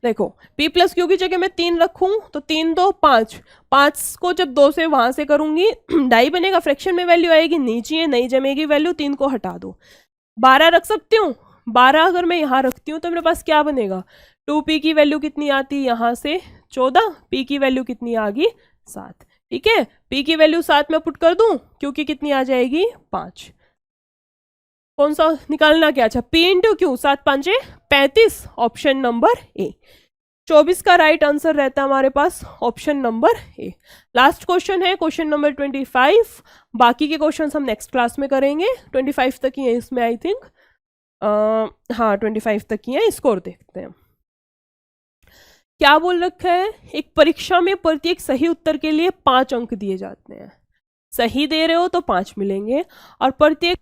S1: देखो p प्लस क्यू की जगह मैं 3 रखूं तो 3 2 5, 5 को जब 2 से वहां से करूंगी डाई बनेगा, फ्रैक्शन में वैल्यू आएगी, नीचे नहीं जमेगी वैल्यू, 3 को हटा दो, 12 रख सकती हूँ, 12 अगर मैं यहाँ रखती हूँ तो मेरे पास क्या बनेगा, 2p की वैल्यू कितनी आती है यहाँ से 14, p की वैल्यू कितनी आ गई 7, ठीक है। p की वैल्यू 7 में पुट कर दूं, क्योंकि कितनी आ जाएगी 5, कौन सा निकालना क्या, अच्छा p into q, 7 5 35, option number A. 24 का राइट आंसर रहता है हमारे पास option number A. Last question है क्वेश्चन नंबर 25, बाकी के क्वेश्चन हम नेक्स्ट क्लास में करेंगे, 25 तक ही है इसमें आई थिंक, हाँ 25 तक ही है। स्कोर देखते हैं क्या बोल रखा है, एक परीक्षा में प्रत्येक सही उत्तर के लिए 5 अंक दिए जाते हैं, सही दे रहे हो तो 5 मिलेंगे, और प्रत्येक